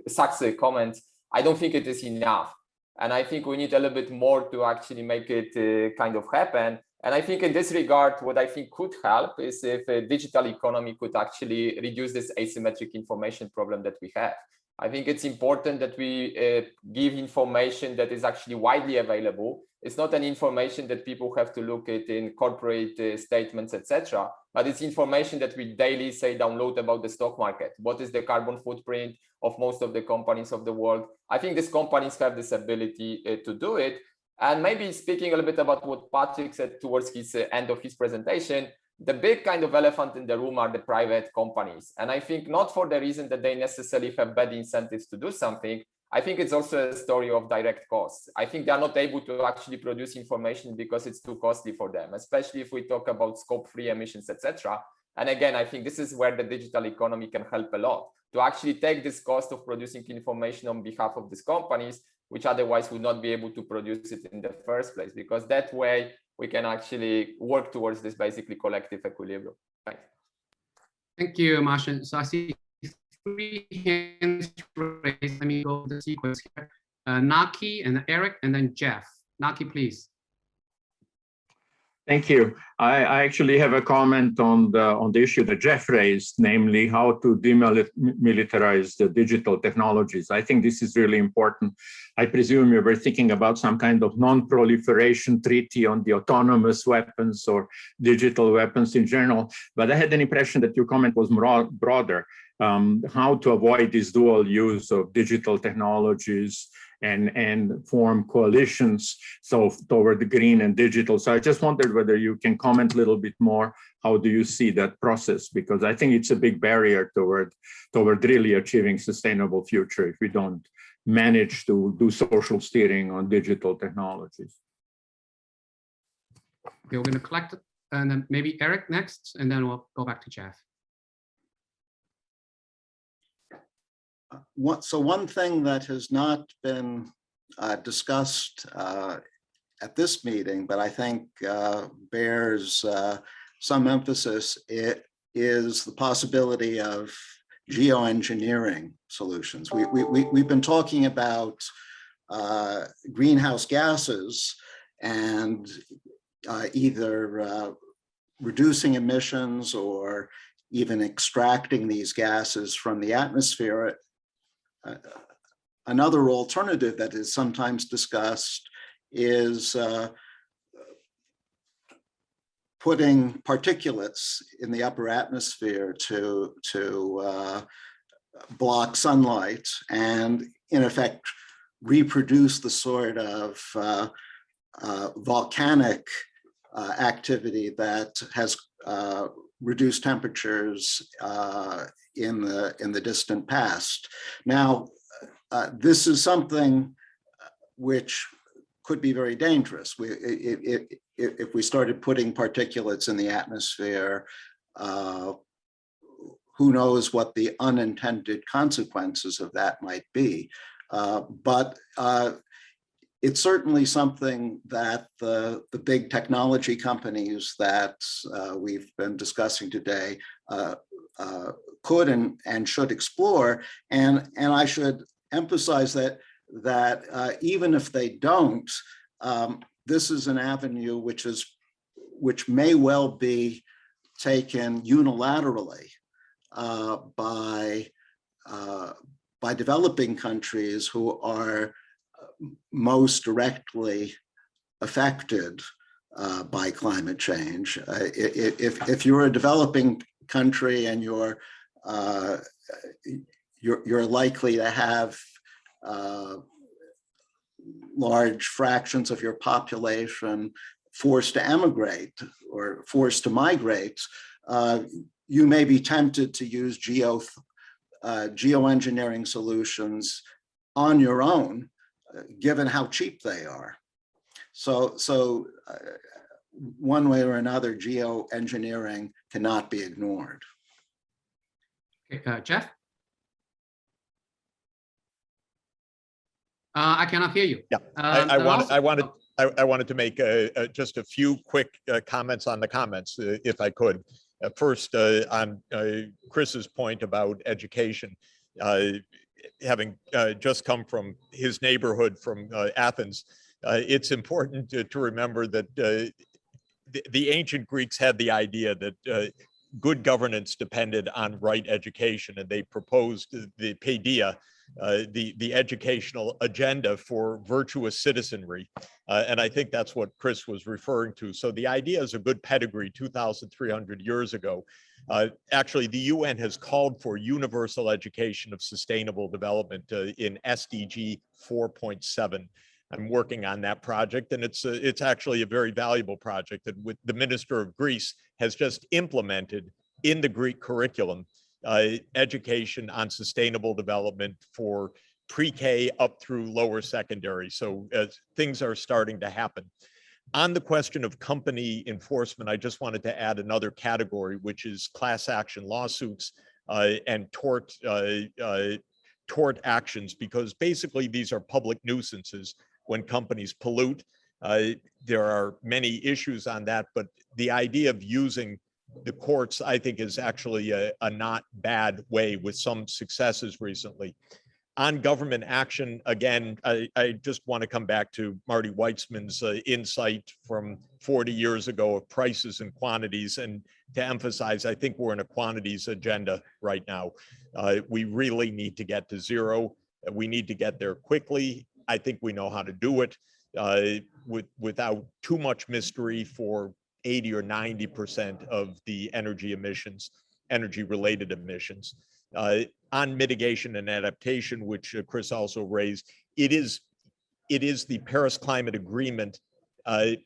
Sachs' comments, I don't think it is enough. And I think we need a little bit more to actually make it kind of happen. And I think in this regard, what I think could help is if a digital economy could actually reduce this asymmetric information problem that we have. I think it's important that we give information that is actually widely available. It's not an information that people have to look at in corporate statements, etc. But it's information that we daily say download about the stock market. What is the carbon footprint of most of the companies of the world? I think these companies have this ability to do it. And maybe speaking a little bit about what Patrick said towards his end of his presentation, the big kind of elephant in the room are the private companies. And I think not for the reason that they necessarily have bad incentives to do something. I think it's also a story of direct costs. I think they are not able to actually produce information because it's too costly for them, especially if we talk about scope-free emissions, etc. And again, I think this is where the digital economy can help a lot, to actually take this cost of producing information on behalf of these companies, which otherwise would not be able to produce it in the first place, because that way we can actually work towards this basically collective equilibrium. Thanks. Thank you, Maskin. So I see 3 hands raised. Let me go the sequence here. Naki and Eric, and then Jeff. Naki, please. Thank you. I actually have a comment on the issue that Jeff raised, namely how to demilitarize the digital technologies. I think this is really important. I presume you were thinking about some kind of non-proliferation treaty on the autonomous weapons or digital weapons in general, but I had an impression that your comment was more broader. How to avoid this dual use of digital technologies and form coalitions so toward the green and digital. So I just wondered whether you can comment a little bit more. How do you see that process? Because I think it's a big barrier toward really achieving sustainable future if we don't manage to do social steering on digital technologies. Okay, we're going to collect it, and then maybe Eric next, and then we'll go back to Jeff. One thing that has not been discussed at this meeting, but I think bears some emphasis, it is the possibility of geoengineering solutions. We've been talking about greenhouse gases and either reducing emissions or even extracting these gases from the atmosphere. Another alternative that is sometimes discussed is putting particulates in the upper atmosphere to block sunlight and in effect reproduce the sort of volcanic activity that has reduced temperatures in the distant past. Now, this is something which could be very dangerous. If we started putting particulates in the atmosphere, who knows what the unintended consequences of that might be. But it's certainly something that the big technology companies that we've been discussing today could and should explore. And I should emphasize that even if they don't, this is an avenue which may well be taken unilaterally by developing countries who are most directly affected by climate change. If you're a developing country and you're likely to have large fractions of your population forced to emigrate or forced to migrate, you may be tempted to use geoengineering solutions on your own, given how cheap they are. So one way or another, geoengineering cannot be ignored. Okay, Jeff? I cannot hear you. Yeah, I wanted to make just a few quick comments on the comments, if I could. First, on Chris's point about education, having just come from his neighborhood from Athens, it's important to remember that the ancient Greeks had the idea that good governance depended on right education, and they proposed the paideia, the educational agenda for virtuous citizenry. And I think that's what Chris was referring to. So the idea is a good pedigree 2,300 years ago. Actually, the UN has called for universal education of sustainable development in SDG 4.7. I'm working on that project, and it's actually a very valuable project. And with the Minister of Greece has just implemented in the Greek curriculum education on sustainable development for pre-K up through lower secondary. So things are starting to happen. On the question of company enforcement, I just wanted to add another category, which is class action lawsuits and tort actions, because basically these are public nuisances when companies pollute. There are many issues on that, but the idea of using the courts, I think, is actually a not bad way, with some successes recently. On government action, again, I just want to come back to Marty Weitzman's insight from 40 years ago of prices and quantities, and to emphasize, I think we're in a quantities agenda right now. We really need to get to zero. We need to get there quickly. I think we know how to do it without too much mystery for 80 or 90% of the energy emissions, energy-related emissions. On mitigation and adaptation, which Chris also raised, it is the Paris Climate Agreement. It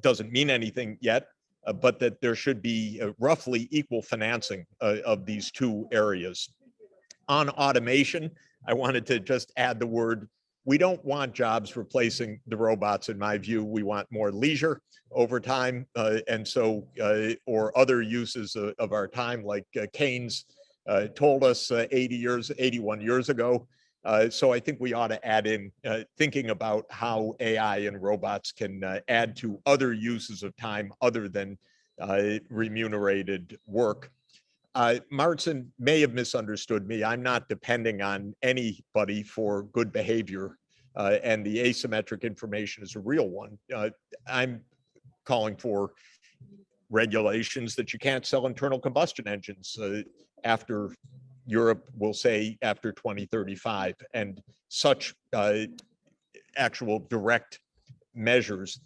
doesn't mean anything yet, but that there should be roughly equal financing of these two areas. On automation, I wanted to just add the word, we don't want jobs replacing the robots, in my view. We want more leisure over time, and so, or other uses of our time, like Keynes told us 81 years ago. So I think we ought to add in thinking about how AI and robots can add to other uses of time other than remunerated work. Martin may have misunderstood me. I'm not depending on anybody for good behavior, and the asymmetric information is a real one. I'm calling for regulations that you can't sell internal combustion engines after, Europe will say, after 2035, and such actual direct measures.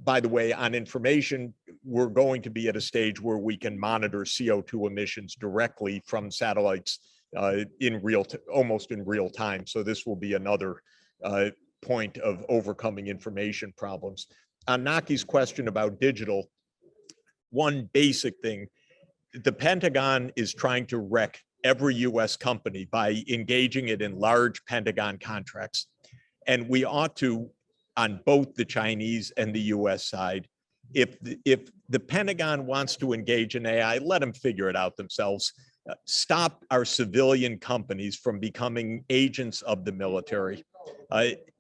By the way, on information, we're going to be at a stage where we can monitor CO2 emissions directly from satellites almost in real time. So this will be another point of overcoming information problems. On Naki's question about digital, one basic thing, the Pentagon is trying to wreck every US company by engaging it in large Pentagon contracts. And we ought to, on both the Chinese and the US side, if the Pentagon wants to engage in AI, let them figure it out themselves. Stop our civilian companies from becoming agents of the military.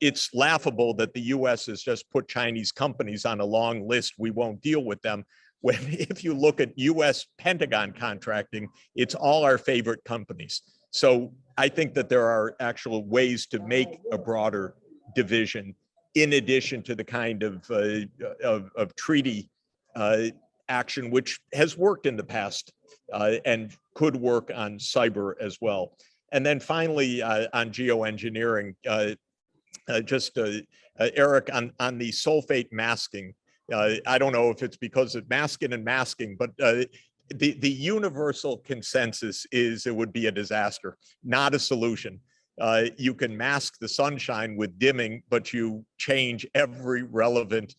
It's laughable that the US has just put Chinese companies on a long list. We won't deal with them. When, if you look at US Pentagon contracting, it's all our favorite companies. So I think that there are actual ways to make a broader division, in addition to the kind of treaty action, which has worked in the past and could work on cyber as well. And then finally, on geoengineering, Eric, on the sulfate masking, I don't know if it's because of masking and masking, but the universal consensus is it would be a disaster, not a solution. You can mask the sunshine with dimming, but you change every relevant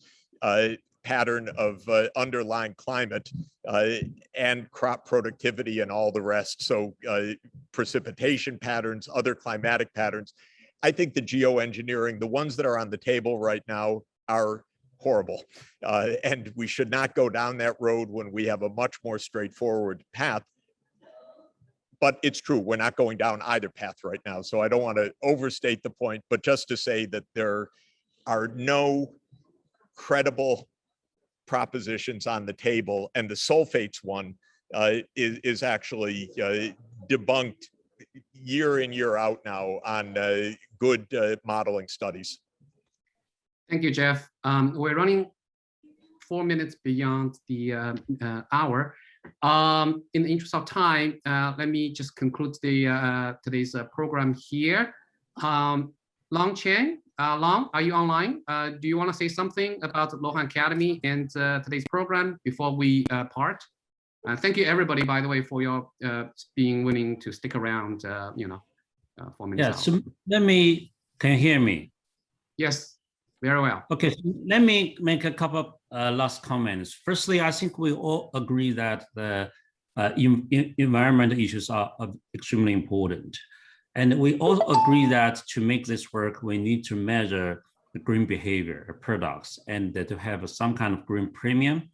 pattern of underlying climate and crop productivity and all the rest. So precipitation patterns, other climatic patterns. I think the geoengineering, the ones that are on the table right now, are horrible. And we should not go down that road when we have a much more straightforward path. But it's true, we're not going down either path right now. So I don't want to overstate the point, but just to say that there are no credible propositions on the table. And the sulfates one is actually debunked year in, year out now on good modeling studies. Thank you, Jeff. We're running 4 minutes beyond the hour. In the interest of time, let me just conclude the today's program here. Long Chen, Long, are you online? Do you want to say something about Luohan Academy and today's program before we part? Thank you, everybody, by the way, for your being willing to stick around, for minutes. Yeah, so can you hear me? Yes, very well. Okay, so let me make a couple of last comments. Firstly, I think we all agree that the environmental issues are extremely important. And we all agree that to make this work, we need to measure the green behavior of products and to have some kind of green premium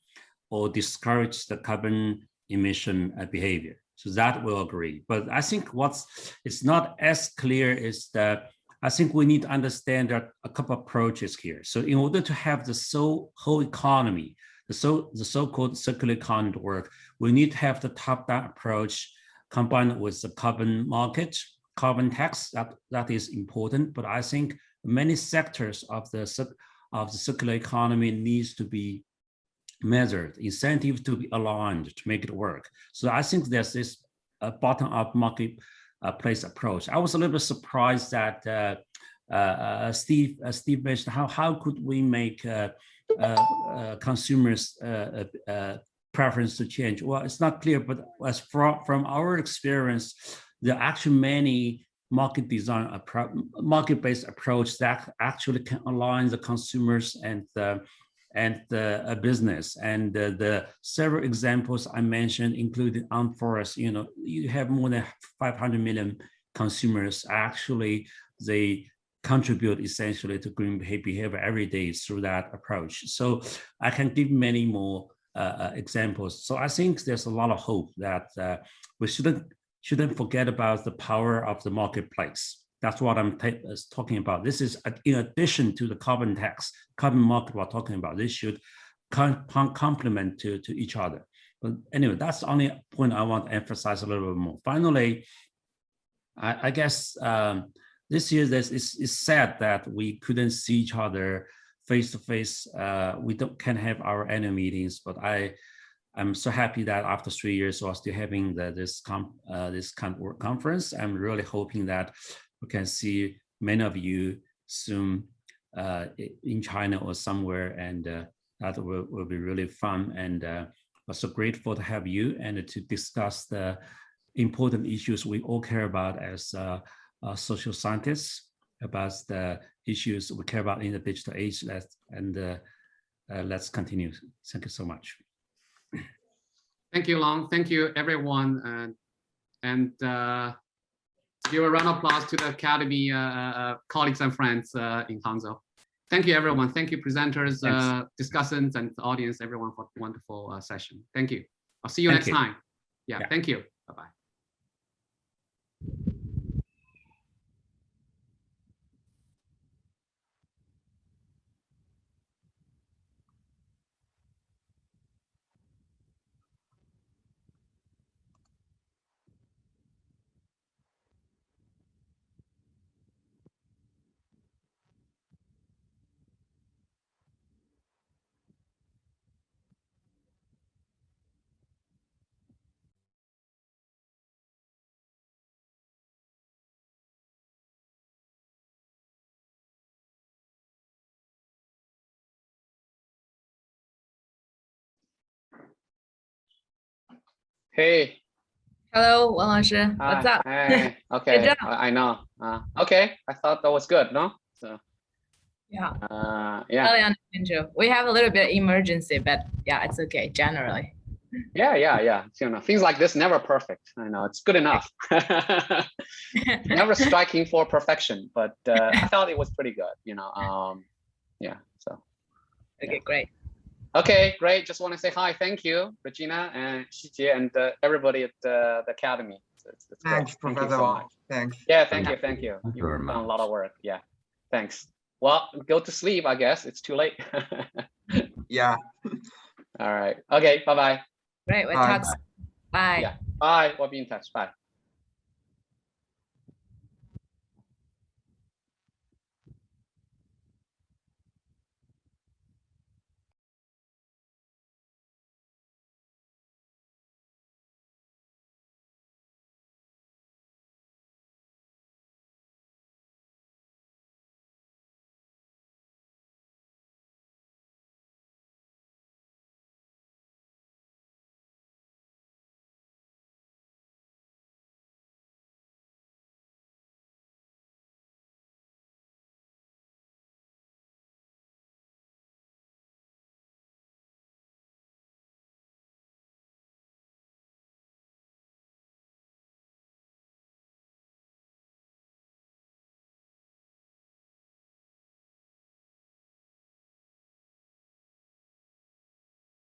or discourage the carbon emission behavior. So that we'll agree. But I think it's not as clear is that I think we need to understand that a couple of approaches here. So in order to have the whole economy, the so-called circular economy to work, we need to have the top-down approach combined with the carbon market, carbon tax, that is important. But I think many sectors of the circular economy needs to be measured, incentives to be aligned to make it work. So I think there's this bottom-up marketplace approach. I was a little bit surprised that Steve mentioned how could we make consumers' preference to change. Well, it's not clear, but as from our experience, there are actually many market-based approach that actually can align the consumers and the business. And the several examples I mentioned, including forest, you have more than 500 million consumers. Actually, they contribute essentially to green behavior every day through that approach. So I can give many more examples. So I think there's a lot of hope that we shouldn't forget about the power of the marketplace. That's what I'm talking about. This is in addition to the carbon tax, carbon market we're talking about. This should complement to each other. But anyway, that's the only point I want to emphasize a little bit more. Finally, I guess this year it's sad that we couldn't see each other face to face. We can't have our annual meetings, but I'm so happy that after 3 years we're still having this kind of work conference. I'm really hoping that we can see many of you soon in China or somewhere, and that will be really fun. And we're so grateful to have you and to discuss the important issues we all care about as social scientists, about the issues we care about in the digital age. Let's continue. Thank you so much. Thank you, Long. Thank you, everyone. And give a round of applause to the Academy colleagues and friends in Hangzhou. Thank you, everyone. Thank you, presenters, discussants, and the audience, everyone, for a wonderful session. Thank you. I'll see you next time. Yeah, thank you. Bye-bye. Hey. Hello, Wang 老师. What's up? Hey. Okay. Good job. I know. Okay. I thought that was good, no? So. Yeah. Yeah. Totally understand you. We have a little bit of emergency, but yeah, it's okay generally. Yeah. Things like this never perfect. I know it's good enough. Never striking for perfection, but I thought it was pretty good. Yeah. So. Okay, great. Okay, great. Just want to say hi. Thank you, Regina and Xijie, and everybody at the Academy. Thanks, Professor. So much. Thanks. Yeah, thank you. You've done a lot of work. Yeah, thanks. Well, go to sleep, I guess. It's too late. Yeah. All right. Okay, bye-bye. Great, we'll talk soon. Bye. Yeah, bye. We'll be in touch. Bye.